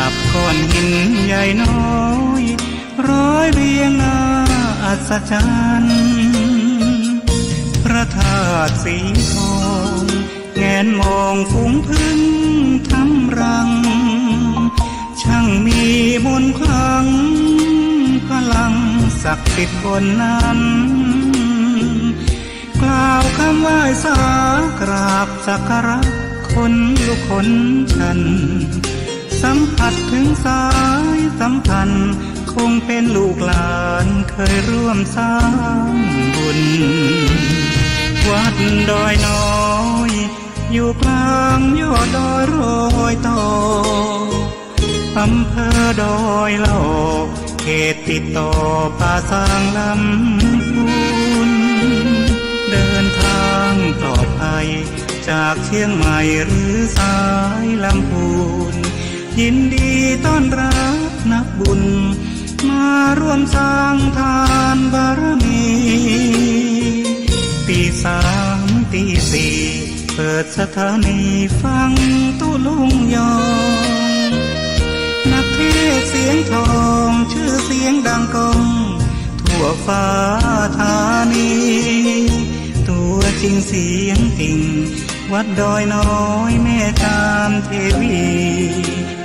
กับก้อนหินใหญ่น้อยร้อยเรียงหน้าอัศจรรย์พระธาตุสีทองแงนมองฝูงพึ่งทำรังช่างมีมนต์ขลังพลังศักดิ์สิทธิ์บนนั้นกล่าวคำไหว้สากราบสักการะคนลุกขนฉันสัมผัสถึงสายสัมพันธ์คงเป็นลูกหลานเคยร่วมสร้างบุญวัดดอยน้อยอยู่กลางยอดดอยโรยต่ออำเภอดอยละออกเขตติดต่อป่าสางลำพูนเดินทางปลอดภัยจากเชียงใหม่หรือสายลำพูนยินดีต้อนรับนักบุญมาร่วมสร้างทานบารมีตีสามตีสี่เปิดสถานีฟังตุลุงยองนักเทศเสียงทองชื่อเสียงดังก้องทั่วฟ้าธานีตัวจริงเสียงจริงวัดดอยน้อยแม่ตามเทวี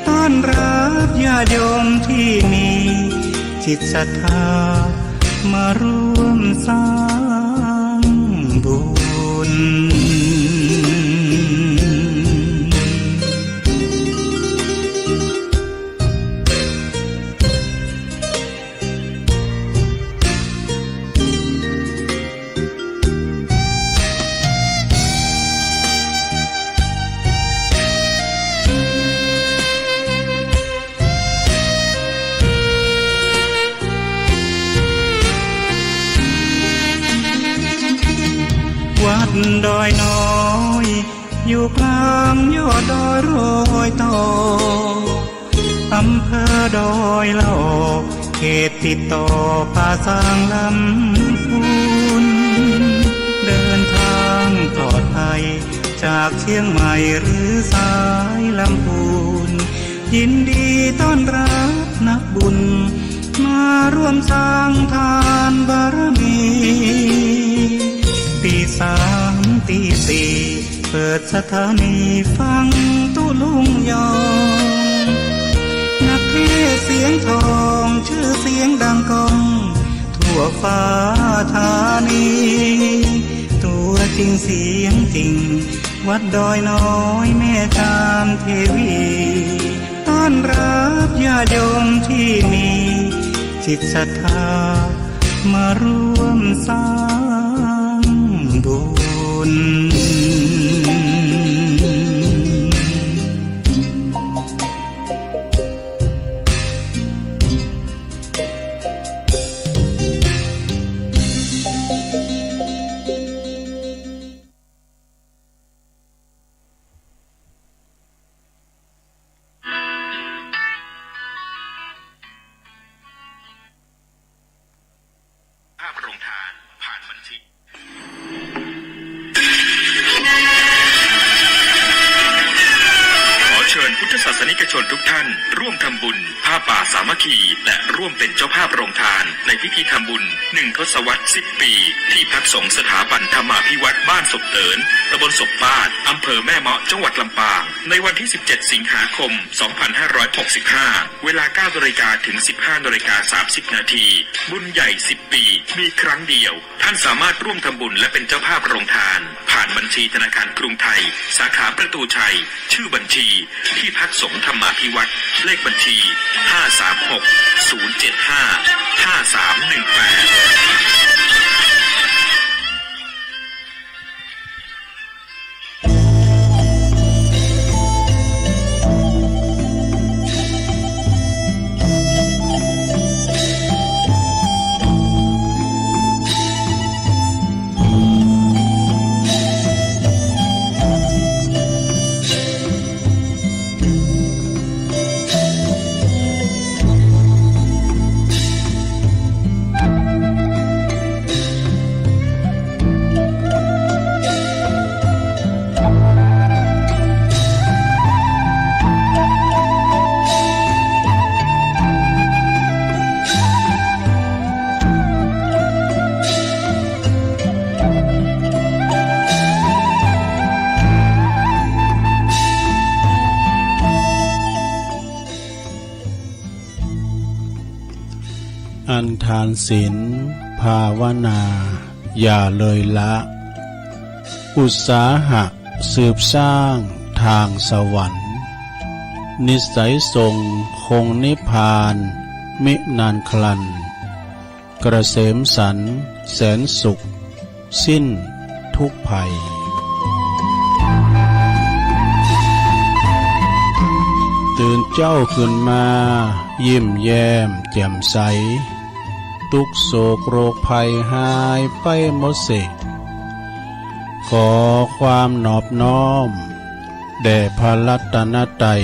ต้อนรับญาติโยมที่มีจิตศรัทธามาร่วมสร้างบุญวัดดอยน้อยอยู่กลางยอดดอยโรยต่ออำเภอดอยละออกเขตติดต่อป่าสางลำพูนเดินทางปลอดภัยจากเชียงใหม่หรือสายลำพูนยินดีต้อนรับนักบุญมาร่วมสร้างทานบารมีตีสามตีสี่เปิดสถานีฟังตุลุงยองนักเทศเสียงทองชื่อเสียงดังก้องทั่วฟ้าธานีตัวจริงเสียงจริงวัดดอยน้อยแม่ตามเทวีต้อนรับญาติโยมที่มีจิตศรัทธามาร่วมสร้างบุญศาสนิกชนทุกท่านร่วมทำบุญผ้าป่าสามัคคีและร่วมเป็นเจ้าภาพโรงทานในพิธีทำบุญ1 ทศวรรษ 10 ปีที่พักสงฆ์สถาบันธรรมาภิวัตรบ้านศพเตินตำบลศพฟาดอำเภอแม่เมาะจังหวัดลำปางในวันที่ 17 สิงหาคม 2565 เวลา 9 นาฬิกาถึง 15 นาฬิกา 30 นาทีบุญใหญ่ 10 ปีมีครั้งเดียวท่านสามารถร่วมทำบุญและเป็นเจ้าภาพโรงทานผ่านบัญชีธนาคารกรุงไทยสาขาประตูชัยชื่อบัญชีที่พักสงฆ์ธรรมาภิวัตรเลขบัญชี 536-075-5318 อันทานศีลภาวนาอย่าเลยละอุตสาหะสืบสร้างทางสวรรค์นิสัยทรงคงนิพพานมินานคลันกระเสมสรรแสนสุขสิ้นทุกภัยตื่นเจ้าขึ้นมายิ้มแย้มแจ่มใสทุกโศกโรคภัยหายไปหมดสิ้นขอความนอบน้อมแด่พระรัตนตรัย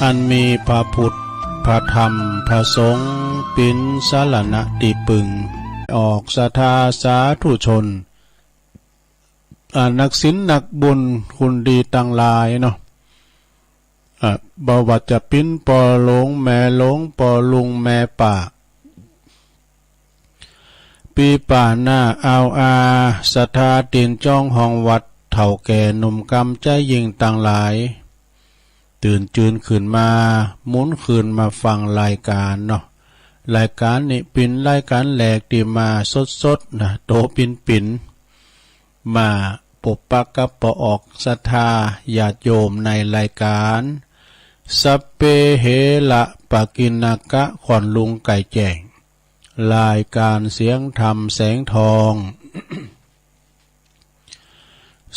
อันมีพระพุทธพระธรรมพระสงฆ์เป็นสรณะที่พึ่งออกศรัทธาสาธุชนนักศีลนักบุญคุณดีต่างหลายเนาะบ่ว่าจะปิ้นปอหลงแม่หลงปอลุงแม่ป่าปีป่าหน้าเอาศรัทธาตีนจ้องห้องวัดเฒ่าแก่หนุ่มกำใจยิ่งต่างหลายตื่นจืนขึ้นมาหมุนขึ้นมาฟังรายการเนาะรายการนี้เป็นรายการแหลกที่มาสดๆนะโตปิ่นมาปบปักกับปอออกศรัทธาญาติโยมในรายการสัพเพเหละปะกินากะขอนลุงไก่แจ้งรายการเสียงธรรมแสงทอง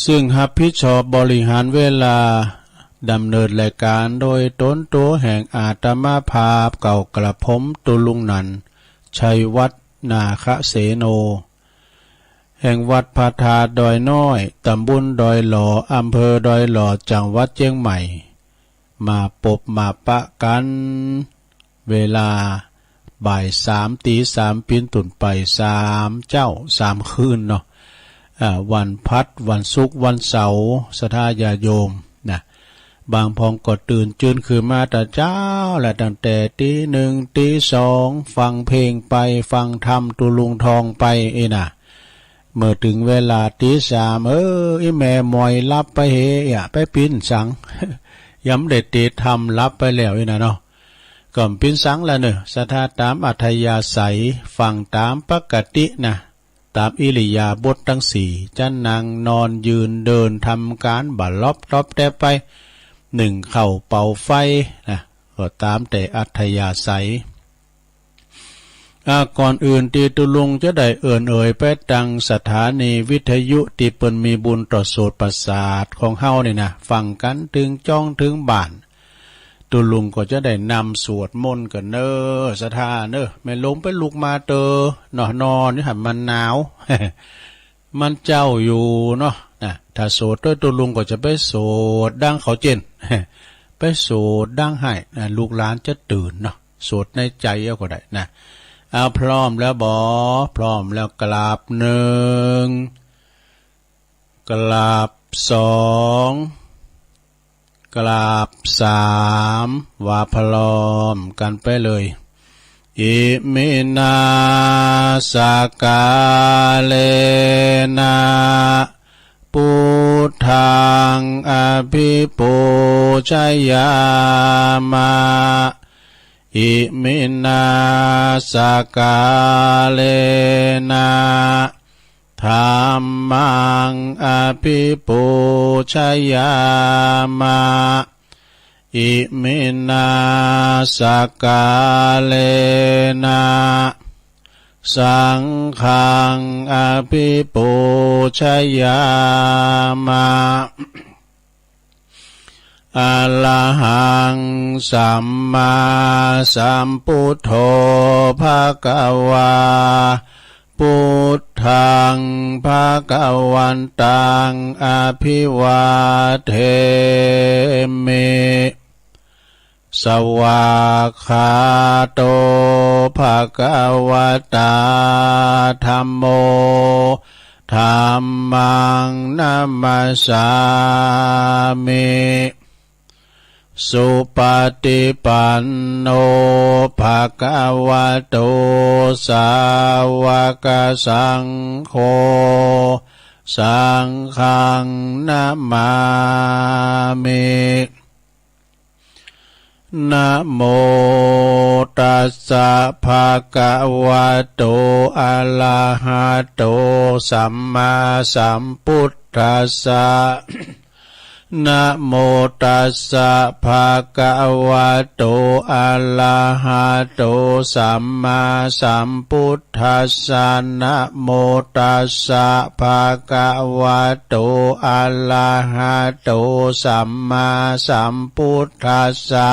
ซึ่งรับผิดชอบบริหารเวลาดำเนินรายการโดยต้นตัวแห่งอาตมาภาพเก่ากระผมตุลุงนันชัยวัฒนาคะเสโนแห่งวัดพาธาดอยน้อยตำบลดอยหล่ออำเภอดอยหล่อจังหวัดเชียงใหม่มาปบมาปะกันเวลาบ่าย3:03ปิ้นตุ่นไป3 คืนเนาะวันพัดวันศุกร์วันเสาร์ศรัทธาญาติโยมนะบางพองก็ตื่นจืนขึ้นมาแต่เจ้าและตั้งแต่ตี 1 ตี 2ฟังเพลงไปฟังธรรมตุลุงทองไปนะเมื่อถึงเวลาตี 3ไอ้แม่มอยรับไปเฮไปปิ้นสัง ย้ำเด็ดเตทำรับไปแล้วนะเนาะก่อมปิ้นสังละเนอะศรัทธาตามอัธยาศัยฟังตามปกตินะตามอิริยาบถทั้งสี่จะนั่งนอนยืนเดินทำการบัดลอบแต่ไปเข้าเป่าไฟนะก็ตามแต่อัธยาศัยก่อนอื่นตีตุลุงจะได้เอ่ยไปตังสถานีวิทยุที่เปิ้นมีบุญต่อโสตประสาทของเฮานี่นะฟังกันถึงจ้องถึงบ้านตุลุงก็จะได้นำสวดมนต์กันเนอสถาเนอไม่ลงไปลุกมาเตอนอนนี่หันมันหนาว มันเจ้าอยู่เนาะนะถ้าโสดด้วยตุลุงก็จะไปโสดดังเขาเจน ไปโสดดังให้นะลูกหลานจะตื่นเนาะโสดในใจเอาก็ได้นะเอาพร้อมแล้วพร้อมแล้วกราบ1กราบ2กราบ3ว่าพร้อมกันไปเลยอิมินาสกาเลนะพุทธังอภิปูชยามะอิมินาสกาเลนะธัมมังอภิปูชยามะอิมินาสกาเลนะสังฆังอภิปูชยามะอะระหังสัมมาสัมพุทโธภะคะวาพุทธังภะคะวันตังอภิวาเทมิสวากขาโตภะคะวะตาธัมโมธัมมังนัมมัสสามิสุปฏิปันโนภะคะวะโตสาวกสังโฆสังฆังนะมามิ นะโมตัสสะภะคะวะโตอะระหะโตสัมมาสัมพุทธัสสะนะโมตัสสะภะคะวะโตอะระหะโตสัมมาสัมพุทธัสสะนะโมตัสสะภะคะวะโตอะระหะโตสัมมาสัมพุทธัสสะ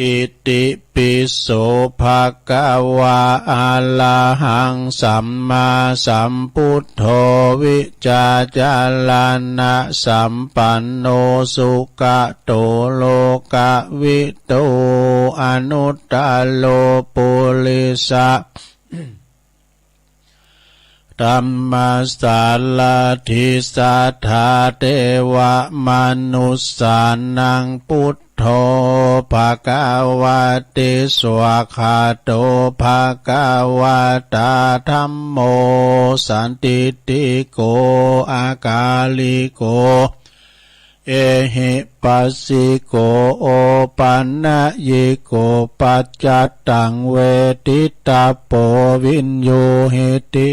อิติปิโสภะคะวะอะระหังสัมมาสัมพุทโธวิจาจารณะสัมปันโนสุขโตโลกวิโตอนุตตโลปุริสะธัมมัสสาลาธิสัทธาเทวมนุสสานังพุทโธภะคะวะติสวะคาโตภะคะวะตาธัมโมสันติติโกอากาลิโกเอหิปัสสิโกโอปันนะยิโกปัจจัตตังเวทิตาโปวินโยเหติ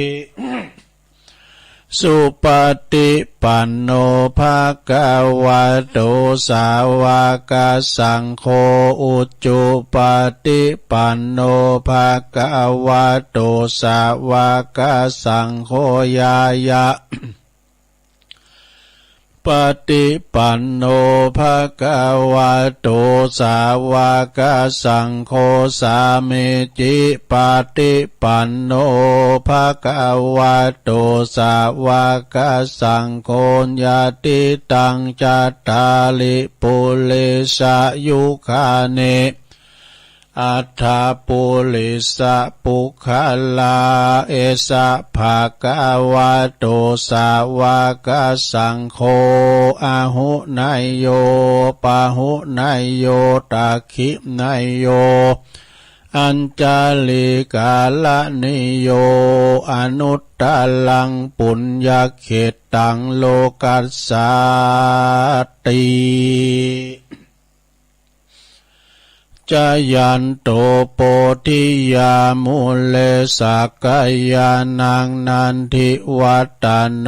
สุปฏิปันโนภะคะวะโตสาวกสังโฆอุจจุปฏิปันโนภะคะวะโตสาวกสังโฆยายะปฏิปันโนภะคะวะโตสาวกสังโฆสามิจิปฏิปันโนภะคะวะโตสาวกสังโฆญาติตังจัตตาลิปุริสายุคาเนอัฏฐปุริสปุคลาเอสะภะคะวะโตสาวกสังโฆอาหุนายโยปะหุนายโยตัคขินายโยอัญจาลิกาลนิโยอนุตตลังปุญญเขตังโลกัสสาติจายันโตโปธิยามุเลสักกายานังนันทิวัตตโน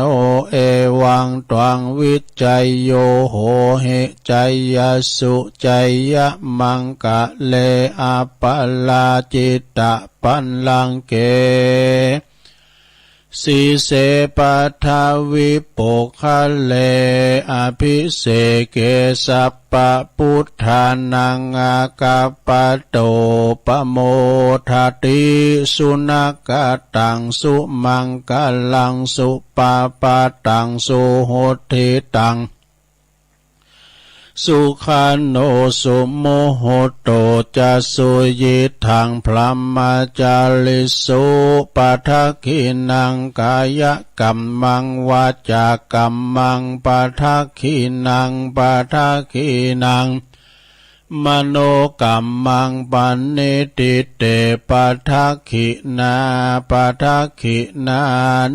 เอวังตวังวิจัยโยโหเหจัยยสุจัยยะมังกะเลอาปลาจิตตะปันลังเกสีเสปัทาวิโปคะเลอภิเสเกสัปปะพุทธานังอากาปะโตปโมทติสุนักตังสุมังกลังสุปาปะตังสุโหติตังสุขันโนสุโมโหโตจะสุยิทังพลัมมาจาริสุปัทคินังกายกัมมังวาจากัมมังปัทคินังปัทคินังมโนกัมมังปันนิติเตปัทคินาปัทคินา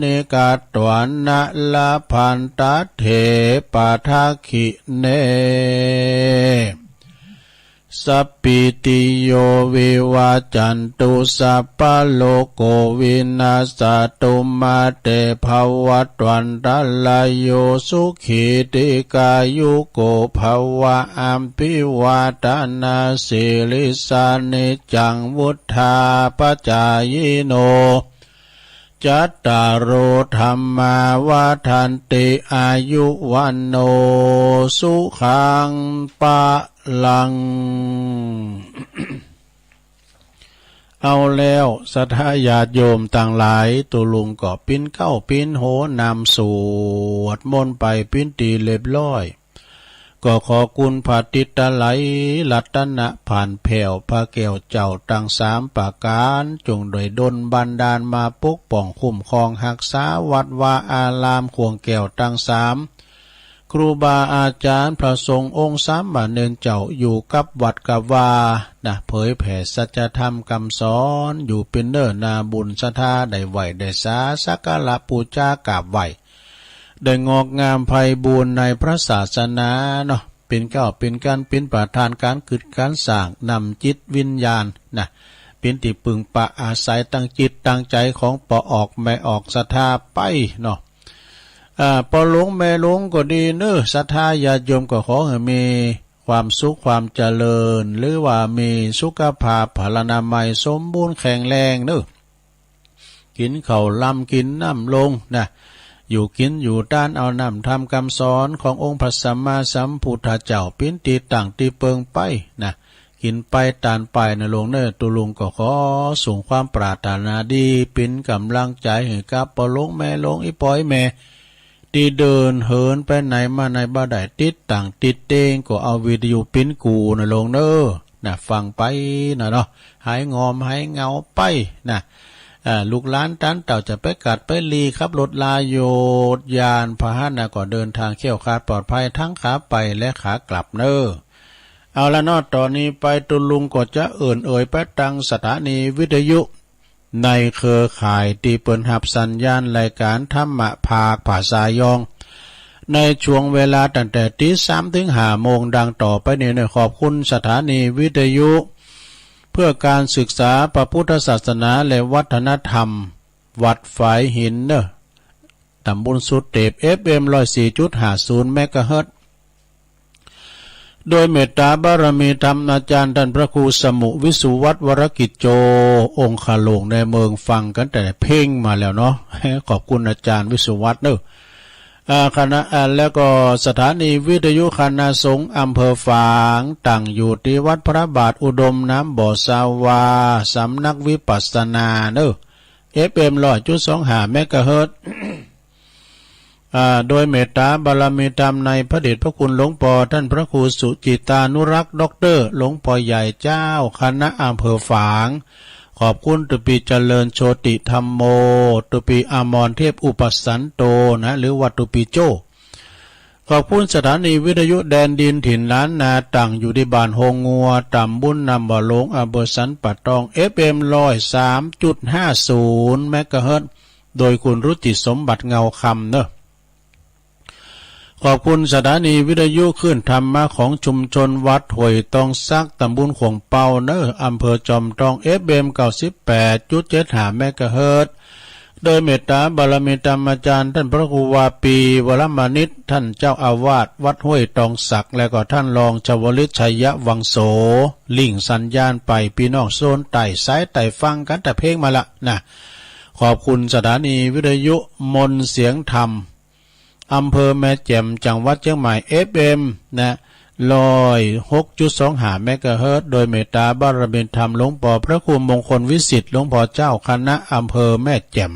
นิกาตวันนะละพันตเถปัทคิเนสัพพิติโยวิวัจจันตุสัพพะโลกโควินาศตุมาเตภวัตวันตรายโยสุขีติกายุโกภวะอัมพิวาตนาสิลิสานิจังวุธาปจายโนจัตตารโอธัมมาวาทันติอายุวันโนสุขังปะลัง เอาแล้วสัทธาญาติโยมต่างหลายตุลุงก็ปิ้นเข้าปิ้นโหนำสวดมนต์ไปปิ้นตีเรียบร้อยก็ขอคุณพระติตไลรัตนะผ่านแผ่วพระแก้วเจ้าตั้งสามประการจงโดยดลบันดาลมาปกป้องคุ้มครองรักษาวัดวาอารามขวงแก้วตั้งสามครูบาอาจารย์พระสงฆ์องค์สามบาเนินเจ้าอยู่กับวัดกับวาเผยแผ่สัจธรรมคำสอนอยู่เป็นเนิ่นนาบุญศรัทธาได้ไหวได้สาสักการะปูชากราบไหวได้งอกงามไพบูรณ์ในพระศาสนาเนาะ เป็นเก้าเป็นการเป็นประธานการกึดการสร้างนำจิตวิญญาณนะเป็นที่ปึงปะอาศัยตั้งจิตตั้งใจของปออกแม่ออกศรัทธาไปเนาะปอหลวงแม่หลวงก็ดีเนอะศรัทธาญาติโยมก็ขอให้มีความสุขความเจริญหรือว่ามีสุขภาพพลานามัยสมบูรณ์แข็งแรงเนอะกินข้าวลำกินน้ำลงนะอยู่กินอยู่ด้านเอาน้ำทำคำสอนขององค์พระสัมมาสัมพุทธเจ้าปิ้นตีต่างตีเปิงไปนะกินไปตานไปนะหลวงเนอตุลุงก็ขอส่งความปรารถนาดีเป็นกำลังใจให้กับปอหลวงแม่หลวงอีปอยแม่ที่เดินเหินไปไหนมาไหนบ่ได้ติดต่างติดเตงก็เอาวิดีโอปิ้นกูนะหลวงเนอนะฟังไปนะเนาะหายงอมหายเงาไปนะลูกหลานตันเต่าจะไปกัดไปลีครับรถลาโยดยานพาหนะก็เดินทางเขี่ยวคาดปลอดภัยทั้งขาไปและขากลับเนอเอาละนอตอนนี้ไปตุลุงก็จะเอ่ยไปตั้งสถานีวิทยุในเครือข่ายตีเปิลหับสัญญาณรายการธรรมะภาคภาษายองในช่วงเวลาตั้งแต่ตี 3 ถึง 5 โมงดังต่อไปนี้ขอบคุณสถานีวิทยุเพื่อการศึกษาพระพุทธศาสนาและวัฒนธรรมวัดฝายหินเนอะตำบลสุดเตบ FM 104.50 เมกะเฮิรตซ์โดยเมตตาบารมีธรรมอาจารย์ท่านพระครูสมุวิสุวัตรวรกิจโจองค์ขลงในเมืองฟังกันแต่เพ่งมาแล้วเนาะขอบคุณอาจารย์วิสุวัตรเนอะคณะแล้วก็สถานีวิทยุคณะสงฆ์อำเภอฝางตั้งอยู่ที่วัดพระบาทอุดมน้ำบ่อสาวาสำนักวิปัสสนาเนอะ FM 100.25 เมกะเฮิรตซ์โดยเมตตาบารมีธรรมในพระเดชพระคุณหลวงพ่อท่านพระครูสุจิตานุรักษ์ด็อกเตอร์หลวงพ่อใหญ่เจ้าคณะอำเภอฝางขอบคุณตุปีเจริญโชติธรรมโมตุปีอมรเทพอุปสันโตนะหรือวัดตุปีโจขอบคุณสถานีวิทยุแดนดินถิ่นล้านนาตั้งอยู่ที่บ้านโฮงงัวตำบุญนำบ่อหลงอำเภอสันป่าตอง FM 103.50 เมกะเฮิรตซ์โดยคุณรุจิสมบัติเงาคำเนอะขอบคุณสถานีวิทยุขึ้นธรรมะของชุมชนวัดห้วยตองซักตำบลขวงเปาเนออำเภอจอมทอง FM 98.75 เมกะเฮิรตซ์โดยเมตตาบารมีธรรมอาจารย์ท่านพระครูวาปีวรมานิตท่านเจ้าอาวาสวัดห้วยตองสักและก็ท่านรองชวลิตชัยวังโสลิงสัญญาณไปพี่น้องโซนไต่สายไต่ฟังกันแต่เพลงมาละนะขอบคุณสถานีวิทยุมนเสียงธรรมอำเภอแม่แจ่มจังหวัดเชียงใหม่ FM นะ106.25 เมกะเฮิรตซ์โดยเมตตาบารมีธรรมหลวงพ่อพระครูมงคลวิสิทธิ์หลวงพ่อเจ้าคณะอำเภอแม่แจ่ม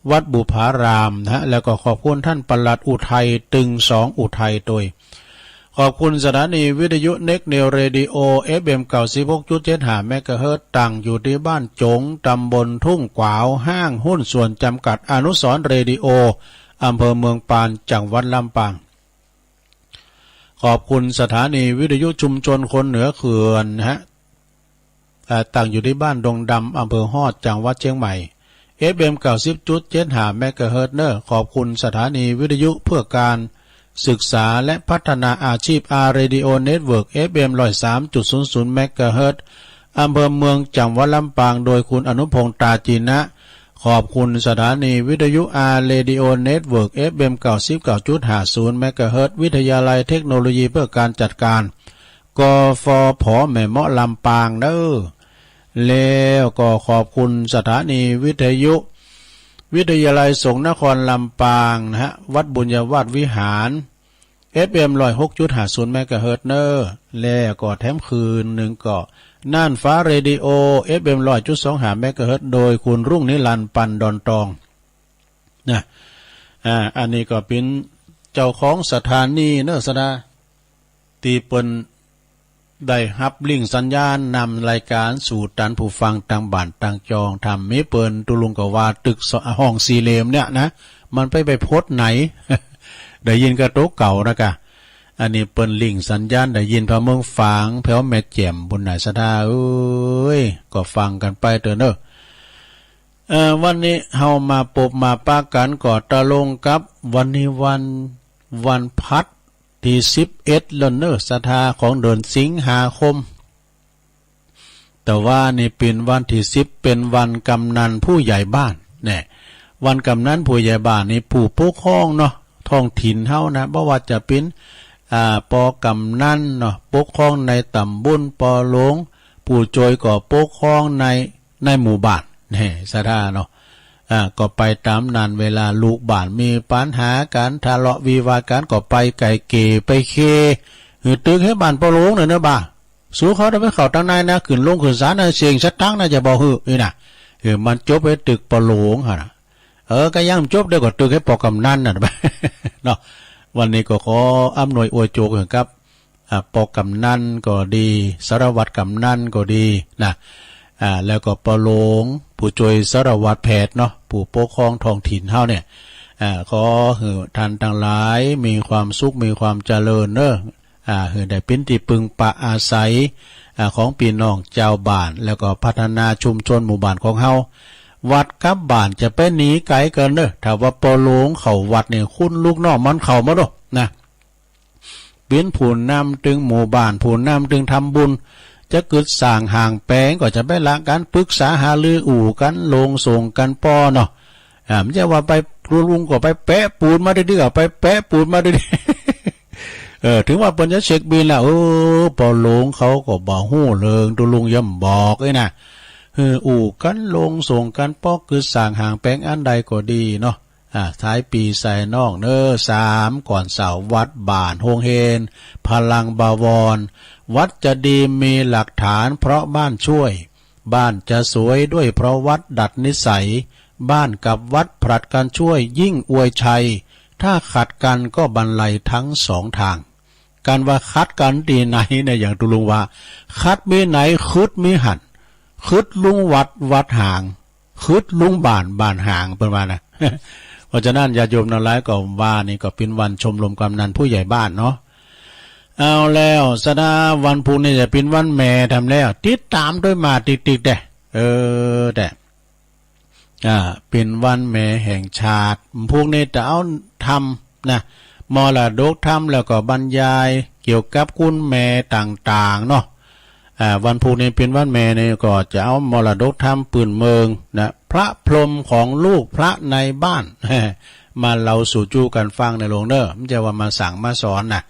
วัดบุพารามนะแล้วก็ขอบคุณท่านปลัดอุทัยตึง2อุทัยโดยขอบคุณสถานีวิทยุเน็กเนลเรดิโอ FM 96.75 เมกะเฮิรตซ์ตั้งอยู่ที่บ้านจงตำบลทุ่งกวาวห้างหุ้นส่วนจำกัดอนุสรณ์เรดิโออำเภอเมืองปานจังหวัดลำปางขอบคุณสถานีวิทยุชุมชนคนเหนือเขื่อนตั้งอยู่ที่บ้านดงดำอำเภอฮอดจังหวัดเชียงใหม่ FM 90.75 เมกะเฮิรตซ์เนอขอบคุณสถานีวิทยุเพื่อการศึกษาและพัฒนาอาชีพอาร์เรดิโอเน็ตเวิร์ก FM 103.00 เมกะเฮิรตซ์อำเภอเมืองจังหวัดลำปางโดยคุณอนุพงษ์ตาจีนะขอบคุณสถานีวิทยุอาร์เรดิโอเน็ตเวิร์ก FM 99.50 เมกะเฮิรตซ์วิทยาลัยเทคโนโลยีเพื่อการจัดการกฟผ.แม่เมาะลำปางเด้อแล้วก็ขอบคุณสถานีวิทยุวิทยาลัยสงฆ์นครลำปางนะฮะวัดบุญญาวาสวิหาร FM 106.50 เมกะเฮิรตซ์เนอแล้วก็แถมคืนหนึ่งก็น่านฟ้าเรดิโอ FM 100.25 เมกะเฮิรตซ์โดยคุณรุ่งนิรันดร์ปันดอนตองนะอันนี้ก็เป็นเจ้าของสถานีเนอะสดาตีเปิ้นได้ฮับลิงสัญญาณนำรายการสู่ตันผู้ฟังต่างบ้านต่างจองทำไม่เปิ้นตุลุงก็ว่าตึกห้องสี่เหลี่ยมเนี่ยนะมันไปโพสต์ไหน ได้ยินกระโต๊ะเก่านะกะอันนี้เปิ้นลิงสัญญาณได้ยินพระเมืองฝางแถวแม่แจ่มบุญไหนสดาเอ้ยก็ฟังกันไปเถอะเนอะวันนี้เฮามาปบมาปากันก่อตะลงกับวันนี้วันพัด ที่11แล้วเนอะศรัทธาของเดือนสิงหาคมแต่ว่านี่เป็นวันที่10เป็นวันกำนันผู้ใหญ่บ้านเนี่ยวันกำนันผู้ใหญ่บ้านนี่ผู้ปกครองเนาะท้องถิ่นเฮานะบ่ว่าจะเป็นปกำนันเนาะปกครองในตำบลปอหลงผู้จอยก็ปกครองในหมู่บ้านนี่ศรัทธาเนาะก็ไปตามนั้นเวลาลูกบ้านมีปัญหากันทะเลาะวิวาทกันก็ไปไก่เกไปเคตึกให้บ้านปอหลงเนาะบ่าสู้เขาได้ไปเข้าทางในนะขึ้นลงขึ้นศาลนะเสียงชัดตั้งนะจะบ่ฮือนี่นะมันจบไปตึกปอหลงหั่นก็ยังจบได้ก็ตึกให้ปอกำนันน่ะเนาะวันนี้ก็ขออำนวยอวยโจกครับปอกำนันก็ดีสารวัตรกำนันก็ดีนะแล้วก็ปอหลงผู้ช่วยสารวัตรแพทย์เนาะผู้ปกครองท้องถิ่นเฮาเนี่ยขอให้ท่านทั้งหลายมีความสุขมีความเจริญเด้อให้ได้เป็นที่พึ่งปะอาศัยของพี่น้องเจ้าบ้านแล้วก็พัฒนาชุมชนหมู่บ้านของเฮาวัดกับบ้านจะไปหนีไกลเกินเด้อถ้าว่าปอหลงเข้าวัดเนี่ยคุณลูกน้องมันเข้ามาดอกนะเป็นผู้นำถึงหมู่บ้านผู้นำถึงทำบุญจะเกิดสร้างห่างแปลงก็จะไปละกันปรึกษาหารืออู่กันลงส่งกันป้อเนาะไม่ใช่ว่าไปลุงก็ไปแปะปูนมาดื้อๆไปแปะปูนมาดื้อถึงว่าเปิ้นจะเช็คบินแล้วปอหลงเขาก็บ่ฮู้เริงตุลุงย่ำบอกนะอู่กันลงส่งกันป้อคือสร้างห่างแปลงอันใดก็ดีเนาะท้ายปีใส่นอก3ก่อนเสาวัดบ้านโฮงเฮนพลังบาวรวัดจะดีมีหลักฐานเพราะบ้านช่วยบ้านจะสวยด้วยเพราะวัดดัดนิสัยบ้านกับวัดผลัดกันช่วยยิ่งอวยชัยถ้าขัดกันก็บรรลัยทั้ง2ทางการว่าคัดกันดีไหนเนี่ยอย่างตุลุงว่าคัดมีไหนคึดมีหันคึดลุงวัดห่างคึดลุงบ้านห่างเป็นว่านะเพราะฉะนั้นญาติโยมทั้งหลายก็ว่านี่ก็เป็นวันชมรมกำนันผู้ใหญ่บ้านเนาะเอาแล้วสดาวันพุธนี่จะเป็นวันแม่ทำแล้วติดตามด้วยมาติดๆแต่เป็นวันแม่แห่งชาติพวกนี้จะเอาทำนะมรดกทำแล้วก็บรรยายเกี่ยวกับคุณแม่ต่างๆเนาะวันพุธนี้เป็นวันแม่นี่ก็จะเอามรดกทำปืนเมืองนะพระพรหมของลูกพระในบ้านมาเราสู่จูกันฟังในโรงเด้อไม่ใช่ว่ามาสั่งมาสอนนะ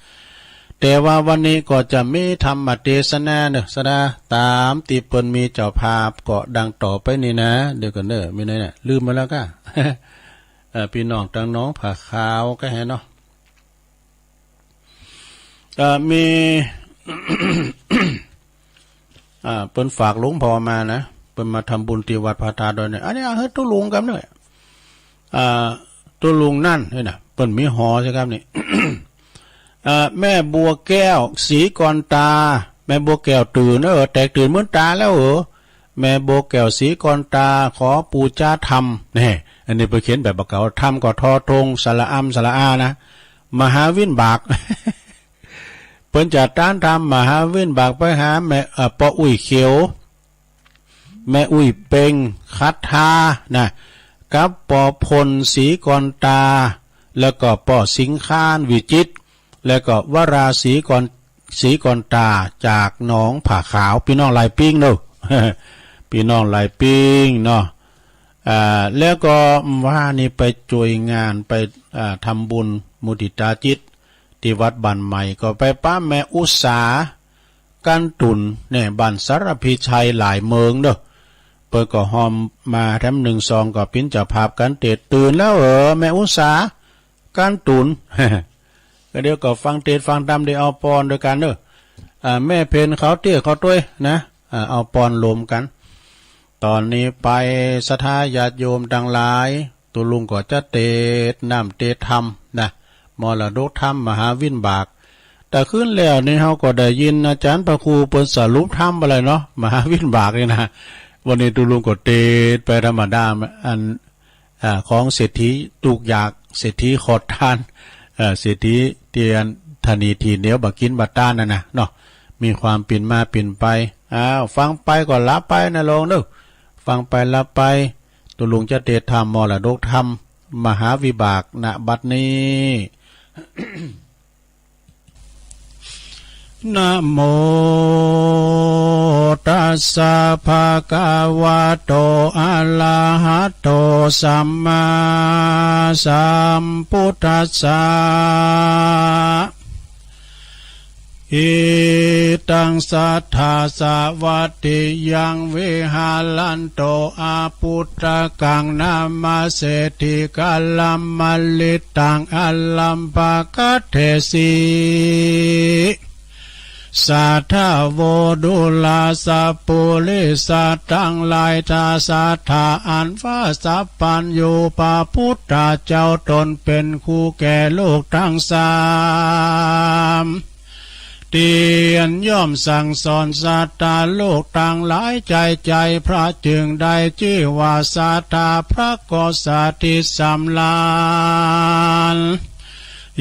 แต่ว่าวันนี้ก็จะมีธรรมเทศนาเนอะสดาตามติเปิ้นมีเจ้าภาพก็ดังต่อไปนี่นะเดี๋ยวกันเด้อมีไหนเนี่ยลืมมาแล้วก็พี่น้องตังน้องผ่าขาวก็ให้เนาะมี เปิ้นฝากหลวงพ่อมานะเปิ้นมาทำบุญที่วัดพระธาตุด้วยเนี่ยอันนี้เฮ็ดตุลุงกันด้วยตุลุงนั่นเฮ้ยน่ะเปิ้นมีหอใช่ครับนี่ แม่บัวแก้วสีกรตาแม่บัวแก้วตื่นแตกตื่นเหมือนตาแล้วแม่บัวแก้วสีกรตาขอปูจาธรรมนี่อันนี้ไปเขียนแบบบักเก่าธรรมก็ทอทงสระอัมสระอานะมหาวินบาก เปิ้นจะต้านทำมหาวินบากไปหาแม่ปออุ้ยเขียวแม่อุ้ยเป่งคัทธานะกับปอพลสีกรตาแล้วก็ปอสิงคานวิจิตรแล้วก็วราสีกรตาจากหนองผ่าขาวพี่น้องลายปิ้งเนาะ พี่น้องลายปิ้งเนาะแล้วก็ว่านี่ไปช่วยงานไปทำบุญมุทิตาจิตที่วัดบ้านใหม่ก็ไปป้าแม่อุษากันตุนเนี่ยบ้านสารพีชัยหลายเมืองเด้อเปิดก็หอมมาแถม1-2ก็ปิ้นเจ้าภาพกันเตะตื่นแล้วแม่อุษากันตุน ก็เดี๋ยวก็ฟังเทศฟังธรรมได้เอาปอนด้วยกันเด้อแม่เพนเขาเตี้ยเขาต้วยนะเอาปอนรวมกันตอนนี้ไปศรัทธาญาติโยมทั้งหลายตุลุงก็จะเตศน้ำเตศธรรมนะมรดกธรรมมหาวินบากแต่ขึ้นแล้วนี่เฮาก็ได้ยินอาจารย์พระครูเปิ้นสรุปธรรมอะไรเนาะมหาวินบากนี่นะวันนี้ตุลุงก็เตศไปธรรมดาอันของเศรษฐีตุกอยากเศรษฐีขอทานเศรษฐีเตียนธนีทีเหนียวบักกินบัดต้านนั่นนะเนาะมีความเปลี่ยนมาเปลี่ยนไปฟังไปก็ละไปนะลงเด้อฟังไปละไปตุลุงจะเตศธรรมมรดกธรรมมหาวิบากณบัดนี้ นะโมตัสสะภะคะวะโตอะระหะโตสัมมาสัมพุทธัสสะอิตังสัทธาสวัตติยังวิหาลันโตอาปุตตะกังนามาเสติกัลลัมมลิตังอัลลัมปะกัตเทสีสัทธาโวดุลาสัพปุริสัตตังหลายทาสัทธาอันฟ้าสัพพัญญูปะพุทธเจ้าตนเป็นคู่แก่โลกทั้งสามเตียนย่อมสั่งสอนสัตตาโลกต่างหลายใจพระจึงได้ชื่อว่าสัทธาพระกษาติสำลาน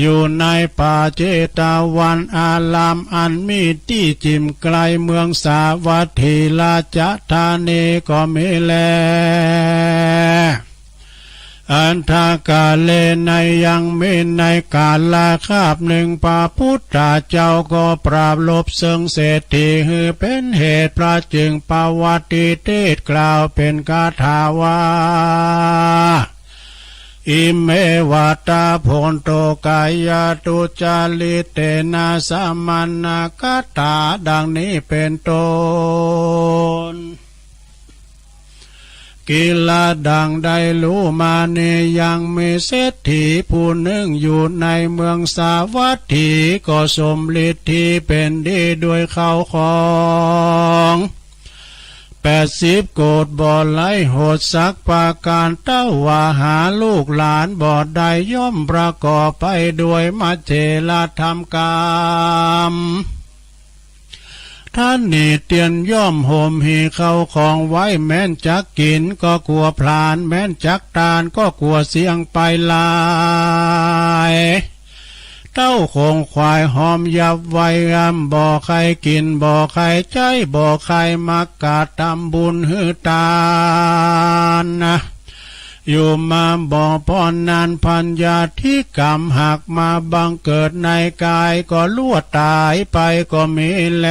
อยู่ในป่าเจตวันอารามอันมีที่จิมไกลเมืองสาวัตถีลาจธานีก็มีแลอันทากาเลในยังมีในกาลาคาบหนึ่งพระพุทธเจ้าก็ปราบลบเซิงเศรษฐีฮือเป็นเหตุพระจึงปวัติเทศกล่าวเป็นคาถาว่าอิเมวะตาโพนโตกายาตุจาลิเตนะสัมมานาคตาดังนี้เป็นต้นกิลาดังได้รู้มาเนยังมีเศรษฐีผู้หนึ่งอยู่ในเมืองสาวัตถีก็สมฤทธิเป็นดีด้วยข้าวของ80 โกฏบ่ไหลโหดสักปาการเต้าว่าหาลูกหลานบ่ได้ย่อมประกอบไปด้วยมัจเจลธรรมกรรมท่านนี่เตียนย่อมห่มหีเข้าของไว้แม้นจักกินก็กลัวพลานแม้นจักตาลก็กลัวเสียงไปลายเต้าคงควายหอมยับไว้บ่ใครกินบ่ใครใจบ่ใครมักกาทำบุญหือตานะอยู่มาบ่พอนานพันยาที่กรรมหักมาบังเกิดในกายก็ลวดตายไปก็มีแล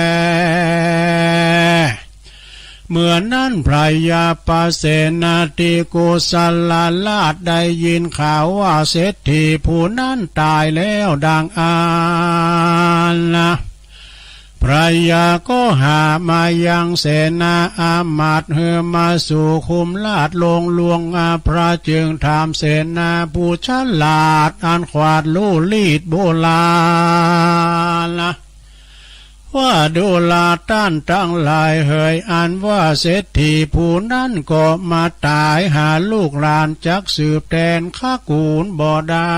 เมื่อนั้นพระยาปเสนาติโกศลลาชได้ยินข่าวว่าเศรษฐีผู้นั้นตายแล้วดังนะพระยาก็หามายังเสนาอามาตย์เฮือมาสู่คุมลาดลงลวงพระจึงถามเสนาผู้ฉลาดอันขวาดลู่ลีดโบราณว่าดูลาต้านตั้งหลายเหยอันว่าเศรษฐีผู้นั้นก็มาตายหาลูกหลานจักสืบแทนข้ากูลบ่ได้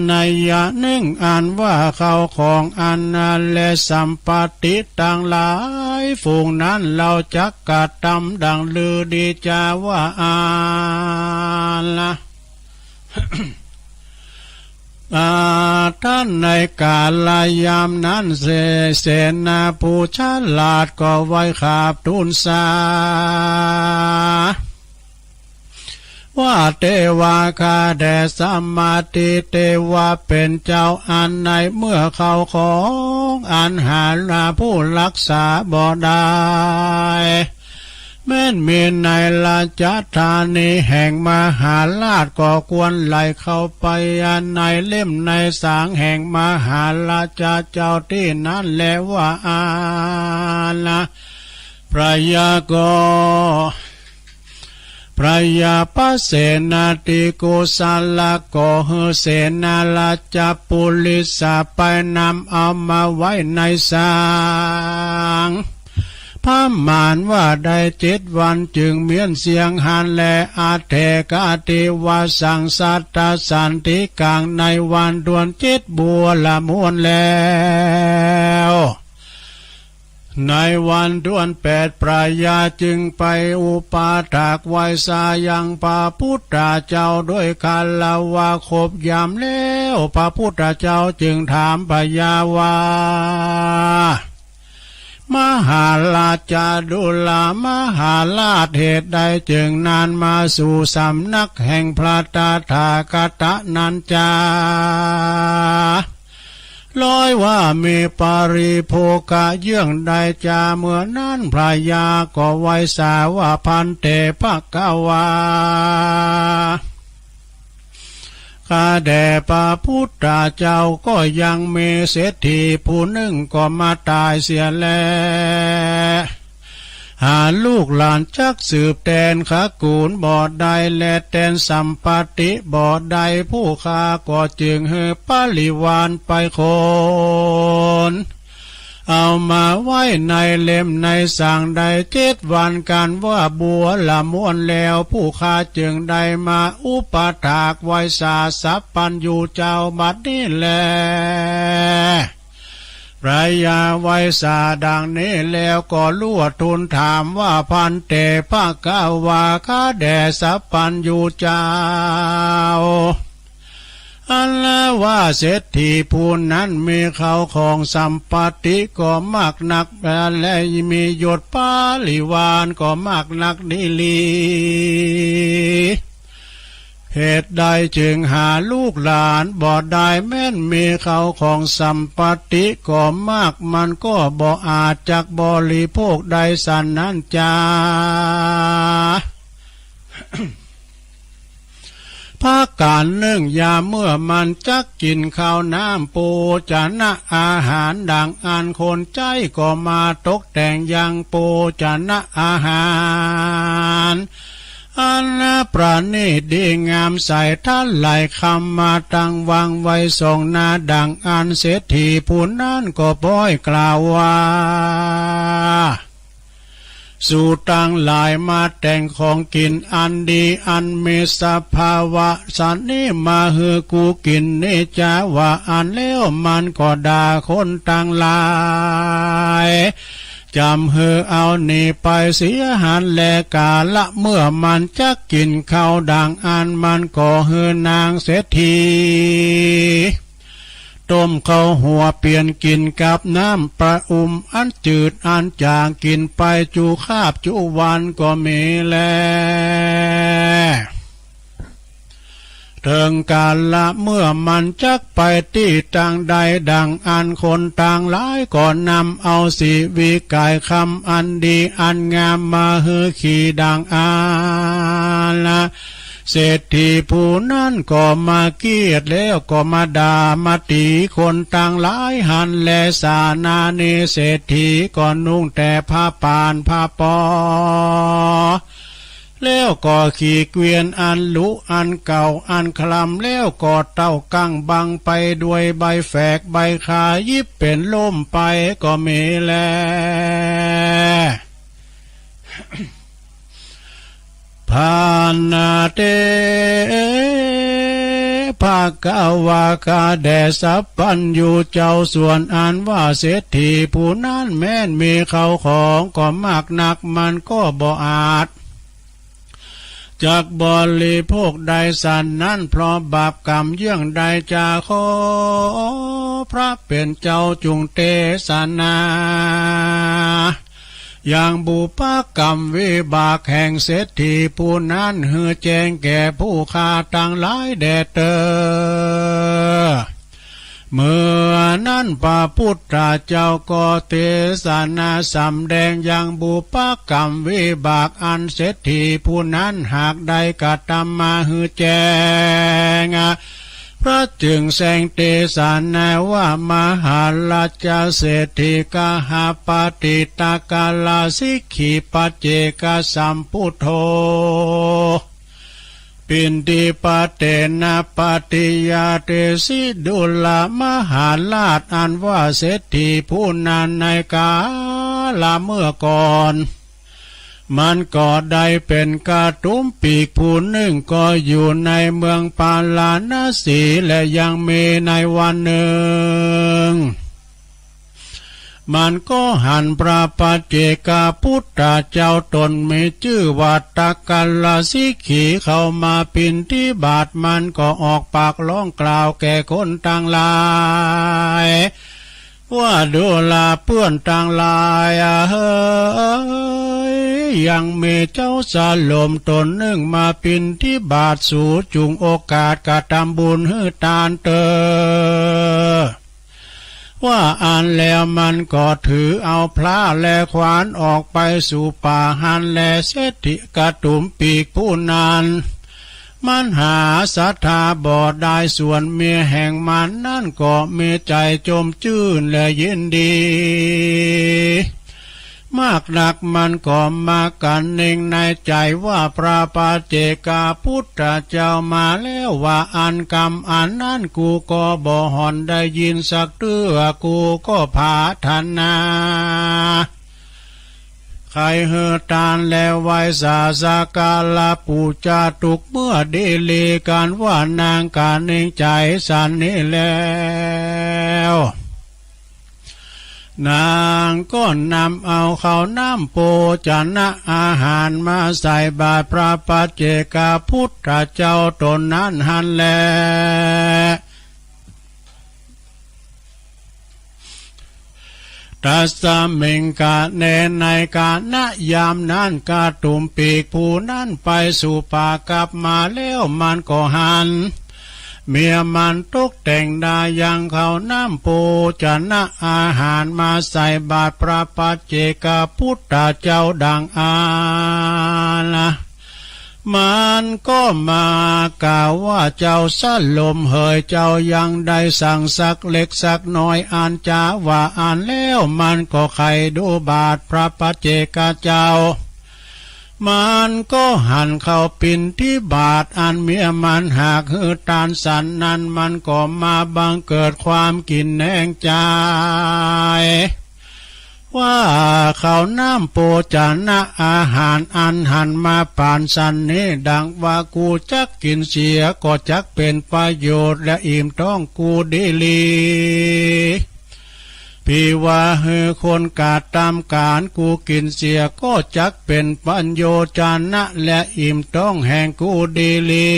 ในยะหนึ่งอันว่าเขาของอันนั้นและสัมปติต่างหลายฝูงนั้นเราจักกะตำดังลือดีจาว่าละ ท่านในกาลยามนั้นเสนาผู้ฉลาดก็ไว้ขาบทูลสาว่าเทวาคาแด่สัมมาทิเทวาเป็นเจ้าอันในเมื่อเขาของอันหาผู้รักษาบ่ได้แม้นมีในราชธานีแห่งมหาราชก็ควรไหลเข้าไปในเล่มในสางแห่งมหาราชเจ้าที่นั้นแล้วว่าละพระยาก็พระยาปเสนาติโกศลโกหเสนาราชปุลิสาไปนำเอามาไว้ในสางพระมารว่าได้7 วันจึงเมียนเสียงหันและอาเทกาติวาสังสัตตสันติกลางในวันดวน7 บัวละมวนแล้วในวันดวน8พระยาจึงไปอุปาถากไว้สายังพระพุทธเจ้าด้วยคาลาวาครบยามแล้วพระพุทธเจ้าจึงถามพระยาว่ามหาราชดุลามหาราชเหตุใดจึงนานมาสู่สำนักแห่งพระตถาคตนันจา ร้อยว่ามีปาริโภกะเยื่องใดจาเมื่อนั้นพระยาก็ไว้สาว่าพันเตภกวาข้าแด่พระพุทธเจ้าก็ยังมีเศรษฐีผู้หนึ่งก็มาตายเสียแล้วหาลูกหลานจักสืบแทนขกูลบ่อใดและแทนสัมปติบ่อใดผู้ข้าก็จึงเฮปริวานไปโคนเอามาไว้ในเล่มในสั่งใด7 วันกันว่าบัวละม้วนแล้วผู้ข้าจึงได้มาอุปถากไว้สาสัพพันอยู่เจ้าบัดนี้แลพระยาไว้สาดังนี้แล้วก็ลั่วทูลถามว่าพันเตภกวาข้าแด่สัพพันอยู่เจ้าอันละว่าเศรษฐีผู้นั้นมีเขาของสัมปติก็มากนักและมียศปาลิวานก็มากนักนิลีเหตุใดจึงหาลูกหลานบ่ได้แม้นมีเขาของสัมปติก็มากมันก็บ่อาจจักบริโภคใดสันนั้นจา ภาคการหนึ่งยามเมื่อมันจักกินข้าวน้ำปูจานะอาหารดังอันคนใจก็มาตกแต่งยังปูจานะอาหารอันประณีตดีงามใส่ท่านไหลคำมาตั้งวางไว้ทรงหน้าดังอันเศรษฐีผู้นั้นก็ป้อยกล่าวว่าสู่ตั้งหลายมาแต่งของกินอันดีอันมีสภาวะสันนี้มาเฮือกูกินนี่จะว่าอันแล้วมันก็ด่าคนตั้งหลายจำเฮือเอานี่ไปเสียหันแลกาละเมื่อมันจะกินข้าวดังอันมันก็เฮือนางเศรษฐีต้มข้าวหัวเปลี่ยนกินกับน้ำประอุมอันจืดอันจางกินไปจูคาบจูวันก็มีแลถึงกาละเมื่อมันจักไปที่ต่างใดดังอันคนต่างหลายก็นำเอาสีวิกายคำอันดีอันงามมาเฮือขี่ดังอาละเศรษฐีผู้นั้นก็มาเกียดแล้วก็มาด่ามาตีคนต่างหลายหันแลสานาเนเศรษฐีก็นุ่งแต่ผ้าปานผ้าปอแล้วก็ขี่เกวียนอันลุอันเก่าอันคลำแล้วก็เต้ากังบังไปด้วยใบแฝกใบขายิบเป็นล่มไปก็มีแลพานาเตภกวากาแด่สัพพันอยู่เจ้าส่วนอันว่าเศรษฐีผู้นั้นแม้นมีเขาของก็มากนักมันก็บ่อาจจากบริโภคใดสันนั้นเพราะบาปกรรมเยื่องใดจาขอพระเป็นเจ้าจุงเตสนาอย่างบุปกรรมวิบากแห่งเศรษฐีผู้นั้นเฮือแจ้งแก่ผู้ฆ่าต่างหลายแด่เตอเมื่อนั้นพระพุทธเจ้าก็เทศนาสำแดงอย่างบุปกรรมวิบากอันเศรษฐีผู้นั้นหากใดกระทำมาฮือแจ้งพระจึงแสงเทศนาว่ามหาราชเศรษฐีกหาปฏิตากาลาสิกขีปัจเจกสัมพุทโธปินติปเตนะปฏิยาเตสิดุลมหาราชอันว่าเศรษฐีผู้นั้นในกาลเมื่อก่อนมันก็ได้เป็นกาตุ้มปีกผู้หนึ่งก็อยู่ในเมืองปาลาณสีและยังมีในวันหนึ่งมันก็หันพระปัจเจกพุทธเจ้าตนมีชื่อว่าตะกัลลสิกขีเข้ามาปินที่บาทมันก็ออกปากร้องกล่าวแก่คนต่างหลายว่าดูลาเปื้อนต่างลายเฮ้ยยังมีเจ้าสาลมตนหนึ่งมาปินที่บาทสู่จุงโอกาสกระทำบุญให้ทานเตอ ว่าอ่านแล้วมันก็ถือเอาพระและขวานออกไปสู่ป่าหันแลเศรษฐิกระตุมปีกผู้นานมันหาศรัทธาบ่ได้ส่วนเมียแห่งมันนั่นก็มีใจจมชื่นและยินดีมากหนักมันก็มากันเองในใจว่าพระปาเจกาพุทธเจ้ามาแล้วว่าอันกรรมอันนั้นกูก็บ่หอนได้ยินสักเตื้อกูก็พาทนาใครเฮตานแล้วไว้สาสากาลาปูจาตุกเมื่อเดลีการว่านางการเองใจสันนี้แล้วนางก็นำเอาข้าวน้ำโปจนะอาหารมาใส่บาตรพระปัจเจกพุทธเจ้าตนนั้นหันแลตัสสะเมงกะเนในกาณยามนั้นกาตุมปีกผู้นั้นไปสู่ป่ากลับมาแล้วมันก็หันเมียมันตกแต่งดายังเขาน้ำโปจนะอาหารมาใส่บาตรพระปัจเจกพุทธเจ้าดังอาละมันก็มากล่าวว่าเจ้าสั้นลมเหยเจ้ายังได้สั่งสักเล็กสักน้อยอ่านจาว่าอ่านแล้วมันก็ใครดูบาตรพระปัจเจกเจ้ามันก็หันเข้าปิ่นที่บาทอันเมียมันหากหือตานสันนั้นมันก็มาบังเกิดความกินแหงใจว่าเขาน้ำโปจานะอาหารอันหันมาป่านสันนี้ดังว่ากูจักกินเสียก็จักเป็นประโยชน์และอิ่มท้องกูดีลีพี่ว่าเฮคนกาดตามการกูกินเสียก็จักเป็นปัญโยจานะและอิ่มต้องแห่งกูดีลี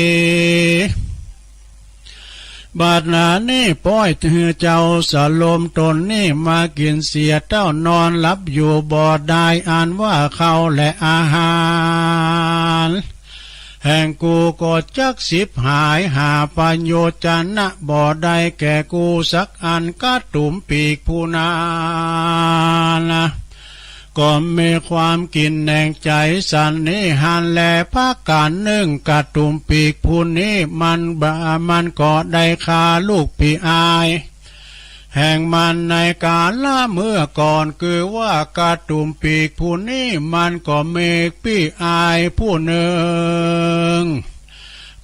บาดนานี่ป้อยเธอเจ้าสลมตนนี่มากินเสียเจ้านอนหลับอยู่บ่ได้อ่านว่าเขาและอาหารแห่งกูก็จักสิบหายหาปัญโยจานะบ่ได้แก่กูสักอันกะตุ่มปีกผู้นานะก็มีความกินแหน่งใจสันนิหันแลภาคการนึ่งกะตุ่มปีกผู้นี้มันก็ได้คาลูกปีอายแห่งมันในกาลละเมื่อก่อนคือว่ากาตุมปีกผู้นี้มันก็เมกปี้อายผู้หนึ่ง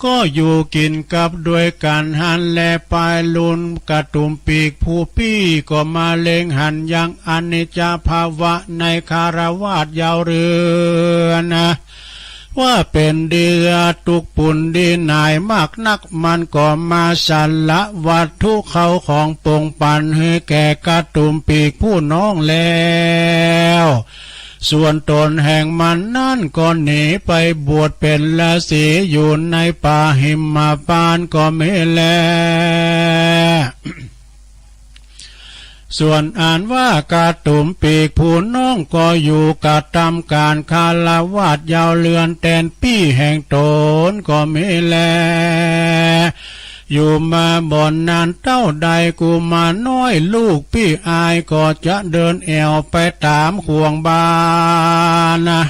ก็อยู่กินกับด้วยกันหันแลปลายลุนกาตุมปีกผู้พี่ก็มาเล็งหันยังอนิจจภาวะในคารวาสยาวเรือนนะว่าเป็นเดือตุกปุ่นดีนายมากนักมันก็มาสันละวัตถุเขาของปงปันให้แก่กระตุมปีกผู้น้องแล้วส่วนตนแห่งมันนั่นก็หนีไปบวชเป็นฤาษีอยู่ในป่าหิมพานต์ก็ไม่แลส่วนอ่านว่ากาตุ่มปีกผู้น้องก็อยู่กะทำการคารวาสยาวเลือนแตนปี้แห่งตนก็ไม่แลอยู่มาบ่อนนานเต้าใดกูมาน้อยลูกพี่อายก็จะเดินแอวไปตามห่วงบานะ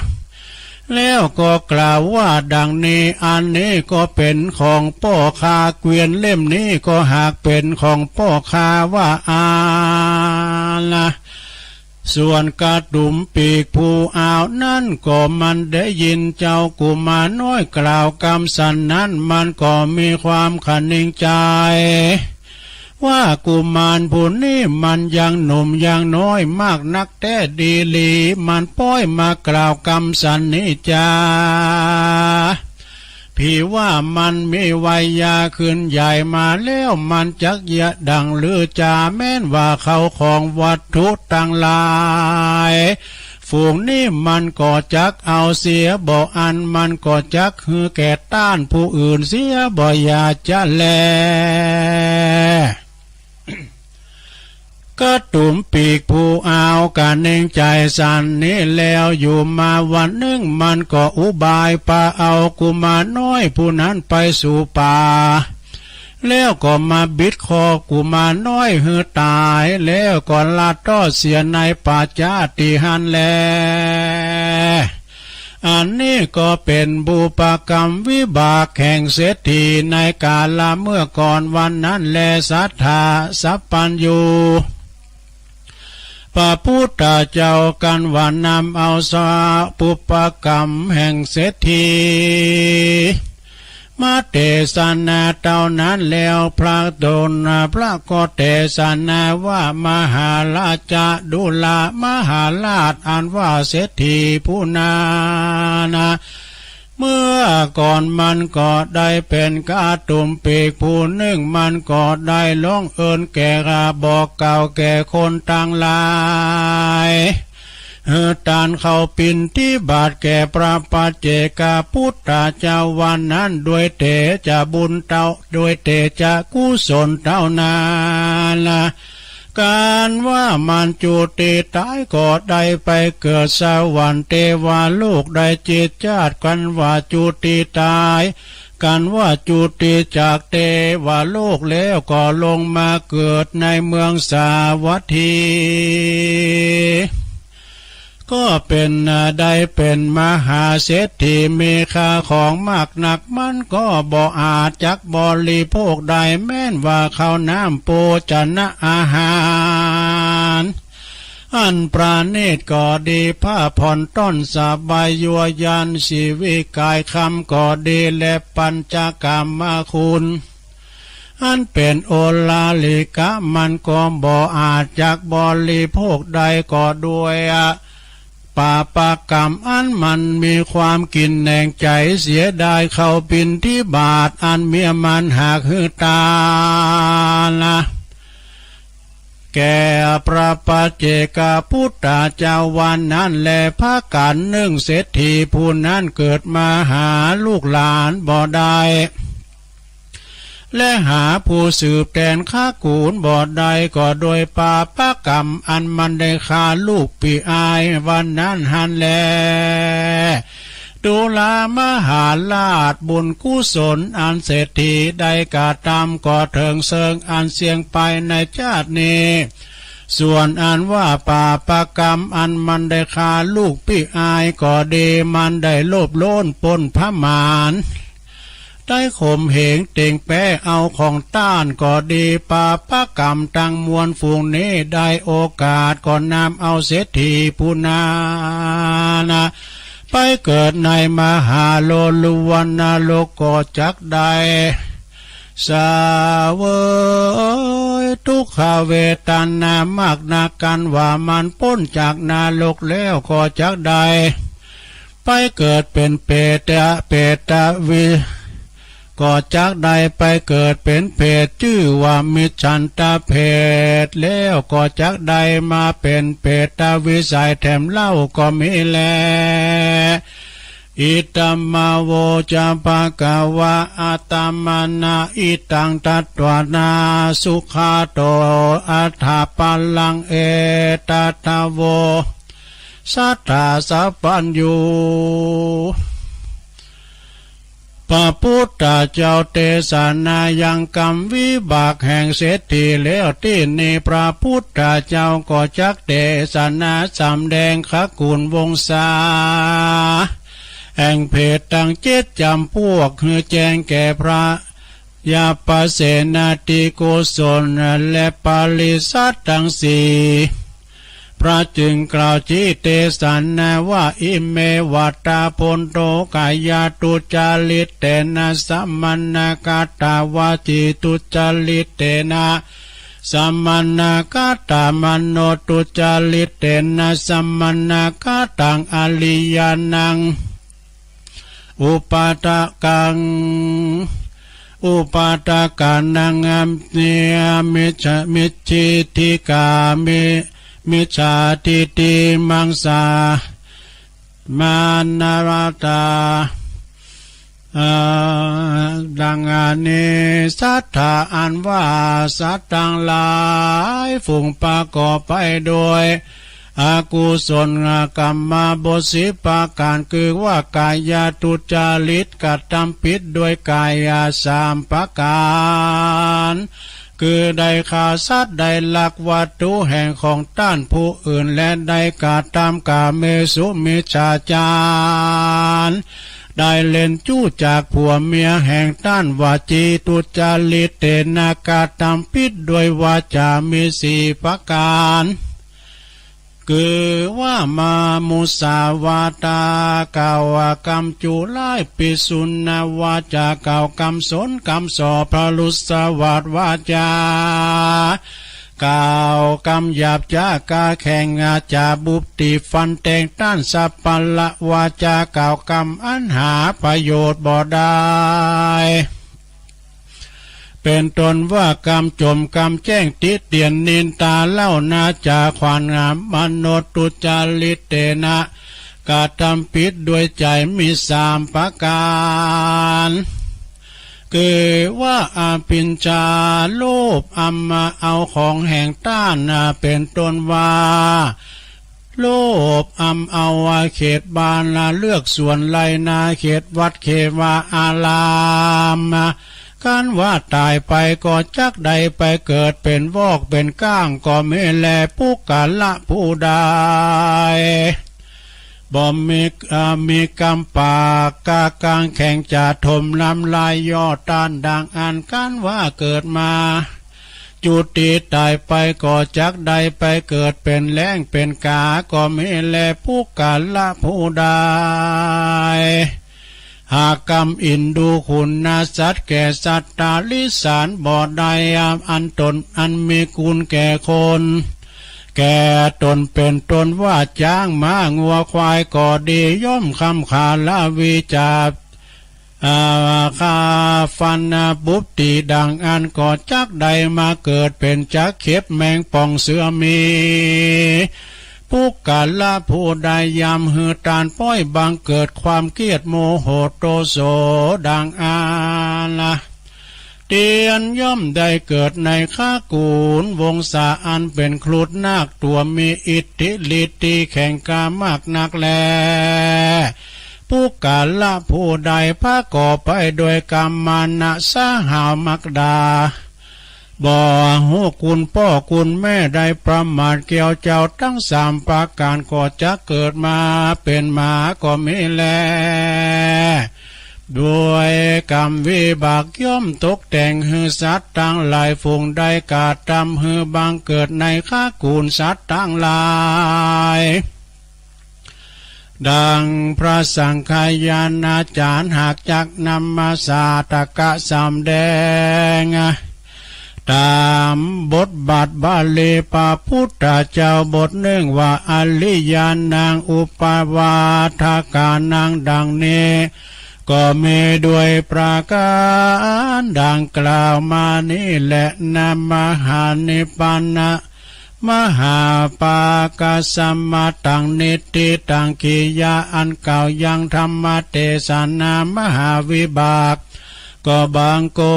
แล้วก็กล่าวว่าดังนี้อันนี้ก็เป็นของพ่อคาเกวียนเล่มนี้ก็หากเป็นของพ่อคาว่าอาละส่วนกระดุมปีกผู้อ่าวนั่นก็มันได้ยินเจ้ากุมารน้อยกล่าวคำสันนั้นมันก็มีความขันนิ่งใจว่ากุมารผู้นี้มันยังหนุ่มยังน้อยมากนักแต่ดีลีมันป้อยมากล่าวคำสันนิจาพี่ว่ามันมีวัยยาขึ้นใหญ่มาแล้วมันจักยะดังลือจาแม้นว่าเขาของวัตถุต่างหลายฝูงนี้มันก็จักเอาเสียบ่อันมันก็จักฮือแก่ต้านผู้อื่นเสียบ่อยากจะแลก็ตุ่มปีกผู้เอาการเองใจสันนี้แล้วอยู่มาวันหนึ่งมันก็อุบายปาเอากุมารน้อยผู้นั้นไปสู่ป่า แล้วก็มาบิดคอกุมารน้อยหือตายแล้วก่อนลาต้อเสียในป่าจาติหันแลอันนี้ก็เป็นบุปกรรมวิบากแห่งเศรษฐีในกาลเมื่อก่อนวันนั้นแลศรัทธาสัพพัญญูพระพุทธเจ้ากันว่านำเอาสาปุปกรรมแห่งเศรษฐีมาเทศนาเท่านั้นแล้วพระตนพระก็เทศนาว่ามหาราชดุลามหาราชอันว่าเศรษฐีผู้นานะเมื่อก่อนมันก็ได้เป็นกาตุ่มปีกผู้หนึ่งมันก็ได้ร้องเอิญแก่บอกเก่าแก่คนต่างหลายตานเขาปินที่บาทแก่พระปัจเจกพุทธเจ้าวันนั้นด้วยเตจะบุญเต้าด้วยเตจะกุศลเท่านั้นละการว่ามันจุติตายก็ได้ไปเกิดสวรรค์เทวาโลกได้จิตจาดกันว่าจุติตายกันว่าจุติจากเทวาโลกแล้วก็ลงมาเกิดในเมืองสาวัตถีก็เป็นได้เป็นมหาเศรษฐีมีค่าของมากหนักมันก็บ่อาจจักบริโภคได้แม้นว่าข้าวน้ำโภชนะอาหารอันปราณีตก็ดีผ้าผ่อนต้นสบายยัวยันชีวิกายคำก็ดีและปัญจกรรมคุณอันเป็นโอลาลิกะมันก็บ่อาจจักบริโภคได้ก็ด้วยปาปกรรมอันมันมีความกินแหน่งใจเสียดายเข้าปินที่บาทอันเมียมันหากหือตาละแก่พระปัจเจกพุทธเจ้าวันนั้นแลพากันนึ่งเศรษฐีผู้นั้นเกิดมาหาลูกหลานบ่ได้และหาผู้สืบแทนข้ากูลบ่ได้ก็โดยปาปกรรมอันมันได้ฆ่าลูกปีอายวันนั้นหันแลดุลามหาราชบุญกุศลอันเศรษฐีได้กาตามก็เถิงเซิงอันเสียงไปในชาตินี้ส่วนอันว่าปาปกรรมอันมันได้ฆ่าลูกปีอายก็ดีมันได้โลภโลนปนพมานได้ข่มเหงเต่งแป้เอาของต้านก็ดีปาปกรรมตั้งมวลฝูงนี้ได้โอกาสก่อนนำเอาเศรษฐีผู้นานะไปเกิดในมหาโลลุวันนาโลกก็จักได้สาวทุกขเวทนามากนากันว่ามันพ้นจากนาโลกแล้วก็จักได้ไปเกิดเป็นเปตวิก็จักได้ไปเกิดเป็นเพศชื่อว่ามิจฉันตเพศแล้วก็จักได้มาเป็นเพศวิสัยแถมเล่าก็มีแลอิตัมมาโวจะปะกวะอาตมานาอิตังตัตวานาสุขาโตอัฏฐปัลลังเอตัตโวสัทธาสัพพัญญูพระพุทธเจ้าเทศนายังกรรมวิบากแห่งเศรษฐีแล้วที่นี่พระพุทธเจ้าก็จักเทศนาสำแดงขกุลวงศาแห่งเพศตั้งเจ็ดจำพวกคือแจงแก่พระยาปเสนาติโกศลและปาลิสัตทั้งสี่พระจึงกล่าวชี้เทศนาว่าอิเมวัตตาพนโตกายาตุจาริตเตนะสัมมันนากาตาวาจิตุจาริตเตนะสัมมันนากาตามโนตุจาริตเตนะสัมมันนากาตังอริยานังอุปาทกังอุปาทกานังเนมิจิติกามิจฉาทิฏฐิมังสามานาราตาดังนี้สัทธาอันว่าสัตว์ทั้งหลายฝูงประกอบไปโดย อากุศลกรรมบทสิปาการคือว่ากายาทุจริตกระทำผิดด้วยกายาสามประการคือได้ฆ่าสัตว์ได้ลักวัตถุแห่งของต้านผู้อื่นและได้กระทำกาเมสุมิจฉาจารได้เล่นจู้จากผัวเมียแห่งต้านวาจีทุจริตเตนากาทำผิดด้วยวาจามีสี่ประการคือว่ามามุสาวาตากาวกรรมจุไลปิสุนวาจาก่าวกรรมสนกรรมสอพระลุสวาดวาจาก่าวกรรมหยาบจากาแข่งอาจาบุปติฟันแตงต้านสัพพละวาจาก่าวกรรมอันหาประโยชน์บ่ได้เป็นตนว่ากรรมจมกรรมแจ้งติเตียนนินตาเล่านาจาควานงามมโนตุจาริเตนะกาทำผิดด้วยใจมีสามประการคือว่าอาปิญจาโลภอัมมาเอาของแห่งต้านเป็นต้นว่าโลภเอาเขตบาลเลือกส่วนไรนาเขตวัดเขวาอารามการว่าตายไปก็จักใดไปเกิดเป็นวอกเป็นก้างก็ไม่แลผู้กาละผู้ใดบ่มีกำปากกากางแข่งจะถมลำลายยอดตานดังอันการว่าเกิดมาจุติตายไปก็จักใดไปเกิดเป็นแรงเป็นกาก็ไม่แลผู้กาละผู้ใดหากกรรมอินดูคุณนาสัตว์แก่สัตตาลิสานบ่ได้อันตนอันมีคุณแก่คนแก่ตนเป็นตนว่าจ้างม้างัวควายก็ดีย่อมคำขาลาวิจาคาฟันบุปติดังอันก็จักใดมาเกิดเป็นจักเข็บแมงป่องเสือมีผู้กาละผู้ใดยำหือตานป้อยบังเกิดความเกียดโมโหโตโสดังอาละเตียนย่อมได้เกิดในข้ากูลวงศาอันเป็นครุฑนาคตัวมีอิทธิฤทธิแข่งกามากนักแลผู้กาละผู้ใดพาก่อไปโดยกรรมมานะสาหามักดาบ่หูคุณพ่อคุณแม่ได้ประมาทเกี่ยวเจ้าทั้งสามประการก็จะเกิดมาเป็นหมาก็ไม่แลด้วยกรรมวิบากย่อมตกแต่งหือสัตว์ตั้งหลายฝูงได้กาทำหือบังเกิดในข้ากูลสัตว์ตั้งหลายดังพระสังฆายานาจารย์หากจักนำมาสาตกะสำแดงตามบทบาทบาลีพระพุทธเจ้าบทหนึ่งว่าอริยานางอุปาวาทกานังดังนี้ก็มีด้วยประการดังกล่าวมานี้แหละนะมหานิพพานะมหาปากสัมมาตังนิติตังกิยาอันเก่ายังธรรมเทศนามหาวิบากก็บางกร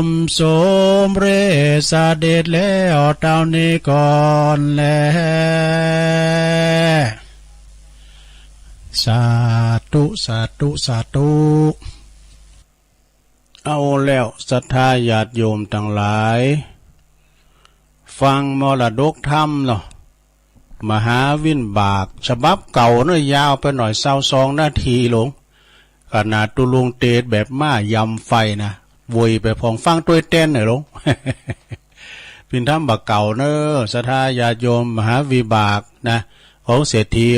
มสมเรสเด็จแล้วเท่านี้ก่อนแลสาธุสาธุสาธุเอาแล้วศรัทธาญาติโยมทั้งหลายฟังมรดกธรรมเนาะมหาวินบากฉบับเก่าเนาะยาวไปหน่อย22 นาทีลงขนาดตุลุงเตดแบบม้ายำไฟนะวยไปพองฟังตัวเต้นหน่อยลง พินธรรมบักเก่าเนอะศรัทธาญาติโยมมหาวิบากนะของเศรษฐี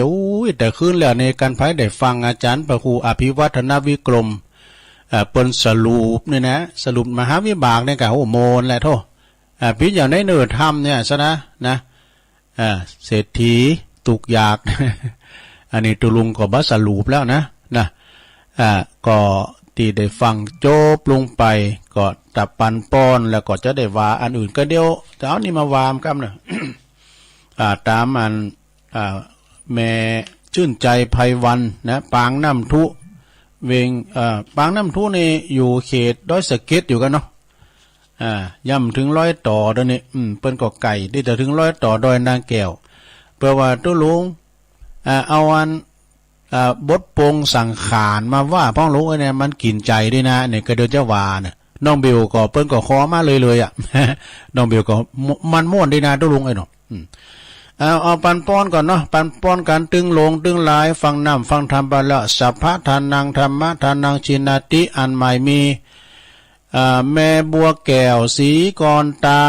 แต่ขึ้นแล้วในการไพ่ได้ฟังอาจารย์พระครูอภิวัฒนวิกรมเปิ้นสรุปเนี่ยนะสรุปมหาวิบากเนี่ยกับโอ้โมนแหละโทพิจอย่างในเนื้อธรรมเนี่ยซะนะเศรษฐีตุกอยาก อันนี้ตุลุงก็บัสรุปแล้วนะก็ที่ได้ฟังจบลงไปก็ตับปันป้อนแล้วก็จะได้ว่าอันอื่นก็เดี๋ยวเจ้านี่มาวามกันเนาะ ตามอันแม่ชื่นใจไพวันนะปางน้ำทุเวงปางน้ำทุนี่อยู่เขตดอยสะเก็ดอยู่กันเนาะย่ำถึง100 ต่อเดี๋ยวนี้เปิ้นก็ไก่ได้แต่ถึง100 ต่อดอยนางแก้ว เพื่อว่าตุลุงเอาอันบทปงสังขารมาว่าพ้องลุงเนี่ยมันกินใจด้วยนะเนี่ยก็เดี๋ยวจะว่าเนี่ยน้องบิวก็เปิ้นก็ขอมาเลยอ่ะ น้องบิวก็มันม่วนดีนะตุลุงไอ้เนาะเอาปันป้อนก่อนเนาะปันป้อนกันตึงลงตึงหลายฟังน้ำฟังธรรมไปแล้วสัพพะทานังธรรมะทานังชินาติอันใหม่มีแม่บัวแก้วสีกรตา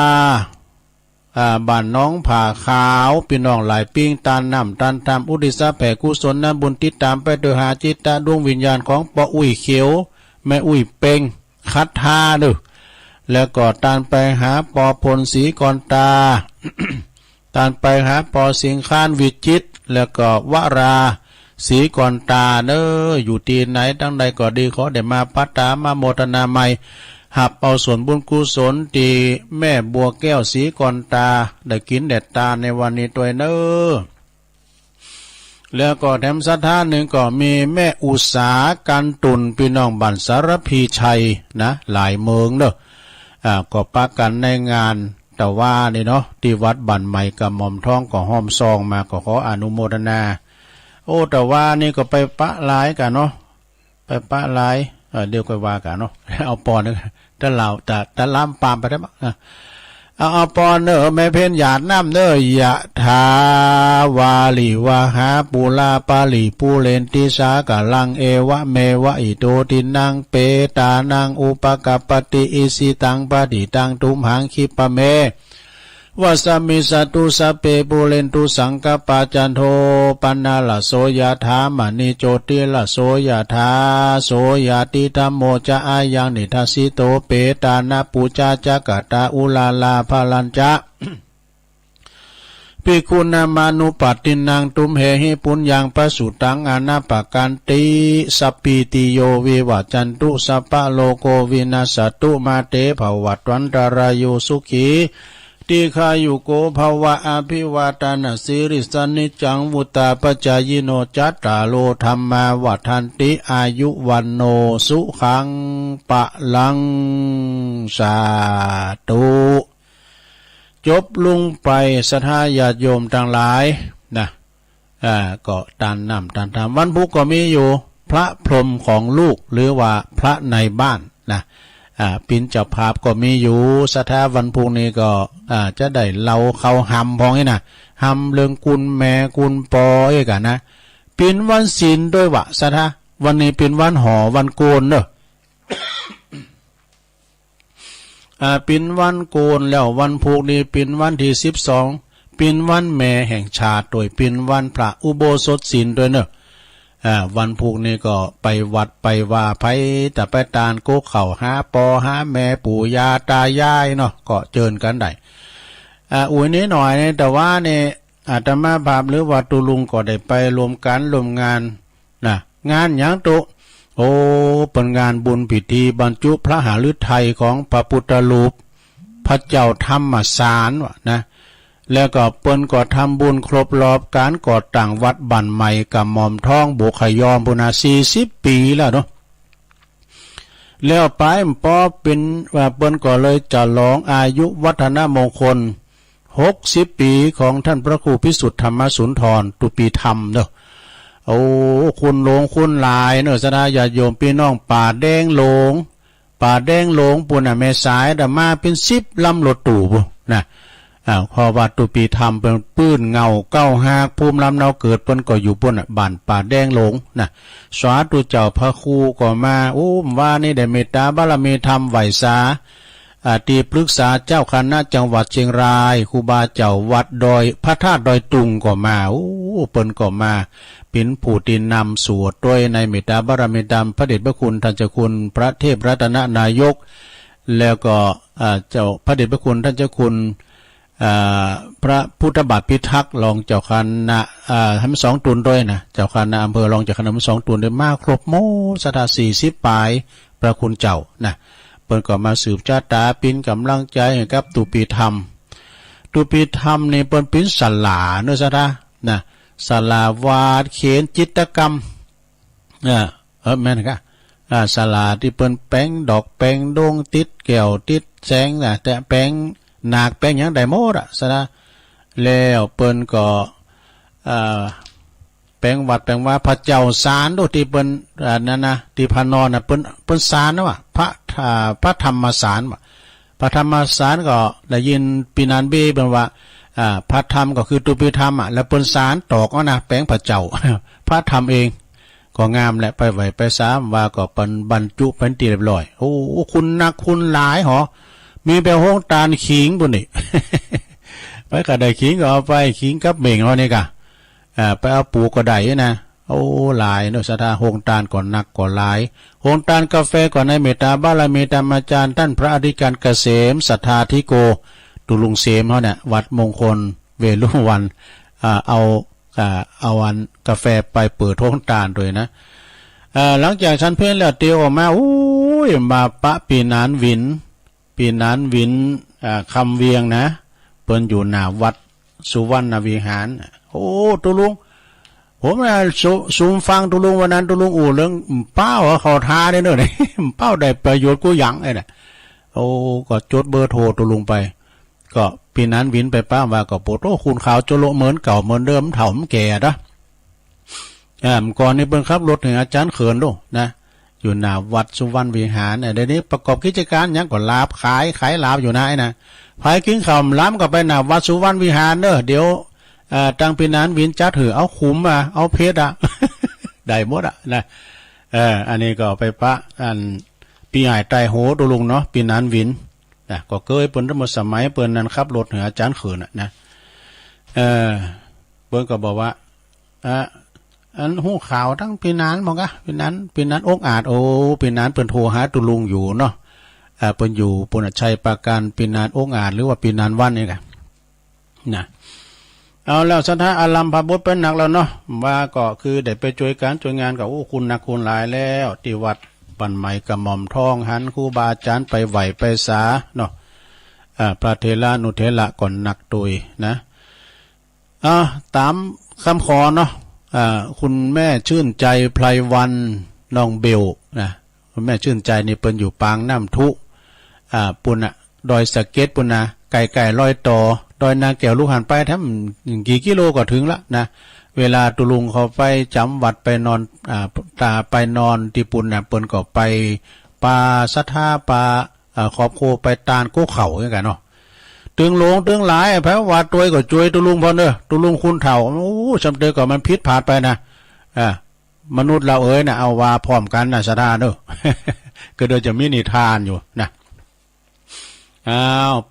บ้านน้องผ่าขาวพี่น้องหลายปิ้งตานน้ำตานทำอุทิศแผ่กุศลน้ำบุญติดตามไปโดยหาจิตตาดวงวิญญาณของป้าอุ้ยเขียวแม่อุ้ยเป่งคัดท่าดูแล้วก็ตานไปหาปอพลสีกรตา ตานไปหาปอสิงคานวิจิตแล้วก็วราสีกรตาเด้ออยู่ที่ไหนตั้งใดก็ดีขอได้มาพัฒนามาโมทนาใหม่หับเอาส่วนบุญกุศลที่แม่บัวแก้วสีกรตาได้กินแดดตาในวันนี้ตัวเด้อแล้วก็แถมสถานหนึ่งก็มีแม่อุษากันตุนพี่น้องบ้านสารพีชัยนะหลายเมืองเด้อก็ปักกันในงานแต่ว่านี่เนาะที่วัดบ้านใหม่กับหม่อมท้องก็ห้อมซองมาก็ขออนุโมทนาโอ้แต่ว่านี่ก็ไปปะหลายกันเนาะไปปะหลายเดี๋ยวก็ว่ากันเนาะเอาปอนนึงถ้าเราแต่ล้ำปามไปได้บ้างเอาปอนเนอแม่เพนหยาดน้ำเนอยะทาวาลีวาหาปูลาปาลีปูเลนติสากะลังเอวะเมวะอิโตตินังเปตานังอุปกัปปติอิสิตังปะติตังตุมหังคิปะเมวะสมิสตุสเปปูเลนตุสังกปาจันโทปันนาลโสยถามณิโจติลโสยถาโสยติธัมโมจะอายังนิทัสสิโตเปตานาปูจาจักตาอุลาลาภาลัญจะ ภิกขุนามานุปัตตินังตุมเหหิปุญญังปสุตังอนาปกันติสัพพิติโยวิวัจจันตุสัพพะโลโกวินาสตุมาเตภวัตวันตรายโยสุขีติขายุโกภวะอภิวาทนาสิริสนิจังวุตาปจายโนจัตตาโลธรรมาวัฏันติอายุวันโนสุขังปะลังสาธุจบลงไปศรัทธาญาติโยมทั้งหลายนะก็ตานน้ำตานธรรมวันพุธก็มีอยู่พระพรหมของลูกหรือว่าพระในบ้านนะปิ่นเจ้าภาพก็มีอยู่ศรัทธาวันพุธนี้ก็จะได้เราเข้าหำพองนี่นะหำเรื่องกุลแม่กุลปอเอกนะปิ่นวันศีลด้วยวะศรัทธาวันนี้เป็นวันห่อวันโกนเนอะ เป็นวันโกนแล้ววันพุธนี้เป็นวันที่12เป็นวันแม่แห่งชาติโดยเป็นวันพระอุโบสถศีลด้วยเนอะวันพุธนี้ก็ไปวัดไปว่าไผแต่ไปตานโกเข่าหาปอหาแม่ปู่ยาตายายเนาะก็เจิญกันได้อุ้ยนี้หน่อยเนี่ยแต่ว่าเนี่ยอาตมาภาพหรือว่าตุลุงก็ได้ไปรวมกันรวมงานนะงานหยังตุโอ้เป็นงานบุญพิธีบรรจุพระหฤทัยของพระพุทธรูปพระเจ้าธรรมสารวะนะแล้วก็เปิ้นก็ทำบุญครบรอบการก่อตั้งวัดบ้านใหม่กับหม่อมท้องบุขยอมปุณา40 ปีแล้วเนาะแล้วไปปอเป็นว่าเปิ้นก็เลยจะลองอายุวัฒนมงคล60 ปีของท่านพระครูพิสุทธิ์ธรรมสุนทรตุปีธรรมเนาะโอ้คุณหลงคุณหลายเนอะสนาญาติโยมพี่น้องป่าแดงหลงปุ่นแม่สายดมาเป็น10 ลำรถตู่บุนะพอวัดตุปีธรรมเป็นปื้นเงา95ภูมิลำเนาเกิดเปิ้นก็อยู่บนบ้านป่าแดงหลงนะสาธุเจ้าพระครูก็มาโอ้ว่านี่ได้เมตตาบารมีธรรมไหวสาตีปรึกษาเจ้าคณะจังหวัดเชียงรายครูบาเจ้าวัดดอยพระธาตุดอยตุงก็มาโอ้เปิ้นก็มาเป็นผู้ที่นำสวดด้วยในเมตตาบารมีธรรมพระเดชพระคุณท่านเจ้าคุณพระเทพรัตนนายกแล้วก็เจ้าพระเดชพระคุณท่านเจ้าคุณพระพุทธบาทพิทักษ์รองเจ้าคณะทั้ง2 ตุนด้วยนะเจ้าคณะอำเภอรองเจ้าคณะทั้ง2 ตุนได้มาครบโมศรัทธา40 ปลายพระคุณเจ้านะเปิ้นก็มาสืบชาตาปินกำลังใจให้กับตุปีธรรมนี่เปิ้นเป็นศาลาเนาะศรัทธานะศาลาวาดเขียนจิตรกรรมแม่นกะศาลาที่เปิ้นแป้งดอกแป้งดวงติดแก้วติดแสงนะแต่แป้งหนักแป้งหยังได้หมดซะนะแล้วเปิ้นก็ แปลงวัดแปลงว่าพระเจ้าสารโดที่เปิ้นนั่นนะที่พระนอนน่ะเปิ้นสารนะว่าพระธรรมสารว่าพระธรรมสารก็ได้ยินปีนันเบเป็นว่าพระธรรมก็คือตุปิธรรมแล้วเปิ้นสารตอกเอานะแปลงพระเจ้า พระธรรมเองก็งามแหละไปไหวไปสามว่าก็เปิ้นบรรจุเป็นที่เรียบร้อยโอ้คุณนักคุณหลายหรอมีไปห้องตาลขิงปุ่นนี่ ไปก็ได้ขิงก็เอาไปขิงกับเม่งเอานี่กะไปเอาปูก็ได้นะโอ้หลายเนาะสถาโฮงตาลก่อนนักก่อนหลายโฮงตาลกาแฟก่อนในเมตตาบารมีธรรมอาจารย์ท่านพระอธิการเกษมศรัทธาธิโกตุลุงเสมเขาเนี่ยวัดมงคลเวลุวันเอาวันกาแฟไปเปิดโฮงตาลด้วยนะหลังจากฉันเพื่อนแล้วเตียวออกมาอู้ยมาปะปีนานวินคำเวียงนะเปิ้นอยู่หน้าวัดสุวรรณวิหารโอ้ตุลุงผมซูมฟังตุลุงวันนั้นตุลุงเรื่องเป้าเขาท้าได้เนอะเนี่ยเป้าได้ประโยชน์กูยังไอ้เนี่ยโอ้ก็จดเบอร์โทรตุลุงไปก็ปีนั้นวินไปป้าว่าก็โปรโตคุณขาวโจโลเหมือนเก่าเหมือนเดิมเถ่าแก่นะก่อนนี้เปิ้นขับรถถึงอาจารย์เขินดูนะอยู่หน้าวัดสุวรรณวิหารเดี๋ยวนี้ประกอบกิจการยังก็ลาบขายลาบอยู่นะไอ้นะพายกินข้าวล้ำก็ไปหน้าวัดสุวรรณวิหารเนอะเดี๋ยวตังปีนั้นวินจัดถือเอาขุมเอาเพชรได้หมดนะอันนี้ก็ไปพระปีใหญ่ไตโหตุลุงเนาะปีนั้นวินนะก็เคยเปิ้นทั้งหมดสมัยเปิ้นนั้นขับรถเหนืออาจารย์เขินนะเปิ้นก็บอกว่าอันหูข่าวทั้งปีนั้นมองกะปีนั้นอกอาจโอ้ปีนั้นเปิ้นโทรหาตุลุงอยู่เนาะเปิ้นอยู่ปุณชัยปราการปีนั้นอกอาจหรือว่าปีนั้นวันนี่กะนะเอาแล้วสถาอารัมพบุตรเป็นหนักแล้วเนาะว่าก็คือได้ไปช่วยการช่วยงานกับคุณนักคุณหลายแล้วที่วัดปันใหม่กระหม่อมทองหันครูบาอาจารย์ไปไหวไปสาเนาะพระเทระนุเทระก่อนหนักตุยนะตามคำขอเนาะคุณแม่ชื่นใจไพรวันน้องเบลนะคุณแม่ชื่นใจนี่เปิ้นอยู่ปางน้ำทุปุ่นดอยสะเก็ดปุ่นนะไก่ลอยต่อดอยนางแก้วลูกหันไปทั้งกี่กิโลก็ถึงละนะเวลาตุลุงเขาไปจำวัดไปนอนไปนอนที่ปุ่นนะเปิ้นก็ไปปลาสัทธาปลาขอบโคไปตาลกู้เข่าอย่างกันเนาะตึงหลงตึงหลายแพ้ว่าตัวก็ช่วยตุลุงพอเนอะตุลุงคุณเถ่าโอ้จำเตอก็มันพิษผ่านไปนะมนุษย์เรานะเอาว่าพร้อมกันนะสดาเนอะ ก็เดี๋ยวจะมีนิทานอยู่นะ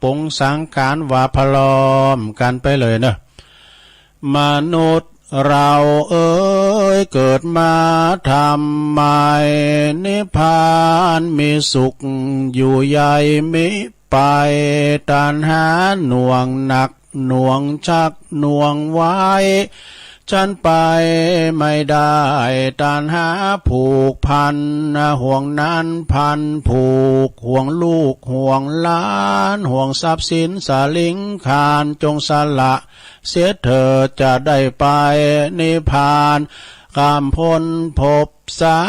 ปงสังขารว่าพลอมกันไปเลยเนอะมนุษย์เราเกิดมาทำไมนิพพานมีสุขอยู่ใหญ่มิไปตัณหาหน่วงหนักหน่วงชักหน่วงไว้ฉันไปไม่ได้ตัณหาผูกพันห่วงนั้นพันผูกห่วงลูกห่วงหลานห่วงทรัพย์สินสลิงคารจงสละเสียเธอจะได้ไปนิพพานข้ามพ้นพบสา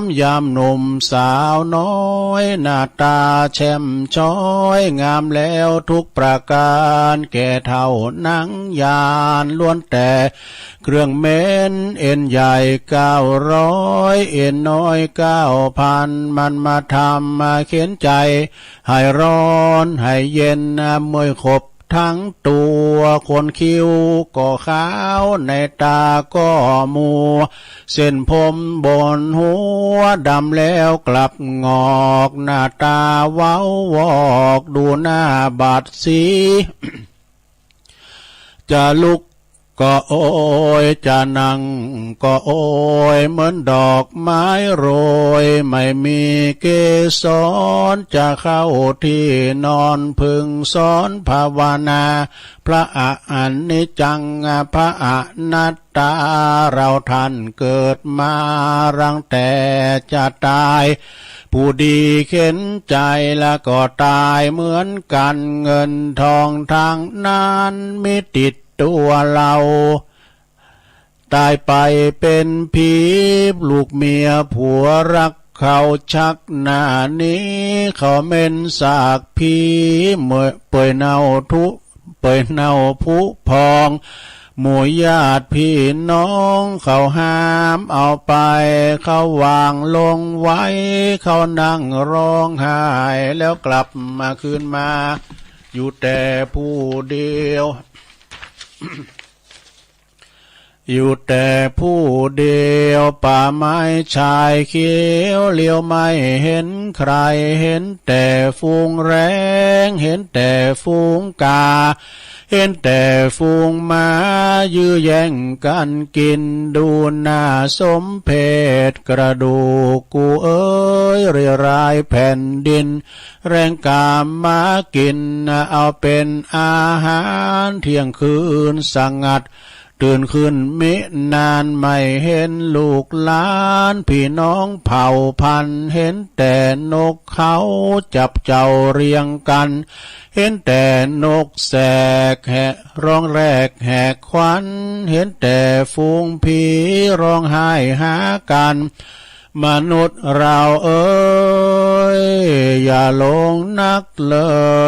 มยามหนุ่มสาวน้อยหน้าตาแช่มช้อยงามแล้วทุกประการแก่เท่านังยานล้วนแต่เครื่องเม้นเอ็นใหญ่900เอ็นน้อย9,000มันมาทำมาเข็นใจให้ร้อนให้เย็นเมื่อยขบทั้งตัวคนคิ้วก็ขาวในตาก็มัวเส้นผมบนหัวดำแล้วกลับงอกหน้าตาเว้าวอกดูหน้าบาดสี จะลุกก็โอยจะนั่งก็โอยเหมือนดอกไม้โรยไม่มีเกสรจะเข้าที่นอนพึงสอนภาวนาพระอนิจจังพระอนัตตาเราท่านเกิดมารังแต่จะตายผู้ดีเข็นใจแล้วก็ตายเหมือนกันเงินทองทางนั้นไม่ติดตัวเราตายไปเป็นผีลูกเมียผัวรักเขาชักหน้านี้เขาเม่นสากผีเมื่อเปื่อยเน่าผุพอง หมู่ญาติพี่น้องเขาห้ามเอาไปเขาวางลงไว้เขานั่งร้องไห้แล้วกลับมาคืนมาอยู่แต่ผู้เดียว อยู่แต่ผู้เดียวป่าไม้ชายเขียวเลี้ยวไม่เห็นใครเห็นแต่ฝูงแร้งเห็นแต่ฝูงกาเห็นแต่ฝูงม้ายื้อแย่งกันกินดูหน้าสมเพชกระดูกกูเอ้ยเรียรายแผ่นดินแรงกามมากินเอาเป็นอาหารเที่ยงคืนสังัดตื่นขึ้นมินานไม่เห็นลูกหลานพี่น้องเผ่าพันธุ์เห็นแต่นกเขาจับเจ้าเรียงกันเห็นแต่นกแสกแหะร้องแรกแหกควันเห็นแต่ฝูงผีร้องไห้หากันมนุษย์เราเอ้ยอย่าหลงนักเล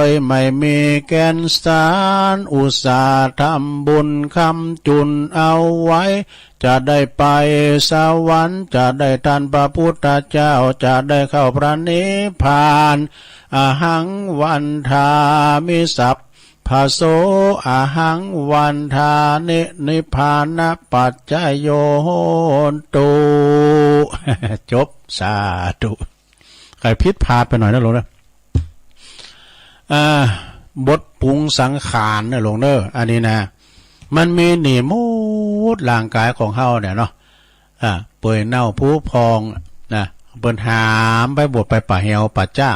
ยไม่มีแก่นสารอุตส่าห์ทำบุญคำจุนเอาไว้จะได้ไปสวรรค์จะได้ทันพระพุทธเจ้าจะได้เข้าพระนิพพานอาหังวันทามิสัพพะโสอาหังวันทานิพพานปัจจโยโหตุ จบสาธุใครพิษพาดไปหน่อยนะหลวงนะบทปรุงสังขารนะหลวงเด้ออันนี้นะมันมีหนีมูดร่างกายของเฮาเนี่ยเนาะเปื่อยเน่าผู้พองนะเปิ้นหามไปบดไปป่าเหี่ยวป่าจ้า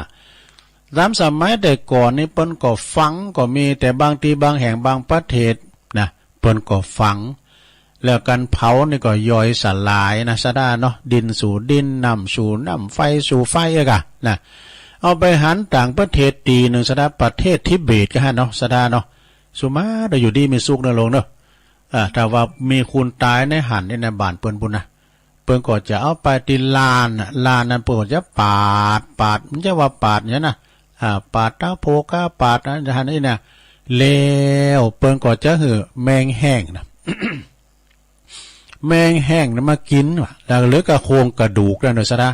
สมัยแต่ก่อนนี่เปิ้นก็ฝังก็มีแต่บางทีบางแห่งบางประเทศนะเปิ้นก็ฝังแล้วกันเผานี่ก็ย่อยสลายนะซะได้เนาะดินสู่ดินน้ำสู่น้ำไฟสู่ไฟอะกะนะเอาไปหันต่างประเทศตีหนึ่งซะได้ประเทศทิเบตก็ฮะเนาะซะได้เนาะสุมาได้อยู่ดีมีสุขนะลงเนาะถ้าว่ามีคุณตายในหันในบ้านเปิ้นพุ่นนะเปิ้นก็จะเอาไปตีลานนั้นเปิ้นก็จะปาดมันจะว่าปาดเนี่ยนะปาดตาโพกาปาดนะหันนี่นะแล้วเปิ้นก็จะหือแมงแห้งนะ แมงแห้งนะมากินว่ะแล้วเหลือกระโครงกระดูกนั่นน่ะซะนะ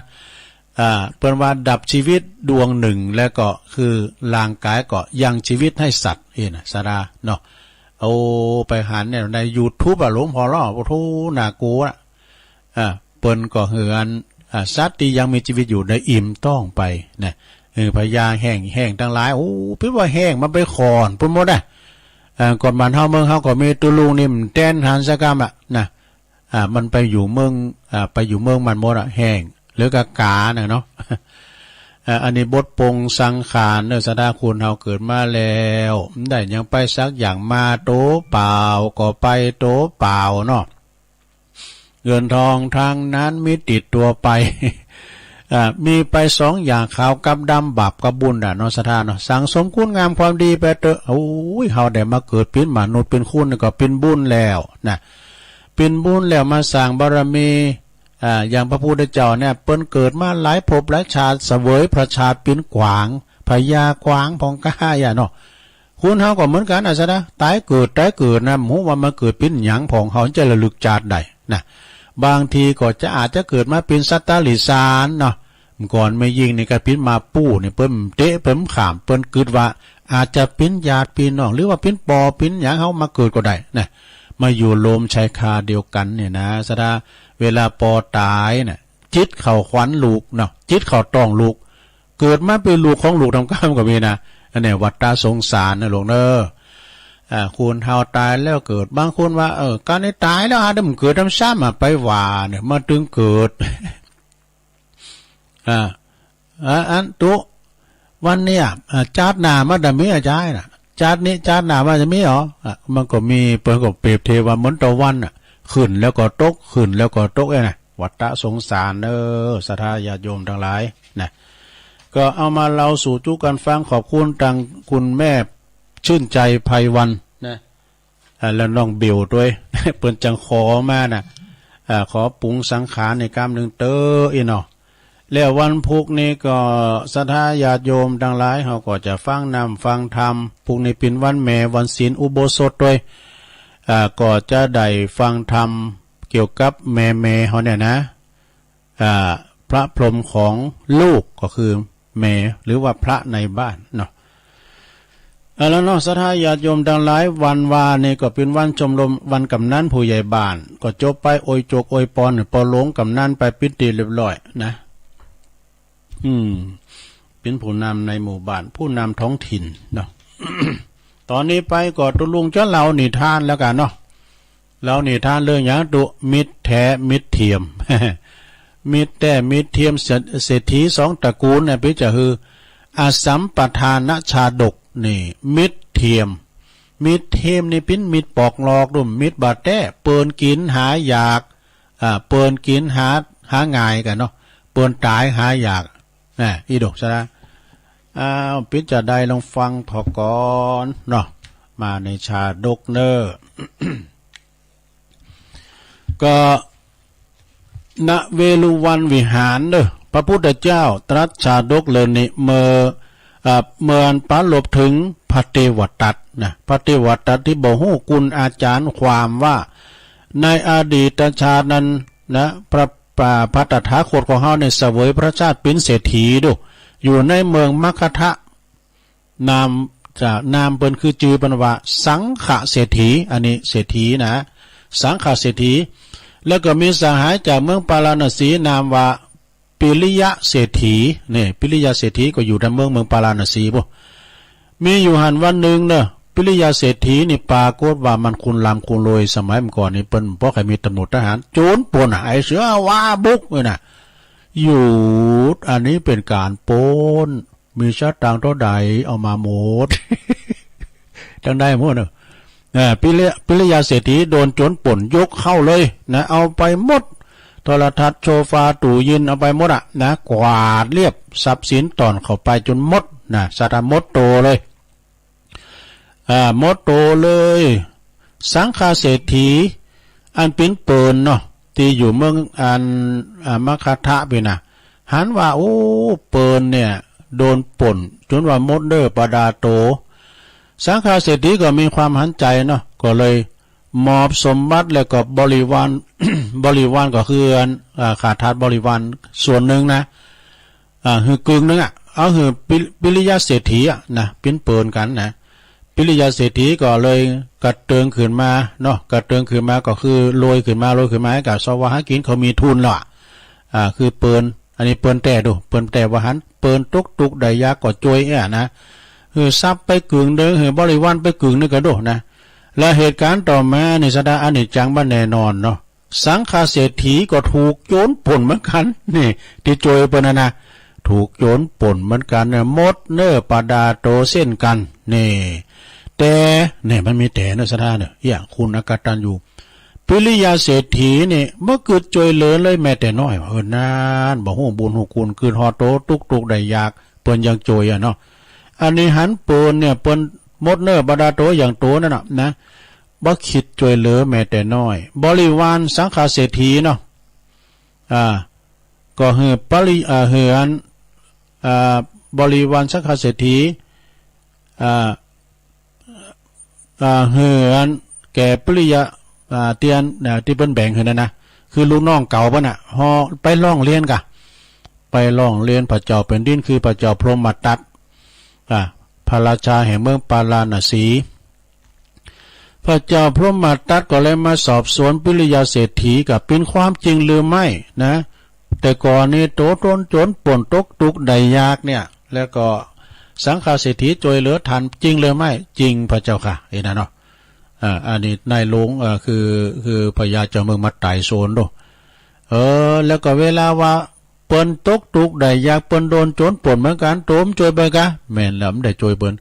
เปิ้นว่าดับชีวิตดวงหนึ่งแล้วก็คือร่างกายก็ยังชีวิตให้สัตว์น่ะซะนะเนาะเอาไปหันเนี่ยใน YouTube หลวงพ่อล้อโอ้โธน่ากลัวเปิ้นก็เหือนสัตว์ที่ยังมีชีวิตอยู่ได้อิ่มต้องไปนะพญาแห้งทั้งหลายโอ้พี่ว่าแห้งมันไปคอนพุ่นหมดอ่ะก่อนบ้านเฮาเมืองเฮาก็มีตุลุงนี่มันแต้นหันสกรรมนะมันไปอยู่เมืองมันหมดแห้งหรือกากาเนาะอันนี้บทปงสังขารสดาคุณเฮาเกิดมาแล้วได้ยังไปสักอย่างมาโตเปล่าก็ไปโตเปล่าเนาะเงินทองทางนั้นมีติดตัวไปมีไปสองอย่างขาวกับดำบาปกับบุญเนาะสถานเนาะสั่งสมคุณงามความดีไปเถอะโอ้ยเฮาได้มาเกิดเป็นมนุษย์เป็นคุณก็เป็นบุญแล้วนะเป็นบุญแล้วมาสร้างบารมีอย่างพระพุทธเจ้าเนี่ยเปิ้นเกิดมาหลายภพหลายชาติเสวยพระชาติเป็นกวางพญากวางพองกาอย่าเนาะคุณเฮาก็เหมือนกันซะนะตายเกิดนะหมู่ว่ามาเกิดเป็นหยังของเฮาจะระลึกชาติได้นะบางทีก็จะอาจจะเกิดมาเป็นสัตตลิสานเนาะก่อนไม่ยิงในกระพินมาปู้เนี่ยเปิ้นเตะเปิ้นขามเปิ้นคิดว่าอาจจะเป็นญาติพี่น้องหรือว่าเป็นปอเป็นหยังเฮามาเกิดก็ได้นะมาอยู่โลมชายคาเดียวกันเนี่ยนะสดาเวลาปอตายเนี่ยจิตเข้าขวัญลูกเนาะจิตเข้าต้องลูกเกิดมาเป็นลูกของลูกทำกรรมก็มีนะอันนี้วัฏฏะสงสารนะหลวงเด้อคุณเฮาตายแล้วเกิดบางคนว่าการได้ตายแล้วอาจจะมันเกิดทำซ้ำไปว่าเนี่ยมาถึงเกิดอันตุวันเนี้ยจาดหน้ามาดมีอาจารย์น่ะจาดนี้จาดหน้ามาจะมีหรอมันก็มีเปิ้นก็เปรียบเทว่าเหมือนตะวันน่ะขึ้นแล้วก็ตกขึ้นแล้วก็ตกนะวัฏฏะสงสารศรัทธาญาติโยมทั้งหลายนะก็เอามาเล่าสู่ทุกกันฟังขอบคุณทางคุณแม่ชื่นใจไพวันนะแล้วน้องเบลด้วย เปิ้นจังขอมาน่ะขอปรุงสังขารในกรรมหนึ่งอีเนาะแล้ววันพุกนี้ก็ศรัทธาญาติโยมทั้งหลายเขาก็จะฟังนำฟังธรรมพุกนี้เป็นวันแม่วันศีลอุโบสถด้วย ก็จะได้ฟังธรรมเกี่ยวกับแม่เขาเนี่ยนะพระพรหมของลูกก็คือแม่หรือว่าพระในบ้านเนาะแล้วเนาะศรัทธาญาติโยมดังหลายวันวานี่ก็เป็นวันชมรมวันกำนันผู้ใหญ่บ้านก็จบไปโอยโจกโอยปอนปอหลงกำนันไปปิติเรียบร้อยนะเป็นผู้นำในหมู่บ้านผู้นำท้องถิ่นเนาะ ตอนนี้ไปก็ตุลุงจะเล่านิทานแล้วกันเนาะเล่านิทานเรื่องอย่างตุมิตรแท้มิตรเทียม มิตรแต่มิตรเทียมเศรษฐีสองตระกูลเนี่ยพิจารณาอาสัมปทานชาดกนี่มิตรเทียมมิตรเทียมนี่เป็นมิตรปอกหลอกดุมมิตรบาดแต้เปินกินหาอยากเปินกินหาง่ายกันเนาะเปินตายหาอยากอีดกซะนะพิจารณาลองฟังถอก่อนเนาะมาในชาดกเนอ ก็ณเวลุวันวิหารเด้อพระพุทธเจ้าตรัสชาดกเลยนี่เมื่อปะหลบถึงพระเทวทัตนะพระเทวทัตที่บอกฮู้กุลอาจารย์ความว่าในอดีตชาตินั้นนะพระตถาคตของเฮาในเสวยพระชาติเป็นเศรษฐีดูอยู่ในเมืองมัคคะ นามเปิ้นคือจือปันว่าสังขะเศรษฐีอันนี้เศรษฐีนะสังขะเศรษฐีแล้วก็มีสหายจากเมืองปาราณสีนามว่าปิริยะเศรษฐีนี่ปิริยะเศรษฐีก็อยู่ในเมืองปาราณสีบ่มีอยู่หันวันหนึ่งเนอะปิริยะเศรษฐีนี่ปรากฏว่ามันคุณลำคุณรวยสมัยก่อนนี่เปิ้นบ่เคยมีตำรวจทหารโจรป่นไอ้เสือว่าบุกเลยนะอยู่อันนี้เป็นการปล้นมีชาติต่างเท่าใดเอามาหมด จังได้หมดเนอะปิริยาเศรษฐีโดนโจรป่นยกเข้าเลยนะเอาไปหมดโทรทัศน์โซฟาตู้เย็นเอาไปหมดนะกวาดเรียบทรัพย์สินตอนเข้าไปจนหมดนะสัตว์หมดโตเลยหมดโตเลยสังฆาเศรษฐีอันเป็นเปินเนาะที่อยู่เมืองมัคคะทะไปนะหันว่าโอ้เปินเนี่ยโดนป่นจนว่าหมดเด้อปดาโตสังฆาเศรษฐีก็มีความหันใจเนาะก็เลยมอบสมบัติแล้วก็บริวาร บริวารก็คือขาดทาสบริวารส่วนหนึ่งนะคือกึ่งนึงเอาคือปิริยะเศรษฐีนะเป็นเปินกันนะปิริยะเศรษฐีก็เลยกระเติงขึ้นมาเนาะกระเติงขึ้นมาก็คือรวยขึ้นมาให้กับสวะหากินเขามีทุนแล้วคือเปินอันนี้เปินแต่ดูเปินแต่ว่าหันเปินตุกได้ยากก็จวยนะคือทรัพย์ไปกึ่งเด้อคือบริวารไปกึ่งนึงก็โดนะและเหตุการณ์ต่อมาในสดาอนิจจังบ้านแน่นอนเนาะสังฆาเศรษฐีก็ถูกโจรป่นเหมือนกันนี่ที่จวยเปิ้นนะถูกโจรป่นเหมือนกันเนี่ยมดเนอปดาโตเส้นกันนี่แต่เนี่ยมันมีแต่เนอะสดาเนี่ยอย่างคุณอากตันอยู่ปิริยาเศรษฐีนี่เมื่อเกิดจวยเหลือเลยแม้แต่น้อยนานบ่ฮู้บุญฮู้คุณคืนฮอโตตุกได้ยากเปิ้นยังจวยเนาะอันนี้หันเปิ้นเนี่ยเปิ้นมดเนอปดาโตอย่างโตนั่นน่ะนะบ่คิดจวยเหลือแม้แต่น้อยบริวารสังฆาเศรษฐีเนาะก็ฮือบริวารสังฆาเศรษฐีแก่ปริยะเตียนที่เปิ้นแบ่งให้นั่นนะคือลูกน้องเก่าป่ะน่ะฮอไปร้องเรียนกะไปร้องเรียนพระเจ้าแผ่นดินคือพระเจ้าพรหมทัตพระราชาแห่งเมืองปาราณสีพระเจ้าพรหมทัตก็เลยมาสอบสวนปิริยาเศรษฐีกับเป็นความจริงหรือไม่นะแต่ก่อนนี้โตโจรป่นตุกได้ยากเนี่ยแล้วก็สังฆาเศรษฐีจวยเหลือทันจริงหรือไม่จริงพระเจ้าค่ะเห็นนะเนาะอันนี้นายหลวงคือพญาเจ้าเมืองมาไต่โซนดูแล้วก็เวลาว่าเปิ้นตุกได้ยากเปิ้นโดนโจรป่นเหมือนกันโตมจวยเบิ่งกะแม่นแล้วได้จวยเปิ้น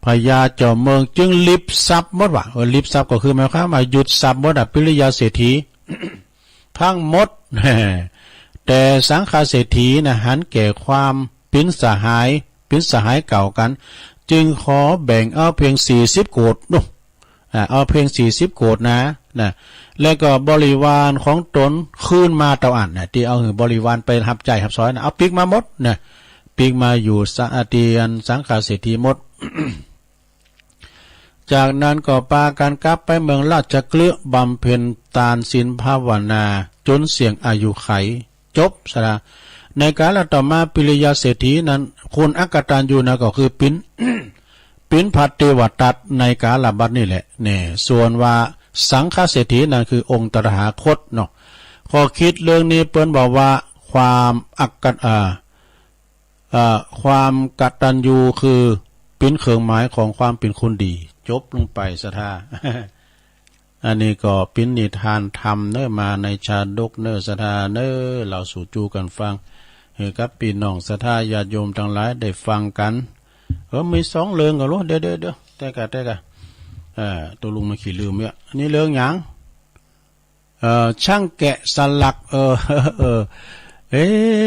พญาเจ้าเมืองจึงลิบทรัพย์หมดว่าลิบทรัพย์ก็คือหมายความว่าหยุดทรัพย์หมดปิริยาเศรษฐี ทั้งหมด แต่สังฆาเศรษฐีนะหันแก่ความเป็นสหายเก่ากันจึงขอแบ่งเอาเพียง40โกฏนู่นเอาเพียง40โกฏนะแล้วก็บริวารของตนคืนมาเต่าอันที่เอาบริวารไปรับใจรับซอยนะเอาปีกมาหมดนะปีกมาอยู่เตียนสังฆาเศรษฐีหมด จากนั้นก็ปากันกลับไปเมืองราชเกลือบำเพ็ญตานศีลภาวนาจนเสี่ยงอายุไขจบสระในการละต่อมาปิริยาเศรษฐีนั้นคนอักตันยูนะก็คือปิ้น ปิ้นพัดเทวตัดในกาลบัดนี่แหละเนี่ยส่วนว่าสังฆเศรษฐีนั่นคือองค์ตถาคตเนาะขอคิดเรื่องนี้เปิ้นบอกว่าความความกตัญญูคือเป็นเครื่องหมายของความเป็นคนดีจบลงไปสถา อันนี้ก็เป็นนิทานธรรมเนอมาในชาดกเนอสถาเนอเราสู่จูกันฟังให้กับพี่น้องสถาญาติโยมทั้งหลายได้ฟังกันมีสองเรื่องก็รู้เดี๋ยวแต่กะตัวลุงมาขี่ลืมเนี่ยอันนี้เรื่องหยังช่างแกะสลัก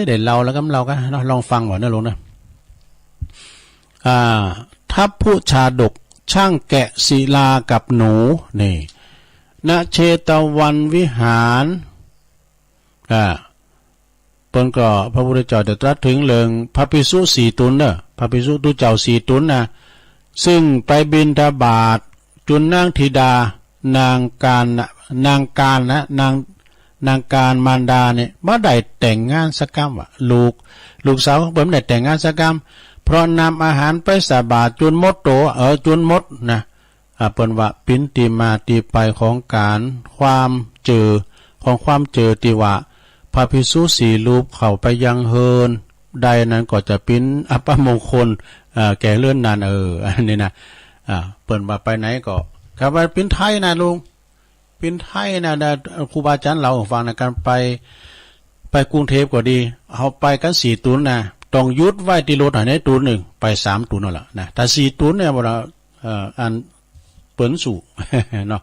เดี๋ยวเรากันลองฟังก่อนนะลุงนะทัพผู้ชาดกช่างแกะศิลากับหนูนี่ณเชตวันวิหารเปิ้นก็พระพุทธเจ้าได้ตรัสถึงเรื่องพระภิกษุสี่ตนเนอะพระภิกษุตุเจ้าสี่ตนนะซึ่งไปบิณฑบาตจุนนางธิดานางการมารดาเนี่ยบ่ได้แต่งงานสักกรรมว่ะลูกสาวของเปิ้นได้แต่งงานสักกรรมเพราะนำอาหารไปสาบาตจุนมดโตจุนมดนะเปิ้นว่าปินติมาติไปของการความเจอที่ว่าพระภิกษุสี่รูปเข้าไปยังเฮินใดนั้นก็จะเป็นอัปมงคลแก่เลื่อนนานอันนี้นะเปิ้นว่าไปไหนก็ครับว่าเป็นไทยนะลุงเป็นไทยนะครูบาอาจารย์เราฟังในการไปกรุงเทพก็ดีเอาไปกัน4ตุนนะต้องยุดไว้ที่รถไหนตุนหนึ่งไป3ตุนนั่นแหละนะแต่4ตุนเนี่ยเราอันเปิ้นสู่ เนาะ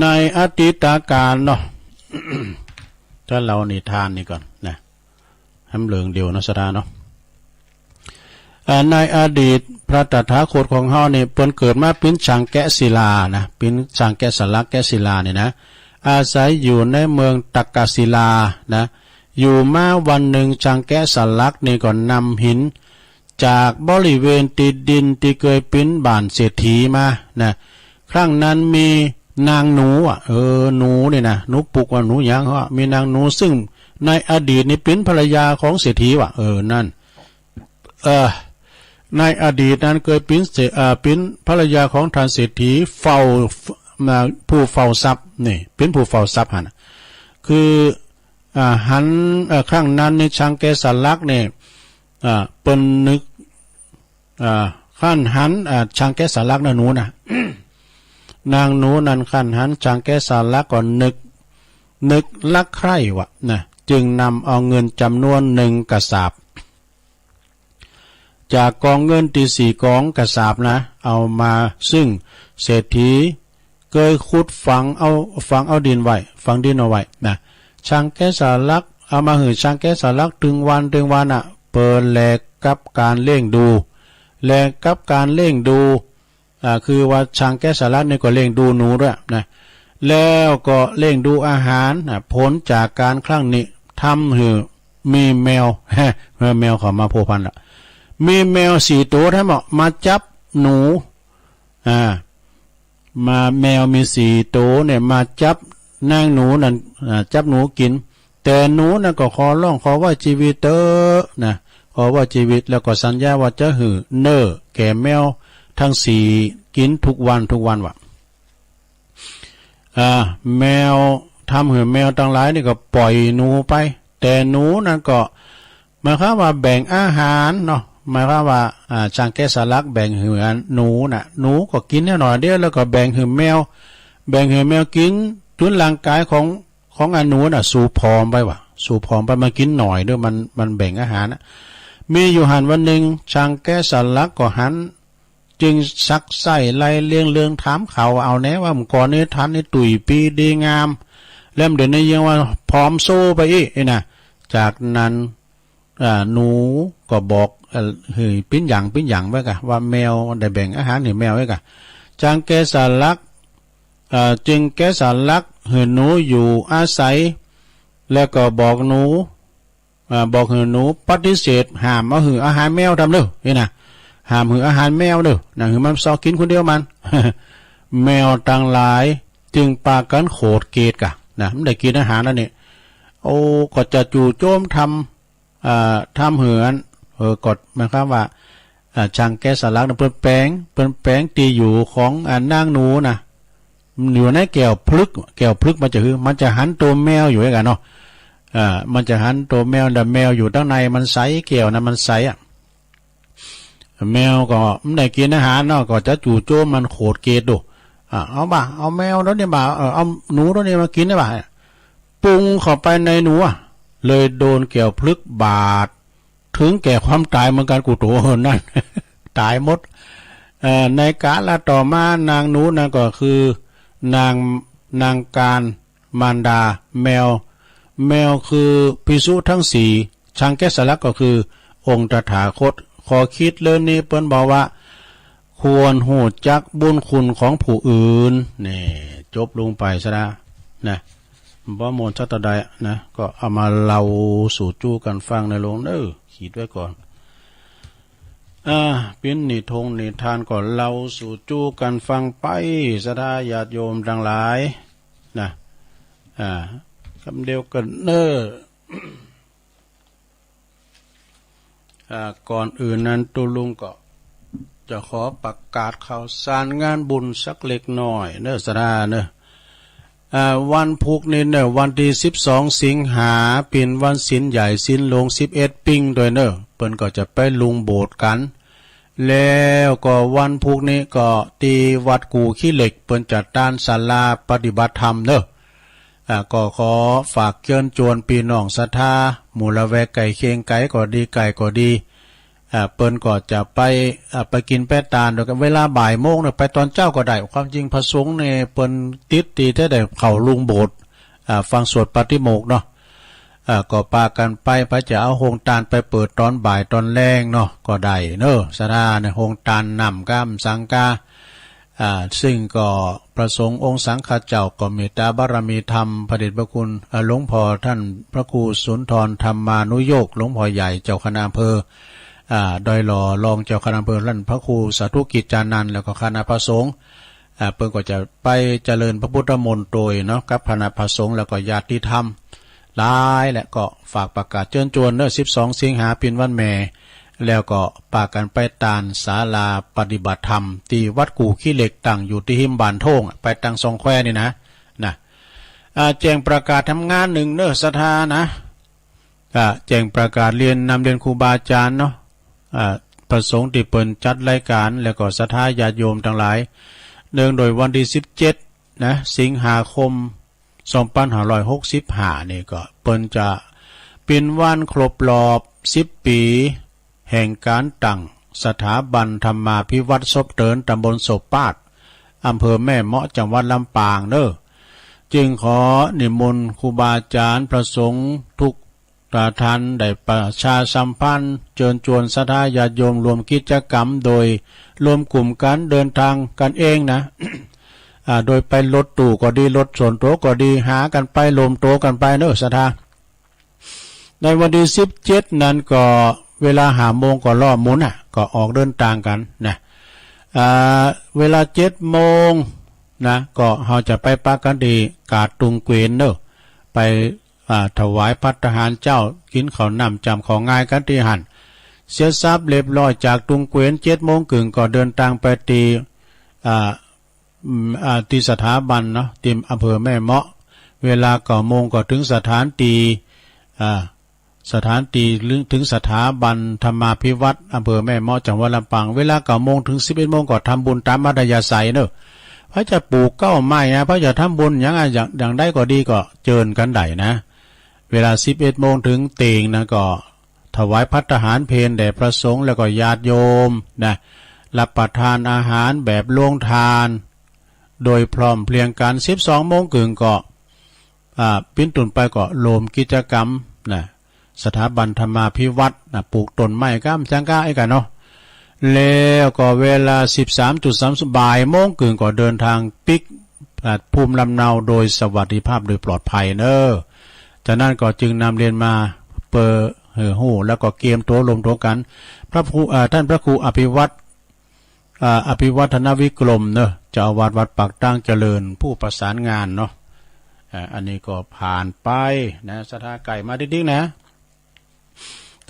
ในอดีตการเนาะ ถ้าเรานิทานนี่ก่อนนะทำเหลืองเดียวนะสดาเนาะในอดีตพระตถาคตของเฮาเนี่ยเปิ้นเกิดมาเป็นช่างแกะศิลานะเป็นช่างแกะสลักแกะศิลาเนี่ยนะอาศัยอยู่ในเมืองตักกศิลานะอยู่มาวันหนึ่งช่างแกะสลักนี่ก็นำหินจากบริเวณติดดินที่เคยเป็นบ้านเศรษฐีมานะครั้งนั้นมีนางหนูหนูเนี่ยนะหนูปุกว่าหนูหยังเขามีนางหนูซึ่งในอดีตนี่เป็นภรรยาของเศรษฐีว่ะนั่นในอดีตนั้นเคยเป็นภรรยาของท่านเศรษฐีผู้เฝ้าทรัพย์นี่เป็นผู้เฝ้าทรัพย์หันคือหันครั้งนั้นในช่างแกะสลักเนี่ยเปิ้นนึกขั้นหันช่างแกะสลักนะหนูนะ นางหนูนั้นขั้นหันช่างแกะสลักก็นึกลักใคร่วะนะจึงนำเอาเงินจำนวน1กระสาบจากกองเงินที่4กองกระสาบนะเอามาซึ่งเศรษฐีเคยขุดฝังเอาดินไว้ฝังดินเอาไว้นะช่างแกะสลักเอามาหือช่างแกะสลักถึงวันเปิดแลกกับการเล่งดูคือว่าช่างแกะสลักนี่ก็เล่งดูหนูด้วยนะแล้วก็เล่งดูอาหารผลจากการครั้งนี้ทำหือมีแมวเข้ามาพัวพันละมีแมว4ตัวทั้งหมดมาจับหนูมาแมวมี4ตัวเนี่ยมาจับนางหนูนั่นจับหนูกินแต่หนูนั่นก็ขอว่าชีวิตนะขอว่าชีวิตแล้วก็สัญญาว่าจะหือแก่แมวทั้ง4กินทุกวันว่ะแมวทำหือแมวทั้งหลายนี่ก็ปล่อยหนูไปแต่หนูนั่นก็หมายความว่าแบ่งอาหารเนาะหมายความว่าช่างแกะสลักแบ่งหือหนูน่ะหนูก็กินแน่นอนเดียวแล้วก็แบ่งหือแมวกินจนร่างกายของอันหนูน่ะสูบผอมไปมากินหน่อยด้วยมันแบ่งอาหารนะมีอยู่หันวันหนึ่งช่างแกะสลักก็หันจึงซักไส้ไล่เรื่องถามเขาเอาแน่ว่าก่อนนี้ทันนี่ตุ๋ยปีดีงามแล้วเดี๋ยวนี้ยังว่าพร้อมโซ่ไปอีกนะจากนั้นหนูก็บอกเฮ้ยปิ้นหยังไว้กะว่าแมวได้แบ่งอาหารให้แมวไว้กะจางแกะสลักจึงแกะสลักเหือหนูอยู่อาศัยแล้วก็บอกหนูเหือหนูปฏิเสธห้ามเอาหืออาหารแมวทำเด้อนี่นะ หามหืออาหารแมวเด้อนะหือมันซอกกินคนเดียวมัน แมวต่างหลายจึงปากันโขดเกตกะนะมันได้กินอาหารแล้วนี่โอ้ก็จะจู่โจมทำเหือนกดหมายความว่าช่างแกะสลักเปิ้นแป้งตีอยู่ของนางหนูนะอยู่ในแก้วพลึกมันจะคือมันจะหันตัวแมวอยู่ด้วยกันเนาะมันจะหันตัวแมวแต่แมวอยู่ด้านในมันใสแก้วนะมันใสแมวก็ไม่ได้กินอาหารเนาะก็จะจู่โจมมันโขดเกตดูเอาบ่าเอาแมวแล้วเนี่ยบ่าเอาหนูแล้วเนี่ยมากินได้บ่าปรุงเข้าไปในหนูเลยโดนแก้วพลึกบาดถึงแก่ความตายเหมือนกันกูโตนั่น ตายหมดในกาลต่อมานางหนูนั่นก็คือนางการมารดาแมวคือภิกษุทั้งสี่ช่างแกะสลักก็คือองค์ตถาคตขอคิดเรื่องนี้เปิ้นบอกว่าควรหูจักบุญคุณของผู้อื่นนี่จบลงไปซะนะบ่มนชัตใดนะก็เอามาเล่าสู่จู้กันฟังในโรงขีดไว้ก่อนเป็นนิทงนิทานก่อนเล่าสู่จู้กันฟังไปสดาญาติโยมทั้งหลายนะคำเดียวกันก่อนอื่นนั้นตุลุงก็จะขอประกาศข่าวสารงานบุญสักเล็กน้อยสดาวันพุกนี้วันที่12 สิงหาเป็นวันศีลใหญ่ศีลลง11 ปิงโดยเปิ้นก็จะไปลุงโบสถ์กันแล้วก็วันพุกนี้ก็ตีวัดกูขี้เหล็กเปิ้นจัดการศาลาปฏิบัติธรรมก็ขอฝากเชิญชวนพี่น้องศรัทธาหมู่ละแวกไก่เคียงไก่ก็ดีเปิ้นก็จะไปกินแป้ตาลโดยกันเวลาบ่ายโมงไปตอนเจ้าก็ได้ความจริงพระสงฆ์เนี่ยเปิ้นติดตีได้เข้าลุงโบสถ์ฟังสวดปฏิโมกข์เนาะก็ปากันไปจะเอาโฮงตาลไปเปิดตอนบ่ายตอนแรงเนาะก็ได้สาราในโฮงตาลนำก้ามสังกาซึ่งก็ประสงค์องค์สังฆเจ้าก็เมตตาบารมีธรรมพระเดชพระคุณหลวงพ่อท่านพระครูสุนทรธรรมานุโยกหลวงพ่อใหญ่เจ้าคณะอำเภอโดยหล่อรองเจ้าคณะอำเภอลั่นพระครูสาธุกิจจานันท์แล้วก็คณะพระสงฆ์เพิ่นก็จะไปเจริญพระพุทธมนต์โดยเนาะกับคณะพระสงฆ์แล้วก็ญาติธรรมหลายและก็ฝากประกาศเชิญชวน12 สิงหาเป็นวันแม่แล้วก็ปากันไปตานศาลาปฏิบัติธรรมที่วัดกู่ขี้เหล็กตั้งอยู่ที่หิมบานโท่งไปตั้งทรงแควนี่นะแจ้งประกาศทำงานหนึ่งศรัทธานะแจ้งประกาศเรียนครูบาอาจารย์เนาะประสงค์ที่เปิ่นจัดรายการแล้วก็ศรัทธาญาติโยมทั้งหลายเนื่องโดยวันที่17สิงหาคม2565นี่ก็เปิ่นจะเป็นวันครบรอบ10 ปีแห่งการตั้งสถาบันธรรมาภิวัตน์ศพเตินตำบลโสปาดอำเภอแม่เมาะจังหวัดลำปางจึงขอนิมนต์ครูบาอาจารย์พระสงฆ์ทุกท่านได้ประชาสัมพันธ์เชิญชวนศรัทธาญาติโยมรวมกิจกรรมโดยรวมกลุ่มกันเดินทางกันเองนะ โดยไปรถตู้ก็ดีรถส่วนตัวก็ดีหากันไปรวมตัวกันไปศรัทธาในวันที่17นั้นก็เวลา5 โมงก็รอบหมุนก็ออกเดินทางกันเวลา7 โมงก็เราจะไปปากันดีกาดตุงเกวียนไปถวายภัตตาหารเจ้ากินข้าวนำจำของง่ายกันที่หันเสียทรัพย์เรียบร้อยจากตุงเกวียน7 โมงครึ่งก็เดินทางไปที่สถาบันทีมอำเภอแม่เมาะเวลา9 โมงก็ถึงสถานตีถึงสถาบันธรรมาภิวัตน์อำเภอแม่เมาะจังหวัดลำปางเวลา9 โมงถึง11 โมงก็ทำบุญตามอัธยาศัยพระจะปลูกเก้าไม้พระจะทำบุญอย่างได้ก็ดีก็เจิญกันได้เวลา11 โมงถึงเตีงก็ถวายภัตตาหารเพลแด่พระสงฆ์แล้วก็ญาติโยมรับประทานอาหารแบบโรงทานโดยพร้อมเพรียงกัน12 โมงครึ่งก็ปิ้นตุนไปก็โลมกิจกรรมสถาบันธรรมาภิวัตน์ปลูกต้นไม้ก้ามจังก้าไอ้กันแล้วก็เวลา 13:30 บ่ายโมงครึ่งก็เดินทางปิกภูมิลำเนาโดยสวัสดิภาพโดยปลอดภัยจากนั้นก็จึงนำเรียนมา หู้แล้วก็เกมตัวลมตัวกันพระครูท่านพระครูอภิวัฒนวิกรมเนอะเจ้าอาวาสวัดปากตั้งเจริญผู้ประสานงานเนาะอันนี้ก็ผ่านไปนะศรัทธาไก่มาดิ๊กๆนะ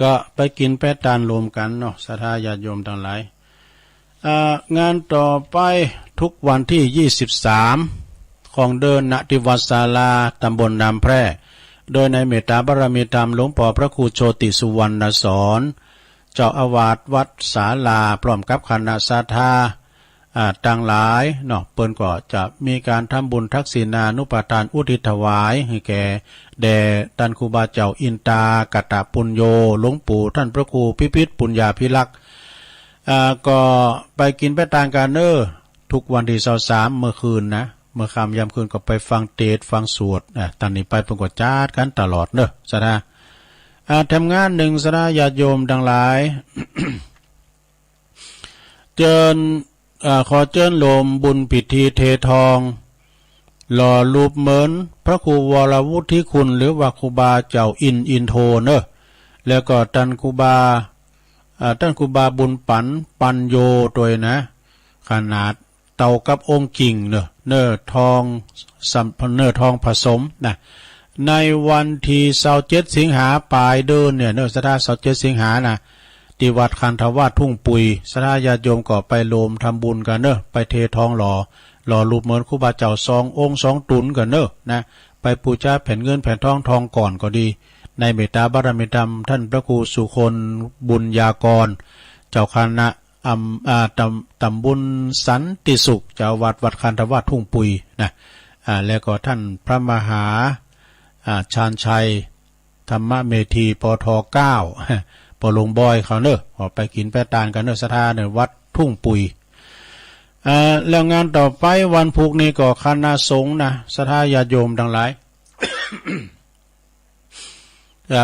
ก็ไปกินแปะตานรวมกันเนาะศรัทธาญาติโยมทั้งหลายงานต่อไปทุกวันที่23ของเดือนณที่วัดศาลาตำบลน้ำแพร่โดยในเมตตาบารมีธรรมหลวงพ่อพระครูโชติสุวรรณสอนเจ้าอาวาสวัดศาลาพร้อมกับคณะศรัทธาต่างหลายเนาะเปิ้นก็จะมีการทำบุญทักษิณานุปทานอุทิศถวายให้แก่แด่ท่านครูบาเจ้าอินตากตปุญโยหลวงปู่ท่านพระครูพิพิธปุญญาภิลักษ์ก็ไปกินไปตางกันทุกวันที่23เมื่อคืนนะเมื่อค่ำยามคืนก็ไปฟังเทศน์ฟังสวดตอนนี้ไปเพิ่นก็จัดกันตลอดสนะทำงานหนึ่งสนะญาติโยมทั้งหลาย ขอเจิญโลมบุญพิธีเททองหล่อรูปเหมือนพระครูวรวุฒิคุณหรือว่าครูบาเจ้าอินโทแล้วก็ท่านครูบาบุญปันโยตัวนะขนาดเต่ากับองค์จริงเนอทองผสมนะในวันที่27สิงหาปลายเดือนเนี่ยสถาน27สิงหานะที่วัดคันธวาสทุ่งปุยสถานญาติโยมก็ไปโลมทำบุญกันไปเททองหล่อรูปเหมือนครูบาเจ้า2 องค์ 2 ตุนกันนะไปปูชาแผ่นเงินแผ่นทองก่อนก็ดีในเมตตาบารมีธรรมท่านพระครูสุคนบุญญากรเจ้าคณะตำบลสันติสุขเจ้าวัดคันธวาสทุ่งปุยนะแล้วก็ท่านพระมหาชาญชัยธรรมเมธีปท9ปอลงบอยเขาออกไปกินแปะตานกันสถานวัดทุ่งปุยแล้วงานต่อไปวันพุธนี้ก็คณะสงฆ์นะศรัทธาญาติโยมทั้งหลาย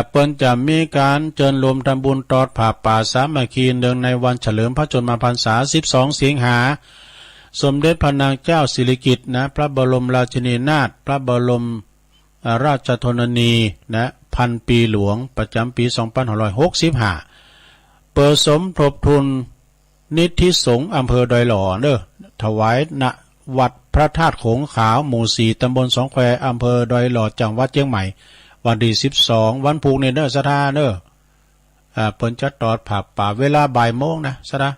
เปิ้นจะมีการเจิญรวมทำบุญตอดผ้าป่าสามัคคีเนื่องในวันเฉลิมพระชนมพรรษา12สิงหาสมเด็จพระนางเจ้าสิริกิติ์นะพระบรมราชินีนาถพระบรมราชชนนีนะพันปีหลวงประจำปี2565เปิดสมทบทุนนิธิสงฆ์อำเภอดอยหล่อถวายณวัดพระธาตุโขงขาวหมู่4ตำบลสองแควอำเภอดอยหล่อจังหวัดเชียงใหม่วันที่12วันพุธนี้ศรัทธาเปิ้นจะตอดผ้าป่าเวลาบ่ายโมงนะศรัทธา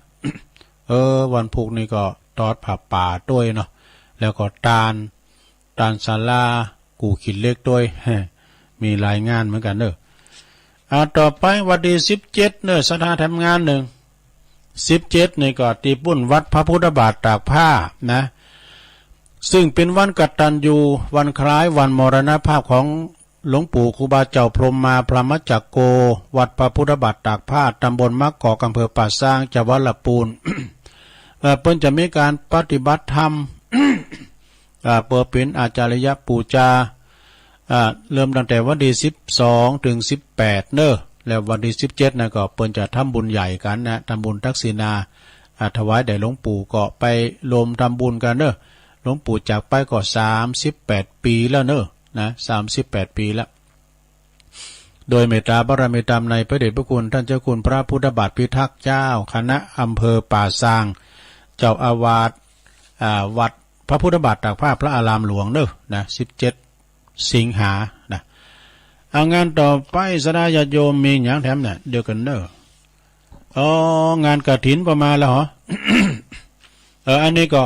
วันพุธนี้ก็ตอดผ้าป่าด้วยเนาะแล้วก็ตาลศาลากูขิดเล็กด้วยมีรายงานเหมือนกันต่อไปวันที่17ศรัทธาทำงานหนึ่ง17นี่ก็ตีปุ้นวัดพระพุทธบาทตากผ้านะซึ่งเป็นวันกตัญญูวันคล้ายวันมรณภาพของหลวงปู่ครูบาเจ้าพรหมมาพระมัจจโกวัดพระพุทธบาทตากผ้าตำบลมะกอกอำเภอป่าซางจังหวัดลำพูน เพิ่นจะมีการปฏิบัติธรรม เปิดเป็นอาจารยปูจาเริ่มตั้งแต่วันที่12ถึง18แล้ววันที่17นะก็เปิ้นจะทำบุญใหญ่กันนะทำบุญทักษิณาถวายแด่หลวงปู่ก็ไปรวมทำบุญกันหลวงปู่จากไปก็38ปีแล้วนะ38ปีแล้วโดยเมตตาบารมีธรรมในพระเดชพระคุณท่านเจ้าคุณพระพุทธบาทพิทักษ์เจ้าคณะอำเภอป่าซางเจ้าอาวาสวัดพระพุทธบาทตากผ้าพระอารามหลวงนะ17สิงหานะเอางานต่อไปศรัทธาญาติโยมมีอย่างแถมเนี่ยเดียวกันงานกฐินประมาณแล้วเหรอ อันนี้ก็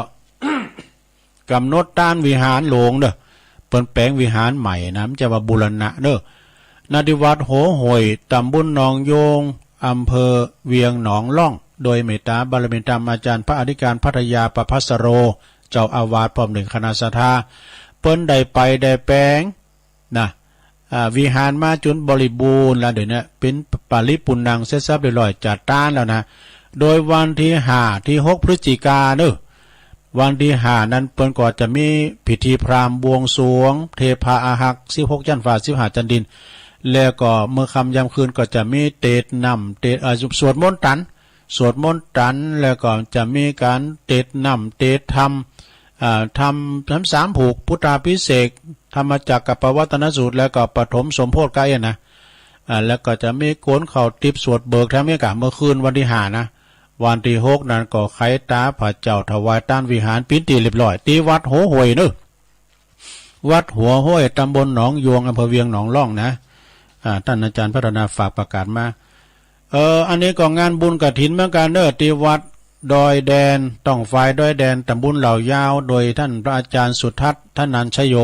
กำหนดต้านวิหารหลวงเปิ่นแปลงวิหารใหม่นะมันจะว่าบูรณะณที่วัดโหหอยตำบลหนองโยงอำเภอเวียงหนองล่องโดยเมตตาบารมีธรรมอาจารย์พระอธิการพัทยาประภัสโรเจ้าอาวาสพร้อมหนึ่งคณะศรัทธาเปิ้นได้ไปได้แปลงนะวิหารมาจนบริบูรณ์แล้วเดี๋ยวนี้เป็นปาริปุณังเสร็จสับเรียบร้อยจัดต้านแล้วนะโดยวันที่5ที่6พฤศจิกายนวันที่5นั้นเปิ้นก็จะมีพิธีพราหมณ์บวงสรวงเทพาอาหัก16จันทร์ฟ้า15จันทร์ดินแล้วก็เมื่อค่ำยามคืนก็จะมีเตดนำเตดสวดมนต์ตันแล้วก็จะมีการเตดนำเตดธรรมทำ3ผูกพุทธาภิเษกธรรมจักรกับปวัตตนสูตรแล้วก็ปฐมสมโพธิกายนะ แล้วก็จะมีโกนเข่าติบสวดเบิกทั้งเมื่อกะเมื่อคืนวันที่5นะวันที่6นั้นก็ไขตาพระเจ้าถวายต้านวิหารปิ้นตีเรียบร้อยที่วัดหัวห้วยเนอะวัดหัวห้วยตำบลหนองยวงอำเภอเวียงหนองล่องนะท่านอาจารย์พัฒนาฝากประกาศมาอันนี้ก็งานบุญกฐินเหมือนกันเนอะที่วัดดอยแดนต้องฝ่ายดอยแดนตำบลเหล่ายาวโดยท่านพระอาจารย์สุทัศน์ท่านนันชโย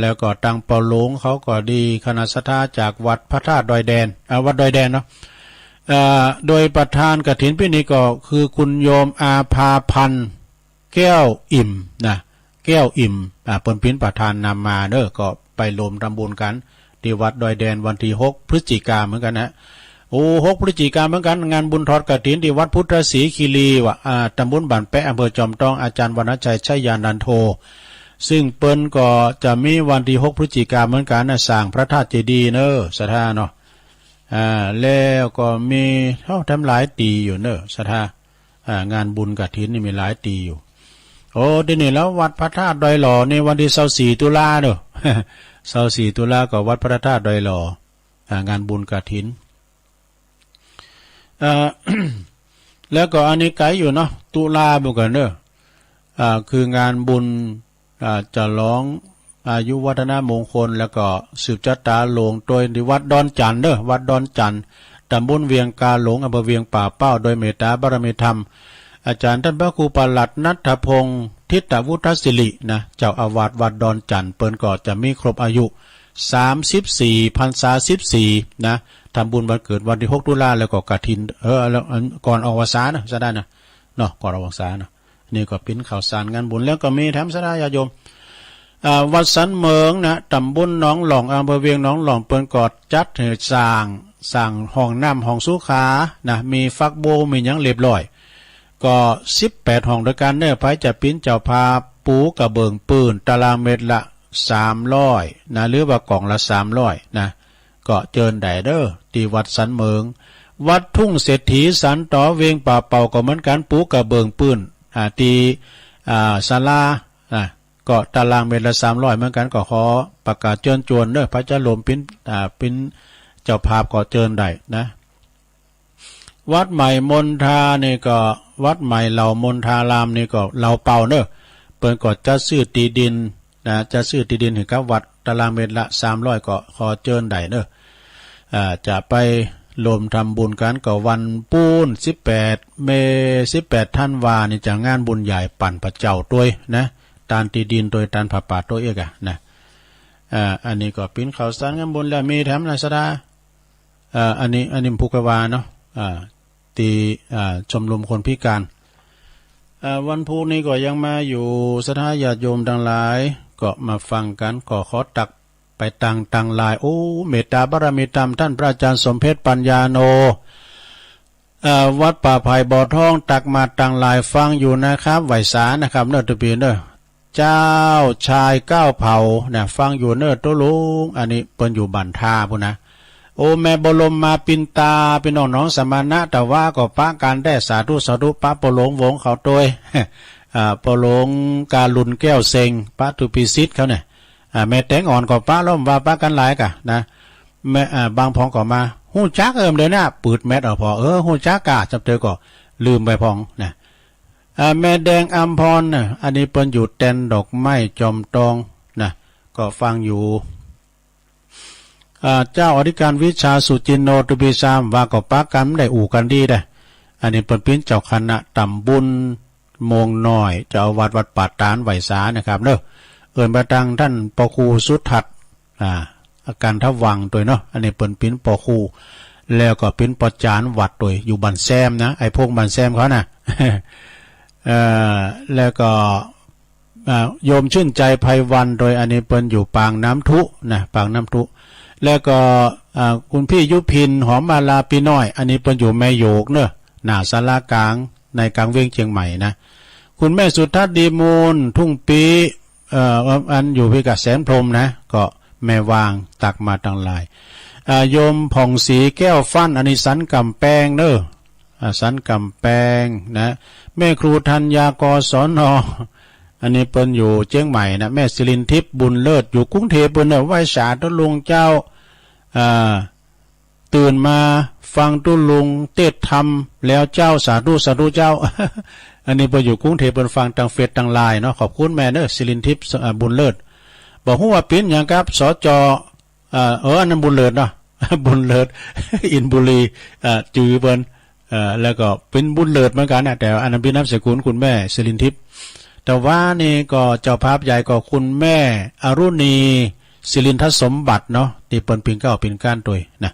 แล้วก็ตังเปาหลงเขาก็ดีคณะสัทธาจากวัดพระธาตุดอยแดนวัดดอยแดนเนาะโดยประธานกฐินพิธีก็คือคุณโยมอาภาพันธ์แก้วอิ่มนะแก้วอิ่มเปิ้นพินประธานนำมาเด้อก็ไปรวมทำบุญกันที่วัดดอยแดนวันที่6พฤศจิกายนเหมือนกันนะ6พฤศจิกายนเหมือนกันงานบุญทอดกฐินที่วัดพุทธศรีคีรีตำบลบ้านแปะอำเภอจอมทองอาจารย์วรรณชัยชัยยานันโทซึ่งเปิ้นก็จะมีวันที่6พฤศจิกายนเหมือนกันนะสร้างพระธาตุเจดีย์เนอะศรัทธาเนาะแล้วก็มีทำหลายตีอยู่เนอะศรัทธางานบุญกฐินนี่มีหลายตีอยู่ทีนี้แล้ววัดพระธาตุดอยหล่อในวันที่24ตุลาเนอะ24ตุลาก็วัดพระธาตุดอยหล่องานบุญกฐินแล้วก็อันนี้ไกลอยู่เนาะตุลาบุกันเนอะคืองานบุญจะร้องอายุวัฒนมงคลแล้วก็สืบชะตาหลวงโดยที่วัดดอนจันเนอะวัดดอนจันตำบลเวียงกาหลงอำเภอเวียงป่าเป้าโดยเมตตาบารมีธรรมอาจารย์ท่านพระครูปลัดณัฐพงศ์ทิตวุฒศิรินะเจ้าอาวาสวัดดอนจันเปิ้นก็จะมีครบอายุ34พรรษา14นะทำบุญวันเกิดวันที่6ตุลาแล้วก็กฐินแล้วก่อนออกพรรษานะจะได้นะเนาะก่อนออกพรรษานะนี่ก็เป็นข่าวสารงานบุญแล้วก็มีแถมสดาญาโยมวัดสันเมืองนะตำบลหนองหลองอำเภอเวียงหนองหลองเปิ้นก็จัดให้สร้างห้องน้ำห้องสุขานะมีฟักโบมีหยังเรียบร้อยก็18ห้องด้วยกันเนื้อไผจะปิ้นเจ้าพาปูกระเบิงปืนตารางเมตรละ300นะหรือว่ากล่องละ300นะก็เจิญได้เด้อที่วัดสันเมืองวัดทุ่งเศรษฐีสันต่อเวียงป่าเป่าก็เหมือนกันปูกระเบิงปืนที่ศาลาก็ตารางเมตรละ300เหมือนกันก็ขอประกาศเชิญชวนเด้อพระเจ้าหลวงปิ้นเจ้าภาพก็เจิญได้นะวัดใหม่มนทานี่ก็วัดใหม่เหล่ามนทารามนี่ก็เหล่าเป่าเนอะเปิ้นก็จะซื้อที่ดินนะจะซื้อที่ดินให้กับวัดตารางเมตรละ300ก็ขอเจิญได้เนอะจะไปรวมทำบุญกันก็วันปูน18ธันวานี่จะงานบุญใหญ่ปั่นพระเจ้าด้วยนะตานที่ดินโดยตานผ่าป่าตัวเอกนะอันนี้ก็เป็นข่าวสารงานบุญแล้วมีแถมนายสดาอันนี้ภูกวาเนาะตีชมรมคนพิการวันพุธนี้ก็ยังมาอยู่สถานญาติโยมทั้งหลายก็มาฟังกันก็ขอตักไปตังลายเมตตาบารมีธรรมท่านพระอาจารย์สมเพชรปัญญาโนวัดป่าไผ่บ่อทองตักมาตังลายฟังอยู่นะครับไหวสานะครับเนอตะปีเนอเจ้าชายก้าวเผาเนี่ยฟังอยู่เนอตัวลุงอันนี้เปิ้นอยู่บันทาพุ่นนะแม่บรมมาปินตาเป็นน้องสมณะแต่ว่าก็ปะการได้สาธุปะปหลงวงเขาตัวปหลงการลุนแก้วเซงปะตุปิซิตเขาเนี่ยแม่แตงอ่อนก็ปะล้มว่าปะกันหลายกะนะแม่บางพองก็มาหูจักเดี๋ยวนี้ปืดแมทพอหูจักกะจับเจอก็ลืมไปพองนะแม่แดงอัมพรน่ะอันนี้เปิ้นอยู่แตนดอกไม้จอมตองนะก็ฟังอยู่เจ้าอธิการวิชาสุจินโนตุบิสามว่าก็ปะกันได้อู่กันดีได้อันนี้เป็นปิ้นเจ้าคณะตำบุญมงน้อยเจ้าวัดป่าตานไหวสานะครับเนอะเอิ้นประตังท่านปครูสุทัศน์อาการทวังตัวเนาะอันนี้เป็นปิ้นปครูแล้วก็ปิ้นปจานวัดตัวอยู่บันแซมนะไอ้พวกบันแซมเขาน่ะ แล้วก็โยมชื่นใจไพวันโดยอันนี้เป็นอยู่ปางน้ำทุนะปางน้ำทุแล้วก็คุณพี่ยุพินหอมมาลาปีน้อยอันนี้เป็นอยู่แม่โยกเนอะหน้าศาลากลางในกลางเวียงเชียงใหม่นะคุณแม่สุทัศน์ดีมูลทุ่งปีอันอยู่พิกัดแสนพรมนะก็แม่วางตักมาตั้งหลายโยมผ่องสีแก้วฟันอันนี้สันกำแพงเนอะสันกำแพงนะแม่ครูธัญญากศนอันนี้เปิ้นอยู่เชียงใหม่นะแม่ศิรินทิพย์บุญเลิศอยู่กรุงเทพเปิ้นเนอะไหว้สาธุลุงเจ้า ตื่นมาฟังตุลุงเทศธรรมแล้วเจ้าสาธุเจ้า อันนี้ไปอยู่กรุงเทพเปินฟังทางเฟซทางไลน์เนาะขอบคุณแม่เด้อศิรินทิพย์บุญเลิศบอกฮู้ว่าเป็นหยังครับสจอันนั้นบุญเลิศเนาะ บุญเลิศ อินบุรีจือเปิ้นแล้วก็เป็นบุญเลิศเหมือนกันนะแต่อันนั้นเป็นนามสกุลคุณแม่ศิรินทิพย์แต่ว่านี่ก็เจ้าภาพใหญ่ก็คุณแม่อรุณีศิรินทสมบัติเนาะที่เปิ้นปิ่นเก้าปิ่นก้านตัวยนะ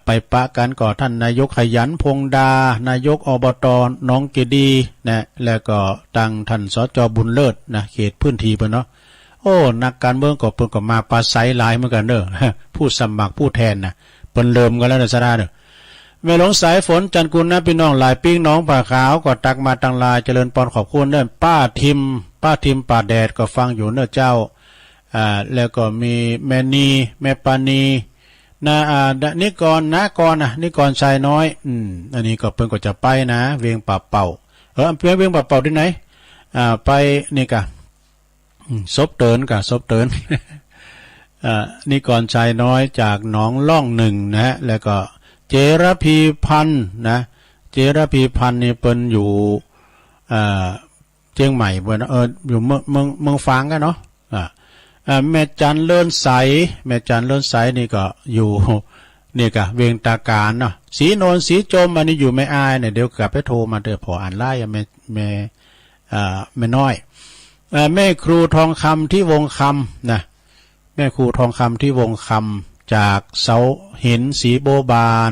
ไปปะกันก่อท่านนายกขยันพงดานายกอบตน้องเกดีนะแล้วก็ตังท่านสจบุญเลิศนะเขตพื้นที่เปิ้นเนาะโอ้นักการเมืองก็เปิ้นก็มาปราศัยหลายเหมือนกันเด้อ ผู้สมัครผู้แทนนะเปิ้นเริ่มกันแล้วนะซะดาเด้อแม่หลวงสายฝนจันกุลนะพี่น้องหลายปิ้งน้องผ่าขาวก็ตักมาตังลายเจริญปอนขอบคุณเด้อป้าทิมป่าแดดก็ฟังอยู่เด้อเจ้าแล้วก็มีแม่นีแม่ปานีนิกรนิกรชายน้อยอันนี้ก็เพิ่นก็จะไปนะเวียงป่าเป่าเวียงป่าเป่าที่ไหนไปนี่กะซบเตินนิกรชายน้อยจากหนองล่องหนึ่งนะแล้วก็เจรพีพันธ์นะเจรพีพันธ์นี่เปิ้นอยู่เชียงใหม่เปิ้นอยู่เมืองฟางกันเนาะแม่จันเลื่อนใสนี่ก็อยู่นี่กะเวียงตาการเนาะสีโนนสีจมอันนี้อยู่ไม่อายเนี่ยเดี๋ยวกลับไปโทรมาเด้อพออ่านไล่แม่น้อยแม่ครูทองคำที่วงคำนะแม่ครูทองคำที่วงคำจากเสาหินสีโบบาน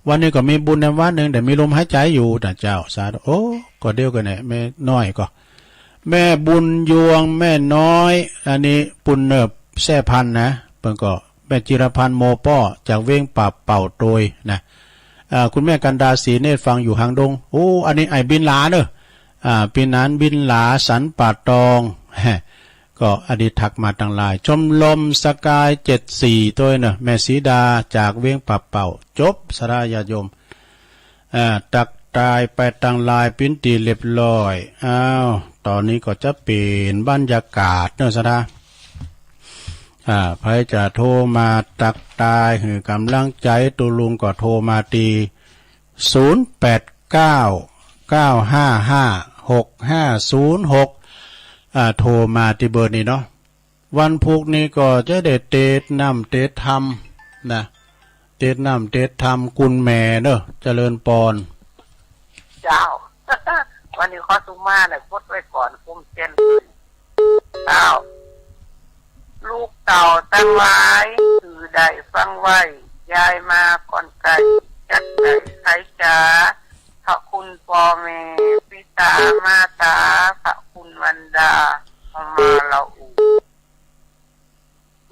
วันนี้ก็มีบุญในวันหนึ่งแต่มีลมหายใจอยู่แต่เจ้าสาธุโอ้ก็เดียวกันเนี่ยแม่น้อยก็แม่บุญยวงแม่น้อยอันนี้ปุณเนิบแซ่พันนะเพิ่นก็แม่จิรพันธ์โมป้อจากเว้งป่าเป่าโดยนะคุณแม่กันดาศรีเนตรฟังอยู่หางดงโอ้อันนี้ไอ้บินหลาเด้อปีนั้นบินหลาสันป่าตองก็อดีตทักมาต่างหลายชมลมสกาย74ตัวเนอะแม่สีดาจากเวียงป่าเป่าจบสรายาโยมตักตายไปต่างหลายปิ้นตีเรียบร้อยตอนนี้ก็จะเปลี่ยนบรรยากาศเนอะสดาใครจะโทรมาตักตายคือกำลังใจตุลุงก็โทรมาตี0899556506โทรมาที่เบอร์นี้เนาะวันพุกนี้ก็จะได้เทศน้ำเทศธรรมนะเทศน้ำเทศธรรมกุลแม่เนอะเจริญปอนเจ้า วันนี้ข้อสุมาเนี่ยพดไว้ก่อนคุ้มเจนเจ้าลูกเต่าตั้งไว้ถือได้ฟังไว้ยายมาก่อนไก่จัดไก่ไข่จ๋าพระคุณพ่อแม่ปิตามาตาพระคุณวันดาเอามาเรา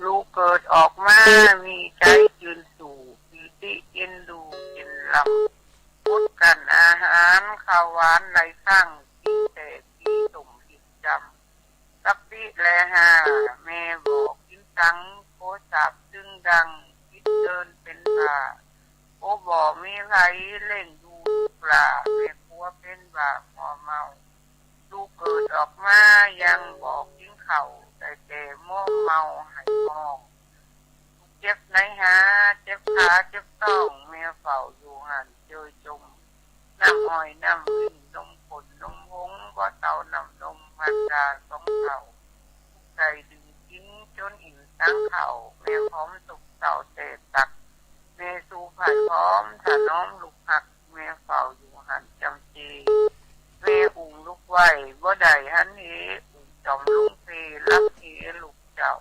ลูกเกิดออกมามีใจยืนสู่ปีติเอ็นดูเอ็นลำพูดกันอาหารข้าวหวานในข้างกินแต่กินตุ่มกินจำกับปีแลหาแม่บอกกินตังโคจับจึงดังคิดเดินเป็นตาโอบอกมีไรเล่งดูปลาแม่กลัวเป็นบาหมอเมาลูกเกิดออกมายังบอกกินเข่าแต่ม่วงเมาให้มองเจ็บไหนหาเจ็บขาเจ็บต้องแม่เฝ้าอยู่หันเจอจมน้ำอ้อยน้ำวิ่งนมผลนมหงก็เต่านำนมมันดาสองเต่าใส่ดึงกินจนอิ่มตั้งเข่าแม่พร้อมสุกเต่าเตะตักแม่สู่ผ่านพร้อมถ้าน้องลูกหักแม่เฝ้าอยู่หันจำจีแม่อุ่งลูกไหวบ่ได้หันเหอุ่งจอมลุงเพรับเหลูกเจ้า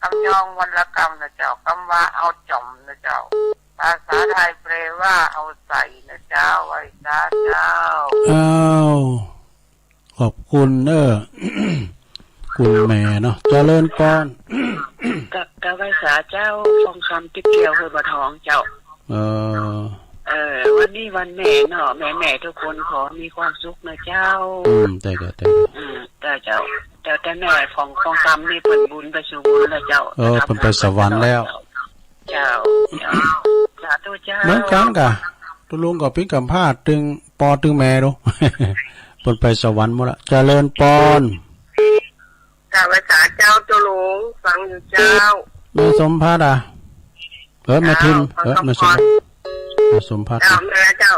คำยองวรรณกรรมนะเจ้าคำว่าเอาจอมนะเจ้าภาษาไทยแปลว่าเอาใส่นะเจ้าไว้จ้าเจ้าขอบคุณคุณแม่เนาะเจริญปอนกับภาษาเจ้าฟองคำติ๊กเกียวคือบ่ทองเจ้าวันนี้วันแม่เนาะแม่ทุกคนขอมีความสุขนะเจ้าแต่เจ้าแต่แม่ของคำนี่เปิ่นบุญไปสู่บุญแล้วเจ้าเปิ่นไปสวรรค์แล้วเจ้าสาธุเจ้าเหมือนกันกะตุลุงก็เป็นกัมพาตึงปอตึงแม่ดูเปิ่นไปสวรรค์หมดละเจริญปอนภาษาเจ้าตุลุงฟังอยู่เจ้าแม่สมภาษ แม่ทิมแม่สมพัฒน์ เจ้าแม่เจ้า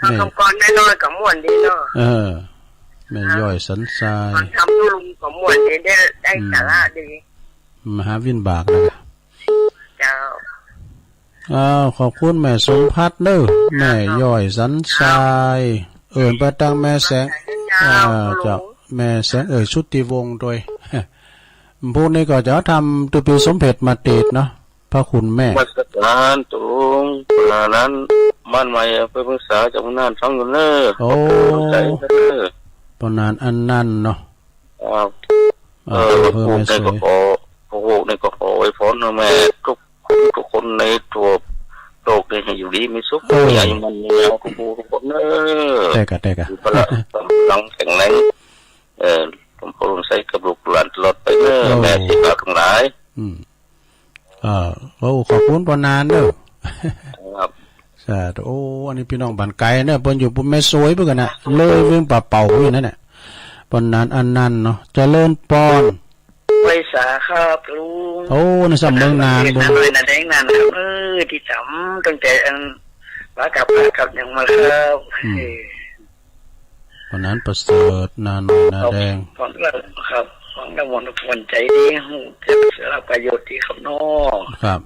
แม่ ทำกรน้อยๆกับม่วนดีเนาะแม่ย่อยสันทรายทำตุลุงกับม่วนดีได้สาระดีมหาวินบากนะเจ้าขอบคุณแม่สมพัฒน์เด้อแม่ย่อยสันทรายไปตั้งแม่แสงจากแม่แสงชุติวงศ์โดยพวกนี้ก็จะทำตุปีสมเพชมาติดเนาะพระคุณแม่มาสการตุงเวลานั้นบ้านใหม่ไปปรึกษาจากนานฟังกันเนอใจเนอปนานอันนั่นเนาะพวกในก็ขอพวกในก็ขอไว้พรแม่ทุกคนในตัวโลกนี้ให้อยู่ดีมีสุขอย่ามันยาวทุกคนเนอแต่กะพลังแข็งแรงผมพร้อมใช้กับลูกหลานตลอดไปเนอแม่ที่รักทั้งหลายขอบคุณปนานเด้อครับใช่อันนี้พี่น้องบ้านไกลเนี่ยเพิ่นอยู่ปุ่มแม่สวยเพิ่นกันน่ะเลยเวิ่งป่าเป่าอยู่นั่นน่ะปนานอันนั้นเนาะเจริญปอนไว้สาครับลุงในสำเมืองนานบ่เลยน่ะแดงนานครับที่จำตั้งแต่ว่ากับยังมาครับปนานประเสริฐนานนาแดงครับของดำวนผลใจดีจะเสียประโยชน์ที่เขานอกครับ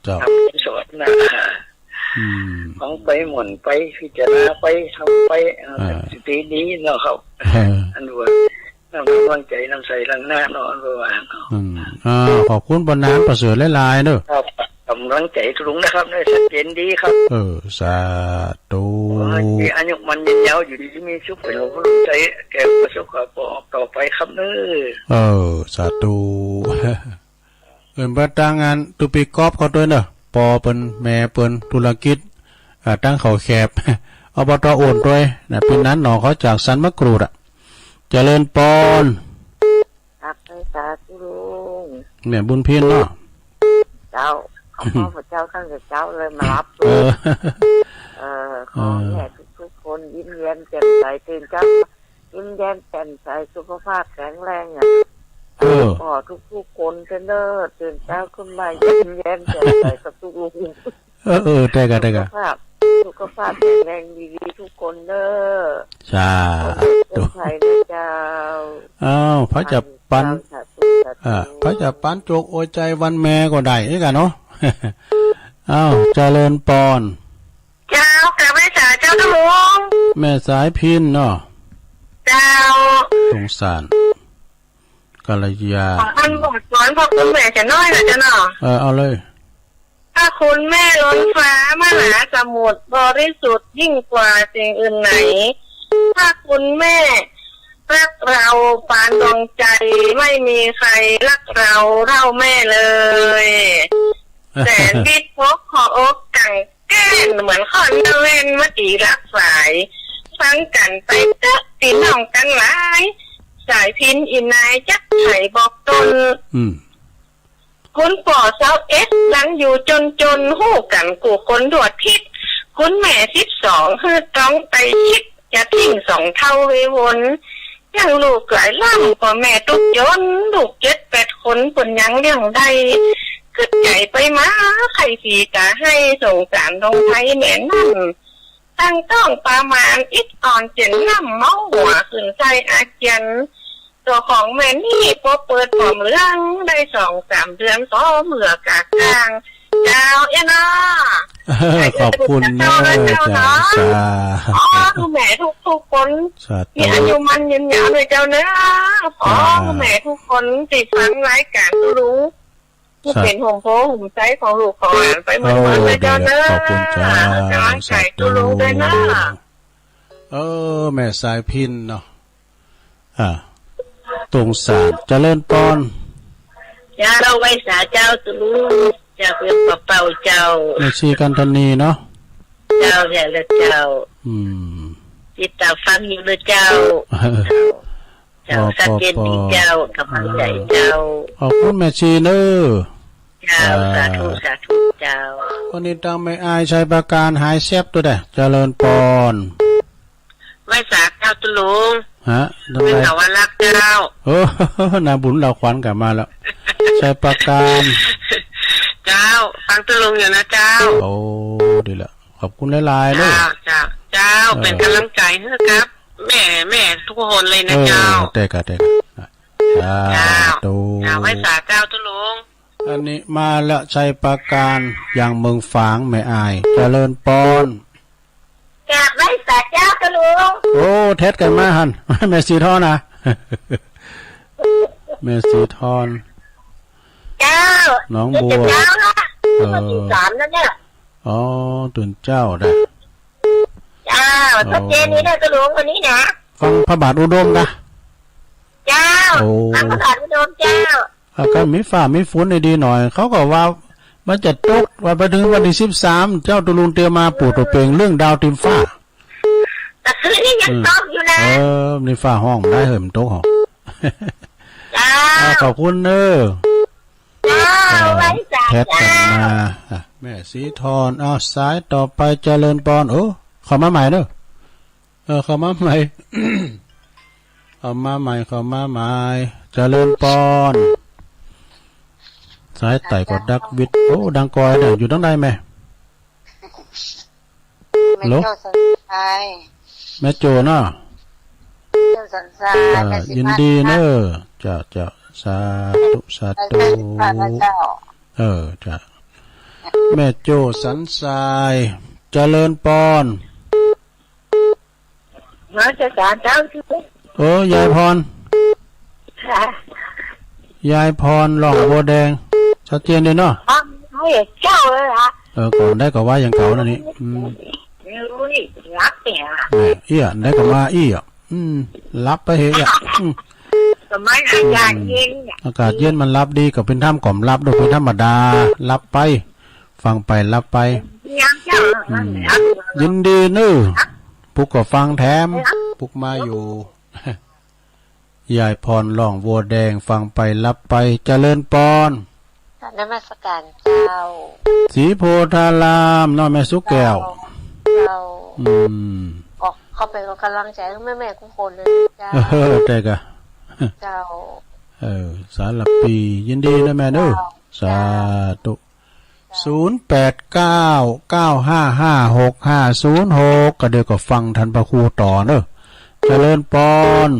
เจ้าทำสอนนะของไปหมุนไปพิจารณาไปทำไปสตินี้เนาะครับอันว่าน้ำกำลังใจน้ำใสลังหน้าเนาะอันว่าขอบคุณปนานประเสริฐหลายๆเด้อครับกำลังใจทุกนะครับได้ชัดเจนดีครับสาธุอายุมันยืนยาวอยู่ดีมีชุบเป็นลมใจแก่ประสบความต่อไปครับเนสาธุประตั้งงานตุปีกอบเขาด้วยเนอะปอเปิ้นแม่เปิ้นธุรกิจตั้งเขาแคบอบต.โอนด้วยนะเป็นนั้นหนอเขาจากสันมะกรูดเจริญปอนครับสาธุลุงแม่บุญเพียรเนาะเจ้าพ่อพระเจ้าท่านเจ้าเลยมารับขอให้ทุกคนยิ้มแย้มแจ่มใสตื่นเช้ายิ้มแย้มแจ่มใสสุขภาพแข็งแรงขอทุกคนเนอตื่นเช้าขึ้นมายิ้มแย้มแจ่มใสกับทุกลุงได้กันสุขภาพแข็งแรงดีทุกคนเนอจ้าตัวไทยนะเจ้าพระจะปันพระจะปันโจกโอใจวันแม่ก็ได้นี่กันเนาะเจริญปอนเจ้าแต่แม่สายเจ้าลุงแม่สายพินเนาะเจ้าสงสารกัลยาของท่านบอกสอนพ่อคุณแม่จะน้อยนะเจ้าเนาะเอาเลยถ้าคุณแม่ล้นฟ้ามหาสมุทรบริสุทธิ์ยิ่งกว่าสิ่งอื่นไหนถ้าคุณแม่รักเราปานดวงใจไม่มีใครรักเราเท่าแม่เลยแต่วิทย์พกขออกกังแก้นเหมือนคอนเวนมาตีรักสายฟังกันไปเตะตีน้องกันหลายสายพินอินนายจักไข่บอกตนคุณป่อเซาหลังอยู่จนหู้กันกูคนดวดพิษคุณแม่12คือต้องไปคิดจะทิ้ง2เท่าเววนยังลูกหลายล่ำพ่อแม่ตุกยนลูก7-8คนคนยังเลี้ยงได้ขึ้นใหญ่ไปมาใครสีกะให้ส่งสารลงไทยแม่นั่นตั้งต้องประมาณอิดอ่อนเจนน้ำเมาหัวขึ้นใจอาเจียนตัวของแม่นี่พอเปิดผอมเรื่องได้2-3 เดือนก็เหมือกากกลางเจ้าเอ็นะขอบคุณแม่จ้าดูแม่ทุกคนมีอายุมันยืนยาวเลยเจ้าเนื้อแม่ทุกคนติดฟังรายการรู้ผู้เป็นห่มโพห่มใจของลูกของหลานไปหมดเลยเจ้าเนื้อขอบคุณจ้าใส่ตัวรู้ด้วยนะแม่สายพินเนาะตรงสารเจริญปอนจ้าเราไว้สาเจ้าตัวรู้จะเป็นเป่าเจ้าในชีกันธนีเนาะเจ้าเนี่ยละเจ้าจิตตาฟังอยู่เลยเจ้าเจ้าสักเกตดีเจ้ากำลังใจเจ้าขอบคุณแม่ชีเนอเจ้าสาธุเจ้าวันนี้ตั้งไม่อายชัยประการหายแซบตัวเด้เจริญปอนไว้สาเจ้าตุลุงเป็นสาวรักเจ้านาบุญเราขวัญกลับมาแล้วชัยประการเจ้ เจ้าฟังตุลุงอยู่นะเจ้า โอ้ดีละขอบคุณหลายๆเลย เจ้าเป็นกำลังใจให้ครับ แม่ทุกคนเลยนะเจ้า แต่กะตู ไว้สาเจ้าตุลุง อันนี้มาละชัยประการอย่างเมืองฝางแม่อายเจริญปอน กราบไว้สาเจ้าตุลุง โอ้เท็ดกันมาหัน แม่สีทอนนะ แม่สีทอน เจ้า น้องบัว เจ้าละวันที่3แล้วเนี่ย อ๋อตื่นเจ้าได้ เจ้าตัวเจนี้ได้ตุลุงวันนี้นะ ฟังพระบาทอุดมนะ เจ้า โอ้ ทางพระบาทอุดมเจ้า อาการมีฝ่ามีฝนดีหน่อยเขาก็ว่ามันจะตกว่าไปถึงวันที่13เจ้าตุลุงเตรียมมาปูตัวเปลงเรื่องดาวติมฟ้า แต่คืนนี้ยังตกอยู่นะ นี่ฟ้าห้องได้เหิมโต๊ะหอ เจ้า ขอบคุณเนอะ เจ้าไว้สา แทบ เจ้า กันมาแม่สีทอนเอาสายต่อไปเจริญปอนโอ้เข้ามาใหม่เนอะเข้ามาใหม่ เข้ามาใหม่เจริญปอนสายไต่กดดักวิทโอ้ดังกอยเนี่ยอยู่ตั้งได้ไหม ไม่เจ้าสันทราย แม่โจเนาะ เจ้าสันทรายแม่สิ ยิน พัฒ ดีเนอะจะสาธุ แม่สิพัฒน์เจ้า จะแม่โจสันทรายเจริญปอน มาจะสาเจ้าที่ โอ้ยายพร ค่ะ ยายพรหลองบัวแดงชัดเจนเลยเนาะ ให้เจ้าเลยล่ะ ก่อนได้ก็ว่าอย่างเก่านั่นนี่ไม่รู้นี่รักเนี่ย เอี้ยได้ก็มาเอี้ยรับไปเหอะ สมัยอากาศเย็นเนี่ย อากาศเย็นมันรับดีกับเป็นท่ามกล่อมรับโดยเป็นธรรมดารับไป ฟังไปรับไป ยังเจ้า ยินดีเนอะปุกก็ฟังแถมปุกมาอยู่ ยายพรหลองบัวแดงฟังไปรับไปเจริญปอน นมัสการเจ้า สีโพธารามน้อยแม่สุกแก้ว เจ้าออกเข้าไปกับกำลังใจทั้งแม่ทุกคนเลยเจ้า แต่กะ เจ้า สารปียินดีนะแม่เด้อสาธุ0899556506ก็เดี๋ยวก็ฟังทันพระครูต่อเนอะเจริญปอน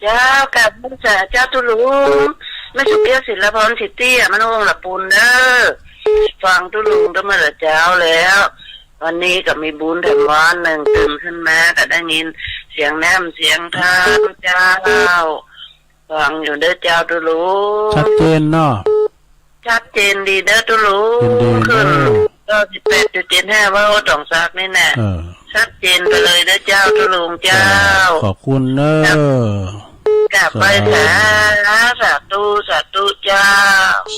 เจ้ากับพระเจ้าตุลุงไม่สุเกียวศิลปรสิทธิ์มันองค์ละปูนเด้อฟังตุลุงตั้งแต่เจ้าแล้ว วันนี้ก็มีบุญแถมวันหนึ่งตื่นขึ้นมาก็ได้ยินเสียงแนมเสียงท่าเจ้าฟังอยู่เด้อเจ้าตุลุง ชัดเจนเนาะ ชัดเจนดีเด้อตุลุง ยินดี ขึ้น เนอะ ก็18.75ว่าตองซักนี่แน่ชัดเจนไปเลยเด้อเจ้าตุลุงเจ้า ขอบคุณเนอะ กลับไปสาธุเจ้า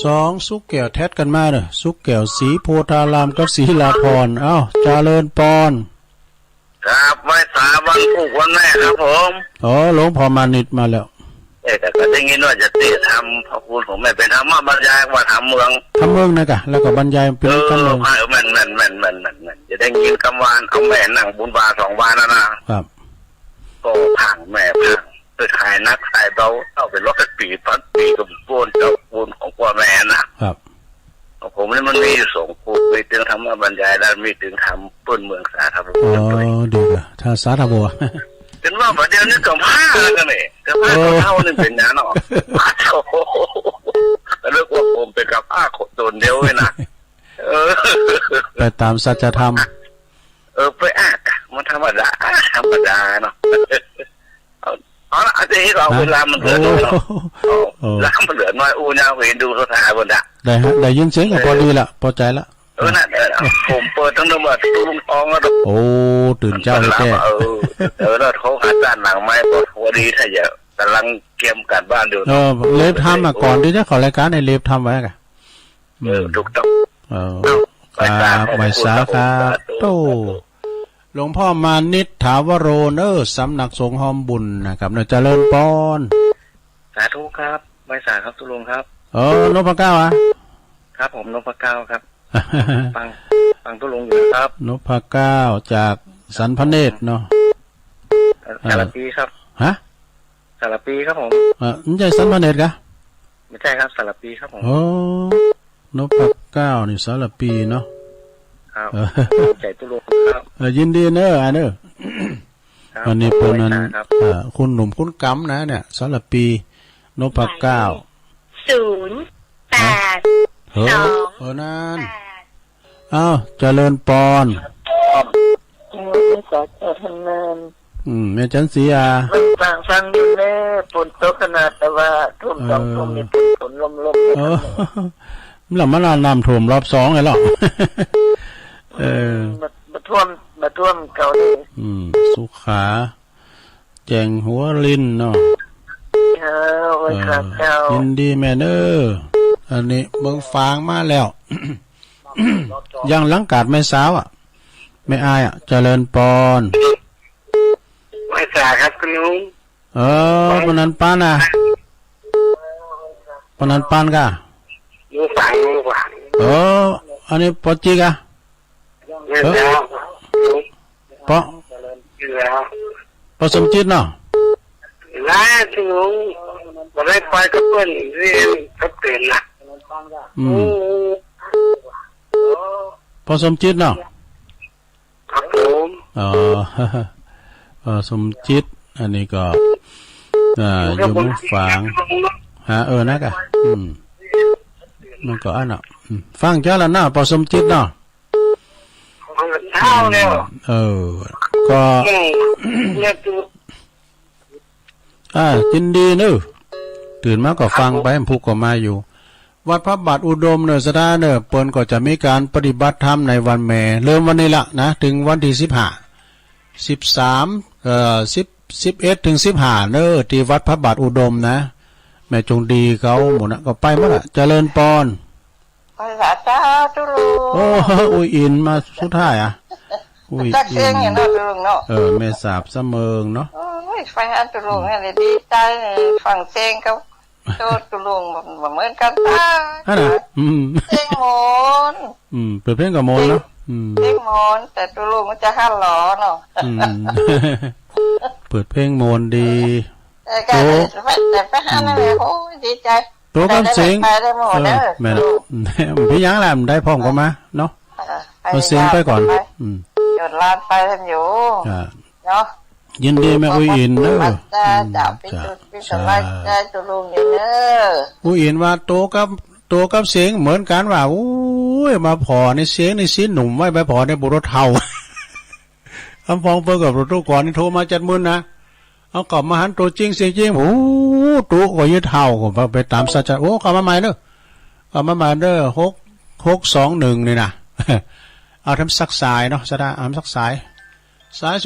สองสุกแก้วแทดกันมาเนอะสุกแก้วสีโพธารามกับสีลาพรเอ้าเจริญปอน ครับไว้สาวันผูกวันแม่ครับผม หลวงพ่อมานิดมาแล้ว แต่ก็ได้ยินว่าจะตีทำพระคุณผมไม่เป็นธรรมะบรรยายว่าทำเมือง ทำเมืองนะกะแล้วก็บรรยายเป็นกันเลย มันจะได้ยินคำวานเอาแม่นั่งบุญบา2 บาทนะครับ ก็พังแม่พังไปขายนักขายเบาเอาไปรถปีพันปีกับปูนเจ้าปูนของพ่อแม่นะครับ ผมนี่มันมีส่งผูกมีถึงธรรมะบรรยายแล้วมีถึงทำปืนเมืองสาธารณะด้วย ดีกว่าถ้าสาธบัว เป็นว่าประเดี๋ยวนี้กับผ้ากันเลยกับผ้าเท่านึงเป็นอย่างนั้นหรอโอ้โหเรื่องว่าผมเป็นกับผ้าคนโดนเดียวเลยนะไปตามสัจธรรม ไปมันธรรมดาเนาะเอาละอาจจะให้เราเวลามันเหลือน้อยเนาะเวลามันเหลือน้อยอู้ยาวเห็นดูสถานบนได้ยินเสียงก็พอดีละพอใจละน่ะผมเปิดทั้งระเบิดลุงทองแล้วโอ้ตื่นเจ้าเลยแกแล้วเขาหาด้านหลังไม้ก็พอดีถ้าอย่ากำลังเกมการบ้านอยู่เล็บทำมาก่อนที่จะขอรายการในเล็บทำไว้กันถูกต้องครับใบสาครับโตหลวงพ่อมานิดถาวโรเนอสำนักสงฆ์หอมบุญนะครับเนเจริญปอนสาธุครับใบสาครับตุลุงครับนพเก้าครับผมนพเก้าครับฟังตุลุงอยู่ครับนพเก้าจากสันพเนตรเนาะสารปีครับสารปีครับผมไม่ใช่สันพเนตรกะไม่ใช่ครับสารปีครับผมนพ 9นี่สารปีเนาะ ครับใจตุลุงครับ ยินดีเนอะเนอะ ครับ วันนี้เป็นนั้น ครับ คุณหนุ่มคุณกำนะเนี่ยสารปีนพเก้า 08 เฮ้อนั่นอ้าวเจริญปอน ไม่สอดทำงาน แม่จันสียา มันฟังอยู่แน่ฝนตกขนาดแต่ว่าทุ่มสองทุ่มมีฝนลม เออแล้วมันน้ำท่วมรอบ2ไงหรอ มาท่วมเก่าเลย สุขาแจงหัวลินเนาะ ไว้ครับเจ้า ยินดีแม่เนออันนี้เบิ่งฟางมาแล้ว ยังหลังกาดแม่สาวอ่ะไม่อายอ่ะเจริญปอน ไม่สาครับคุณลุง ปนันปานอ่ะปนันปานกะ อยู่ฝั่งนู้นกว่า อันนี้ปอจิกะ เรื่องแล้ว ปอ อยู่แล้ว ปอสมจิตเนาะ แล้วคุณลุงมาได้ไปกับเพื่อนเรียนก็เปลี่ยนละ ปอสมจิตเนาะ ครับผม สมจิตอันนี้ก็อยู่มุฝางนะกะมันก็อันน่ะฟังเจ้าละหน้าปอสมจิตเนาะ เช้าแล้ว ก็เนี่ยดู ยินดีเนอะตื่นมาก็ฟังไปผูกก็มาอยู่วัดพระบาทอุดมเนอะสดาเนอะเปิ้นก็จะมีการปฏิบัติธรรมในวันแม่เริ่มวันนี้ละนะถึงวันที่11ถึง15เนอะที่วัดพระบาทอุดมนะแม่จงดีเขาหมดนะก็ไปหมดละเจริญปอน ภาษาเจ้าตุลุง อุ้ยอินมาสุดท้ายอุ้ย จักเสียงอย่างนั้นตุลุงเนาะ แม่สาบเสมิงเนาะ ฟังอันตุลุงเนี่ยดีใจฟังเสียงเขาโตตุลุงเหมือนกันตา ฮะน่ะเสียงโมน เปิดเพลงกับโมนเนาะเสียงโมนแต่ตุลุงมันจะฮัลโหลเนาะ เปิดเพลงโมนดี แต่ไปหานั่นแหละโอ้ยดีใจ ตัวกับเสียง ได้หมดเด้อ แม่นะพี่ยังแหละได้พร้อมก็มาเนาะเอาเสียงไปก่อนจดลานไปทันอยู่เนาะ ยินดีแม่อุ้ยอินเนอะจับพี่สบายใจตุลุงเด้อ อุ้ยอินว่าโตกับเสียงเหมือนกันว่าอุ้ยมาพอในเสียงในซีหนุ่มไว้ไปพอในบุรุษเท่าคำฟ้องเปิดกับรถตู้ก่อนนี่โทรมาจัดมือนะเอากลับมาหันตัวจริงเสียงจริงโอ้ตัวก็ยืดเท่าก็ไปตามสัจจะโอ้กลับมาใหม่เนอะกลับมาใหม่เด้อ621นี่นะเอาทำสักสายเนาะจะได้เอาสักสาย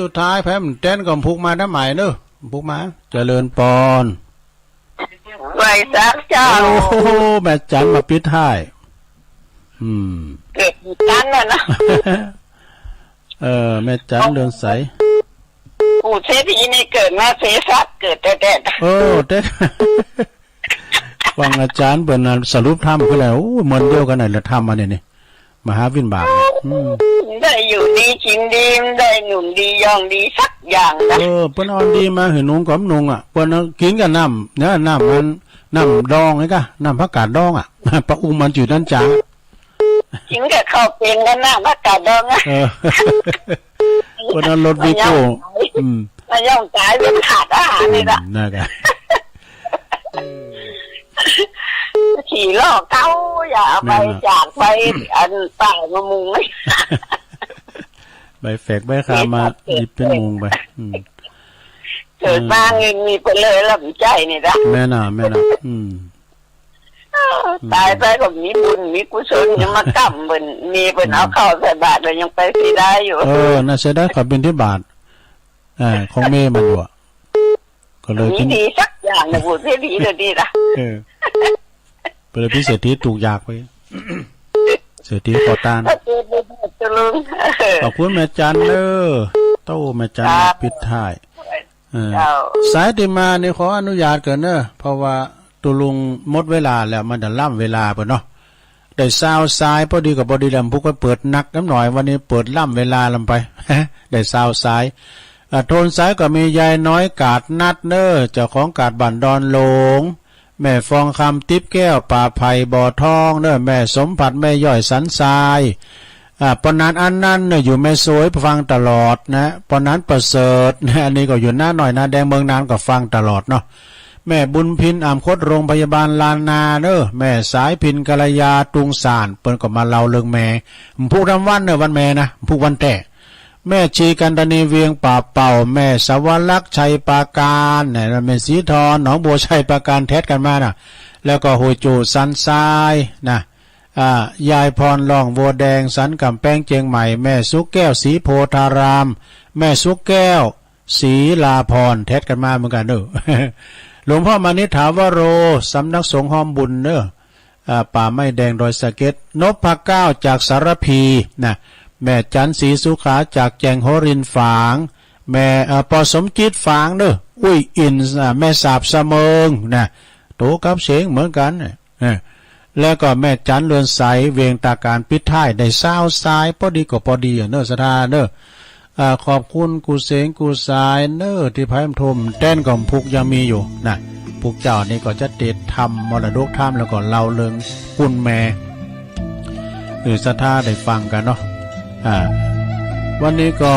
สุดท้ายแพ้มันเต้นกับพุกมาได้ใหม่เนอะพุกมาเจริญปอนไหวสักเจ้าโอ้แม่จันมาปิดท้ายเกิดกันนะแม่จันเดินใสปู่เศรษฐีนี่เกิดมาเสสัตเกิดแต่เด็กฟังอาจารย์เปิดสรุปธรรมก็แล้วเหมือนเดียวกันไหนละธรรมมาเนี่ยมหาวินบากได้อยู่ดีกินดีได้หนุ่มดียองดีสักอย่างนะเปิ้นอ่อนดีมาเห็นนุ่งกับนุ่งเปิ้นกินกับน้ำเนี่ยน้ำมันน้ำดองไงกะน้ำผักกาดดองปลาอุ้มมันจืดนั่นจ้ากินกับข้าวเป็นกันน้ำผักกาดดองเปิ้นรถวิโก้มาย่องกายเป็นขาดอาหารนี่ละน่ากันขี่ล้อเก้าอย่าไปจากไปอันป่ายมามุงเลยใบแฝกใบขามาหยิบเป็นมุงไปเกิดมาเงินมีไปเลยลำใจนี่ละแม่น่ะตายไปก็มีบุญมีกุศลยังมากำเป็นมีเป็นเอาเข้าใส่บาตรเลยยังไปสีได้อยู่น่าเสียดายขอเป็นที่บาทของเมย์มันอยู่ก็เลยดีสักอย่างนะบุญที่ดีเลยดีละเป็นพิเศษที่ถูกอยากไปเศรษฐีขอตานขอบคุณแม่จันเนอโต้แม่จันปิดท้ายสายติมานี่ขออนุญาตเกินเนอะเพราะว่าตุลุงหมดเวลาแล้วมันจะล่ำเวลาเปิดเนาะได้ซาวซ้ายพอดีกับบอดีลำพุกก็เปิดนักน้ำหน่อยวันนี้เปิดล่ำเวลาลำไปได้ซาวซ้ายโทนซ้ายก็มียายน้อยกาดนัดเนอเจ้าของกาดบันดอนหลง แม่ฟองคำติ๊บแก้วป่าไผ่บ่อทองเด้อแม่สมผัดแม่ย่อยสันทรายปนนั้นอันนั้นเนี่ยอยู่แม่สวยฟังตลอดนะปนนั้นประเสริฐนะอันนี้ก็อยู่หน้าหน่อยนะแดงเมืองนานก็ฟังตลอดเนาะแม่บุญพินอามคดโรงพยาบาลลานนาเด้อแม่สายพินกัลยาตุงสานเปิ้นก็มาเล่าเรื่องแม่ผู้ทำวันเด้อวันแม่นะผู้วันแต่แม่ชีกันตนีเวียงป่าเป่าแม่สวรรค์ชัยปาการเนี่ยแม่สีทอนหนองบัวชัยปาการแทสกันมานะแล้วก็โหยจูสันทรายนะยายพรล่องบัวแดงสันกำแป้งเจียงใหม่แม่สุกแก้วสีโพธารามแม่สุกแก้วสีลาพรแทสกันมาเหมือนกันเด้อ หลวงพ่อมานิถาวโรสำนักสงฆ์หอมบุญเด้อป่าไม้แดงดอยสะเก็ดนพเก้าจากสารพีนะแม่จันศรีสุขาจากแจงโหรินฝางแม่ปอสมจิตฝางเด้ออุ้ยอินแม่สาบเสมิงนะโตกับเสียงเหมือนกันแล้วก็แม่จันเรือนใสเวียงตาการปิดท้ายได้เศร้าสายพอดีก็พอดีเนอสถาเนอขอบคุณกูเสงกูสายเนอที่พายมทมแต้นก่อมพุกยังมีอยู่นะพุกเจ้านี่ก็จะเด็ดทำมรดกธรรมแล้วก็เล่าเรื่องคุณแม่สถาได้ฟังกันเนาะวันนี้ก็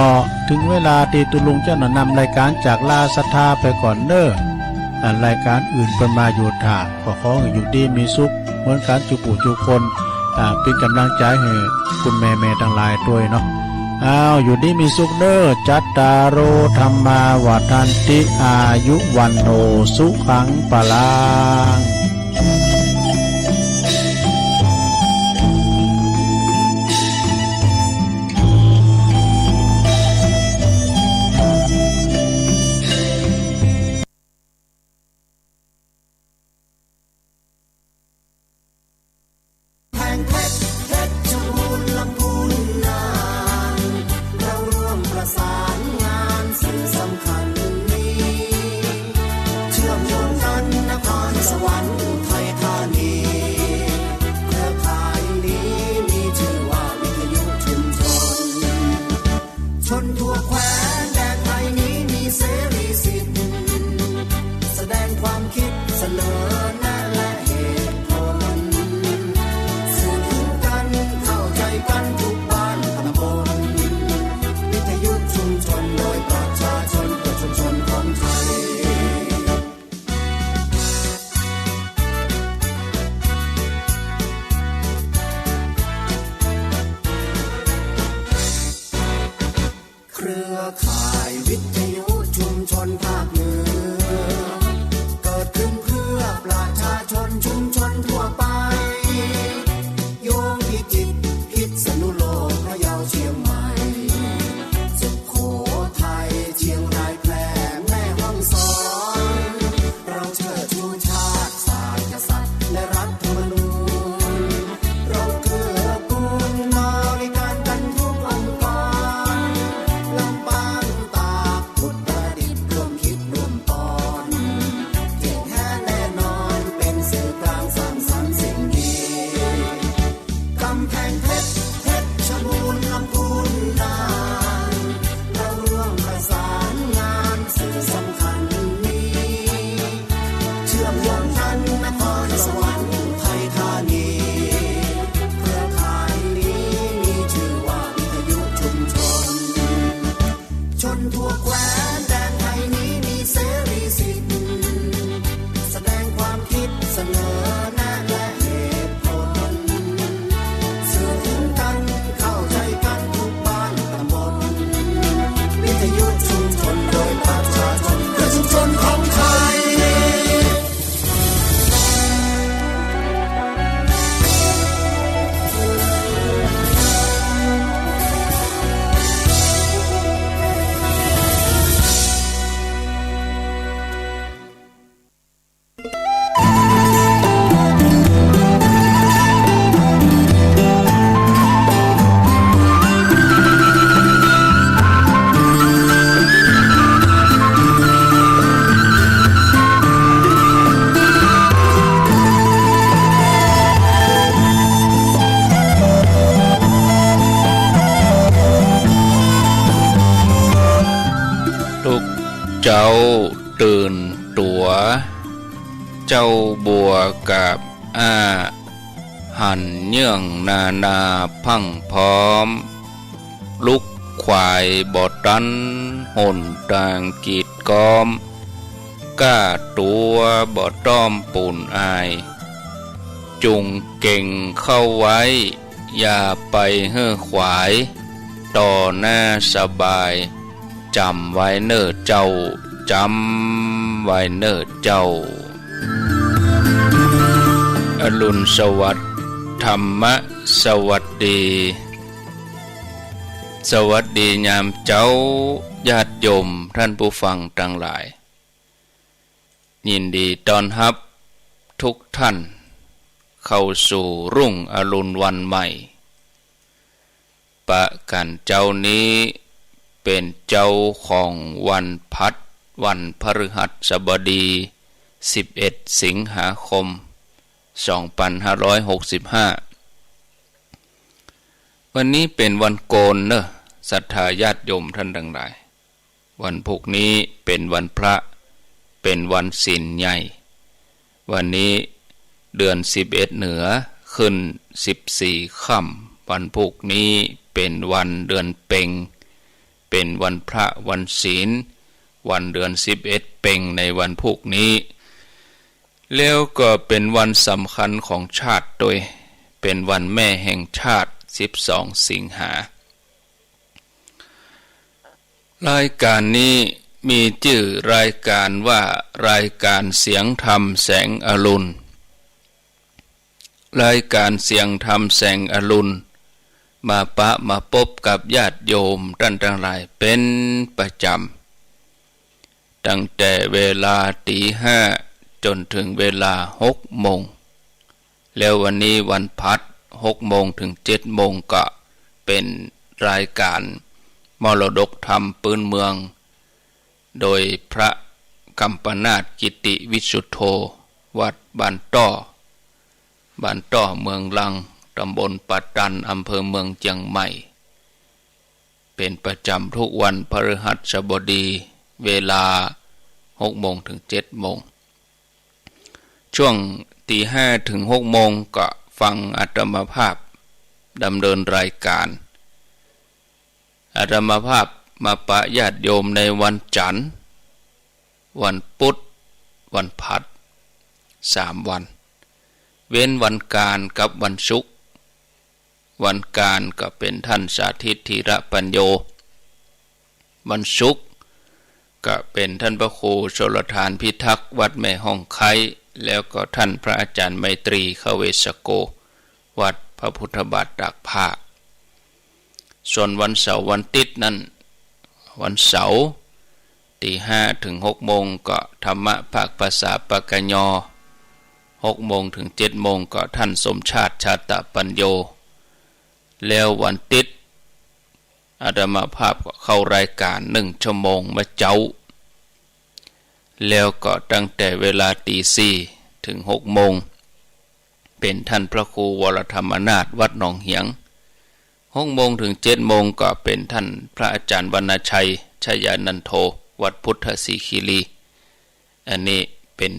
ถึงเวลาที่ตุลุงจะนำรายการจากลาศรัทธาไปก่อนเนอรายการอื่นเป็นมาอยู่ถ่าขอขออยู่ดีมีสุขเหมือนการจุปู่จุคนเป็นกำลังใจให้คุณแม่ทั้งหลายด้วยเนาะอยู่ดีมีสุขเด้อจัตตารโอธรรมาวัฏันติอายุวันโนสุขังปะลังเจ้าตื่นตัว เจ้าบัวกับหันเนื่องนาพังพร้อมลุกควายบอดันหนต่างกีดกอมก้าตัวบอต้อมปูนอายจุงเก่งเข้าไว้อย่าไปเฮ่อขวายต่อหน้าสบายจำไว้เน้อเจ้าจำไว้เน้อเจ้าอรุณสวัสดิ์ธรรมสวัสดีสวัสดียามเจ้าญาติโยมท่านผู้ฟังทั้งหลายยินดีต้อนรับทุกท่านเข้าสู่รุ่งอรุณวันใหม่ปะกันเจ้านี้เป็นเจ้าของวันพัดวันพฤหัสบดี11สิงหาคม2565วันนี้เป็นวันโกนเนอะศรัทธาญาติโยมท่านทั้งหลายวันพุธนี้เป็นวันพระเป็นวันศีลใหญ่วันนี้เดือน11เหนือขึ้น14ค่ำวันพุธนี้เป็นวันเดือนเพ็ญเป็นวันพระวันศีลวันเดือน11เพ็ญในวันพุธนี้แล้วก็เป็นวันสำคัญของชาติโดยเป็นวันแม่แห่งชาติ12สิงหารายการนี้มีชื่อรายการว่ารายการเสียงธรรมแสงอรุณรายการเสียงธรรมแสงอรุณมาพบกับญาติโยมท่านทั้งหลายเป็นประจำตั้งแต่เวลาตีห้าจนถึงเวลา6 โมงแล้ววันนี้วันพัด6 โมงถึง7 โมงก็เป็นรายการมรดกธรรมปืนเมืองโดยพระกัมปนาทกิติวิสุทโธวัดบ้านต้อเมืองลังตำบลปัตตันอำเภอเมืองเชียงใหม่เป็นประจำทุกวันพฤหัสบดีเวลา6 โมงถึง7 โมงช่วงตีห้าถึง6 โมงก็ฟังอาตมาภาพดำเนินรายการอาตมาภาพมาปะญาติโยมในวันจันทร์วันพุธวันพฤหัส3 วันเว้นวันการกับวันศุกร์วันการก็เป็นท่านสาธิตธีระปัญโยวันศุกร์ก็เป็นท่านพระครูชลทานพิทักษ์วัดแม่ห้องไคแล้วก็ท่านพระอาจารย์ไมตรีขเวสโกวัดพระพุทธบาทตากผ้าส่วนวันเสาร์วันอาทิตย์นั้นวันเสาร์ตีห้าถึง6 โมงก็ธรรมะภาคภาษาปากญอ6 โมงถึง7 โมงก็ท่านสมชาติชาตปัญโยแล้ววันอาทิตย์อาตมาภาพก็เข้ารายการ1 ชั่วโมงมาเจ้าแล้วก็ตั้งแต่เวลาตี 4 ถึง 6 โมงเป็นท่านพระครูวรธรรมนาถวัดหนองเหียง6 โมงถึง7 โมงก็เป็นท่านพระอาจารย์วรรณชัยชยานันโทวัดพุทธศรีคีรีอันนี้เป็น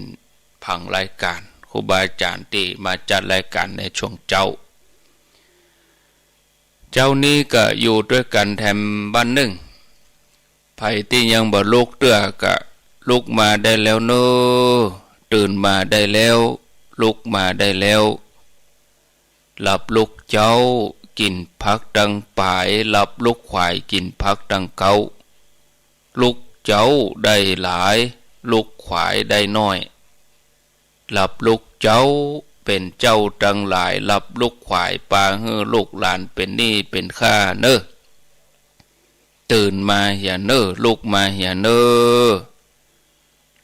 ผังรายการครูบาอาจารย์ที่มาจัดรายการในช่วงเจ้านี้ก็อยู่ด้วยกันแถมบ้านหนึ่งไผที่ยังบ่ลุกเตื้อก็ลุกมาได้แล้วเนอตื่นมาได้แล้วลุกมาได้แล้วหลับลุกเจ้ากินพักดังปลายหลับลุกควายกินพักดังเกาลุกเจ้าได้หลายลุกควายได้น้อยหลับลุกเจ้าเป็นเจ้าดังหลายหลับลุกควายปาเฮือลูกหลานเป็นหนี้เป็นข้าเนอตื่นมาอย่าเนอลุกมาอย่าเนอ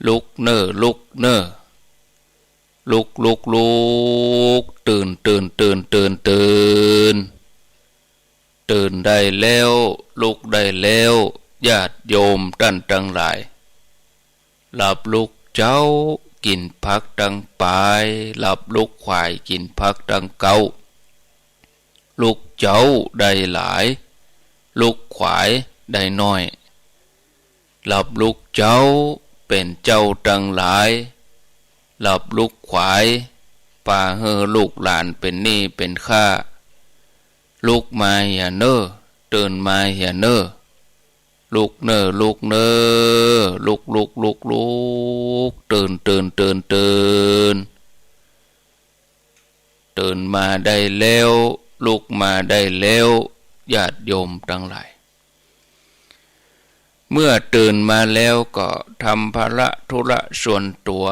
ลุกเนอลุกเนอลุกตื่นได้แล้วลุกได้แล้วญาติโยมท่านทั้งหลายหลับลุกเจ้ากินพักดังปลายหลับลุกควายกินพักดังเกาลุกเจ้าได้หลายลุกควายได้น้อยหลับลุกเจ้าเป็นเจ้าดังหลาย หลับลุกขวายป่าเฮอลูกหลานเป็นหนี้เป็นข้าลุกมาอย่าเน้อตื่นมาอย่าเน้อลุกเน้อลุกเน้อลุกตื่นตื่นมาได้แล้วลุกมาได้แล้วญาติโยมทั้งหลายเมื่อตื่นมาแล้วก็ทำภาระธุระส่วนตัว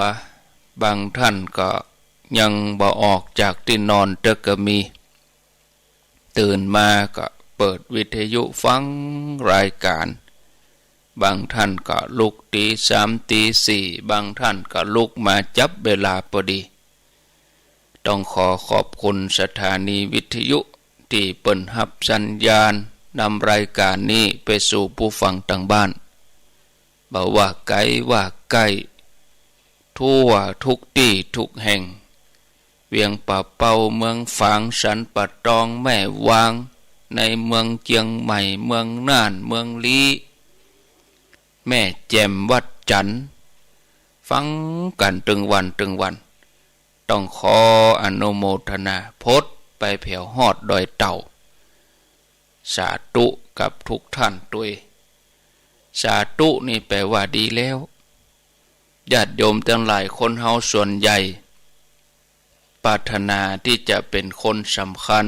บางท่านก็ยังบ่ออกจากที่นอนเตก็มีตื่นมาก็เปิดวิทยุฟังรายการบางท่านก็ลุกตี 3 ตี 4บางท่านก็ลุกมาจับเวลาพอดีต้องขอบคุณสถานีวิทยุที่เปิ่นรับสัญญาณนำรายการนี้ไปสู่ผู้ฟังทางบ้านบ่ว่าไกลว่าใกล้ทั่วทุกที่ทุกแห่งเวียงป่าเป่าเมืองฝางสันปะตองแม่วางในเมืองเจียงใหม่เมืองน่านเมืองลีแม่แจ่มวัดจันทร์ฟังกันตึงวันต้องขออนุโมทนาโพสไปแผ่วฮอดดอยเต่าสาธุกับทุกท่านด้วยสาธุนี่แปลว่าดีแล้วญาติโยมทั้งหลายคนเฮาส่วนใหญ่ปรารถนาที่จะเป็นคนสำคัญ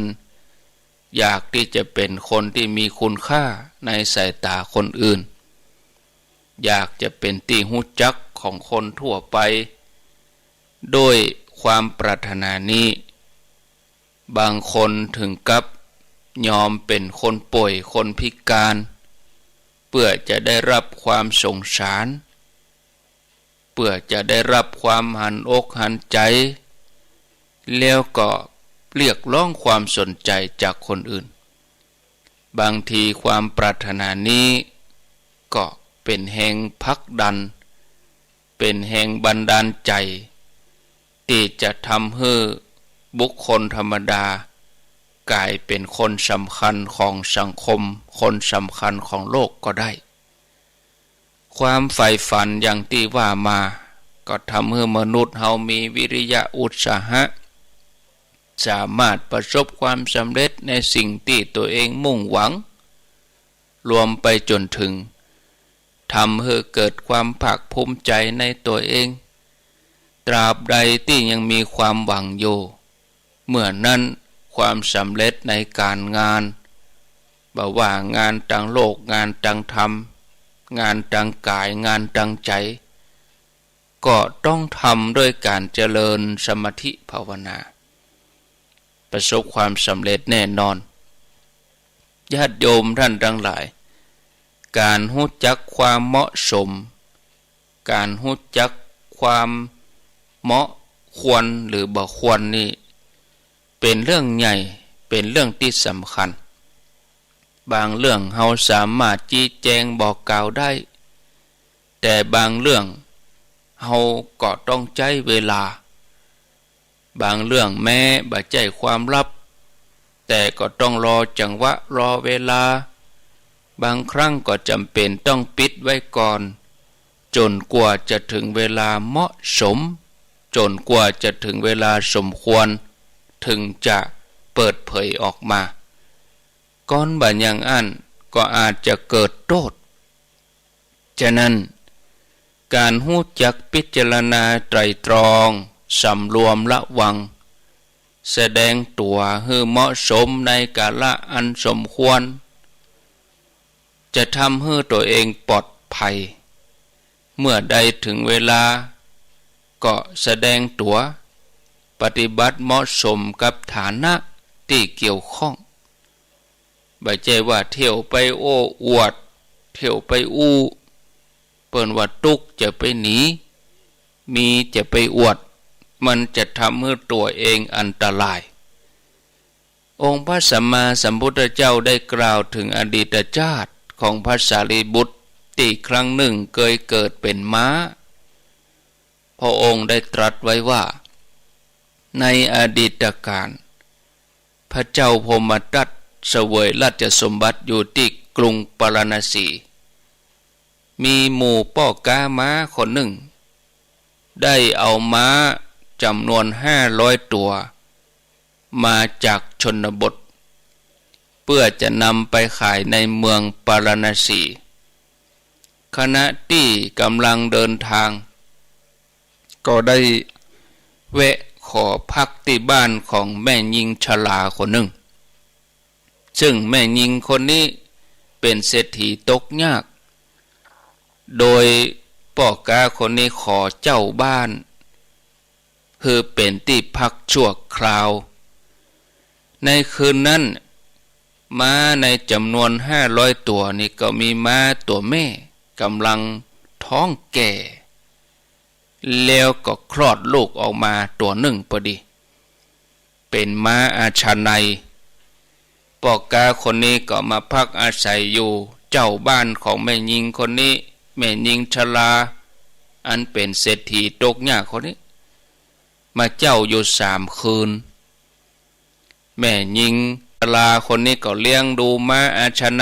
อยากที่จะเป็นคนที่มีคุณค่าในสายตาคนอื่นอยากจะเป็นที่รู้จักของคนทั่วไปโดยความปรารถนานี้บางคนถึงกับยอมเป็นคนป่วยคนพิการเพื่อจะได้รับความสงสารเพื่อจะได้รับความหันอกหันใจแล้วก็เรียกร้องความสนใจจากคนอื่นบางทีความปรารถนานี้ก็เป็นแห่งผลักดันเป็นแห่งบันดาลใจที่จะทำให้บุคคลธรรมดากลายเป็นคนสำคัญของสังคมคนสำคัญของโลกก็ได้ความใฝ่ฝันอย่างที่ว่ามาก็ทำให้มนุษย์เฮามีวิริยะอุตสาหะสามารถประสบความสำเร็จในสิ่งที่ตัวเองมุ่งหวังรวมไปจนถึงทำให้เกิดความภาคภูมิใจในตัวเองตราบใดที่ยังมีความหวังอยู่เมื่อนั้นความสำเร็จในการงานบ่ว่างานทางโลกงานทางธรรมงานทางกายงานทางใจก็ต้องทำด้วยการเจริญสมาธิภาวนาประสบความสำเร็จแน่นอนญาติโยมท่านทั้งหลายการรู้จักความเหมาะสมการรู้จักความเหมาะควรหรือบ่ควรนี่เป็นเรื่องใหญ่เป็นเรื่องที่สำคัญบางเรื่องเฮาสามารถชี้แจงบอกกล่าวได้แต่บางเรื่องเฮาก็ต้องใช้เวลาบางเรื่องแม้บ่ใจความลับแต่ก็ต้องรอจังหวะรอเวลาบางครั้งก็จำเป็นต้องปิดไว้ก่อนจนกว่าจะถึงเวลาเหมาะสมจนกว่าจะถึงเวลาสมควรถึงจะเปิดเผยออกมาก่อนบัดยังอันก็อาจจะเกิดโทษฉะนั้นการรู้จักพิจารณาไตร่ตรองสำรวมระวังแสดงตัวให้เหมาะสมในกาลอันสมควรจะทำให้ตัวเองปลอดภัยเมื่อใดถึงเวลาก็แสดงตัวปฏิบัติเหมาะสมกับฐานะที่เกี่ยวข้องบ่ใช่ว่าเที่ยวไปโอ้อวดเที่ยวไปอู้เปิ้นว่าตุกจะไปหนีมีจะไปอวดมันจะทำให้ตัวเองอันตรายองค์พระสัมมาสัมพุทธเจ้าได้กล่าวถึงอดีตชาติของพระสารีบุตรที่ครั้งหนึ่งเคยเกิดเป็นม้าพระองค์ได้ตรัสไว้ว่าในอดีตการพระเจ้าพมทัตเสวยราชสมบัติอยู่ที่กรุงปาราณสีมีหมู่พ่อค้าม้าคนหนึ่ง ได้เอาม้าจำนวน500 ตัวมาจากชนบทเพื่อจะนำไปขายในเมืองปาราณสีขณะที่กำลังเดินทางก็ได้แวะขอพักที่บ้านของแม่หญิงชราคนหนึ่งซึ่งแม่หญิงคนนี้เป็นเศรษฐีตกยากโดยพ่อกาคนนี้ขอเจ้าบ้านคือเป็นที่พักชั่วคราวในคืนนั้นม้าในจำนวน500 ตัวนี่ก็มีม้าตัวแม่กำลังท้องแก่แล้วก็คลอดลูกออกมาตัวหนึ่งพอดีเป็นม้าอาชาไนพ่อกาคนนี้ก็มาพักอาศัยอยู่เจ้าบ้านของแม่หญิงคนนี้แม่หญิงชราอันเป็นเศรษฐีตกยากคนนี้มาเจ้าอยู่3 คืนแม่หญิงชราคนนี้ก็เลี้ยงดูม้าอาชาไน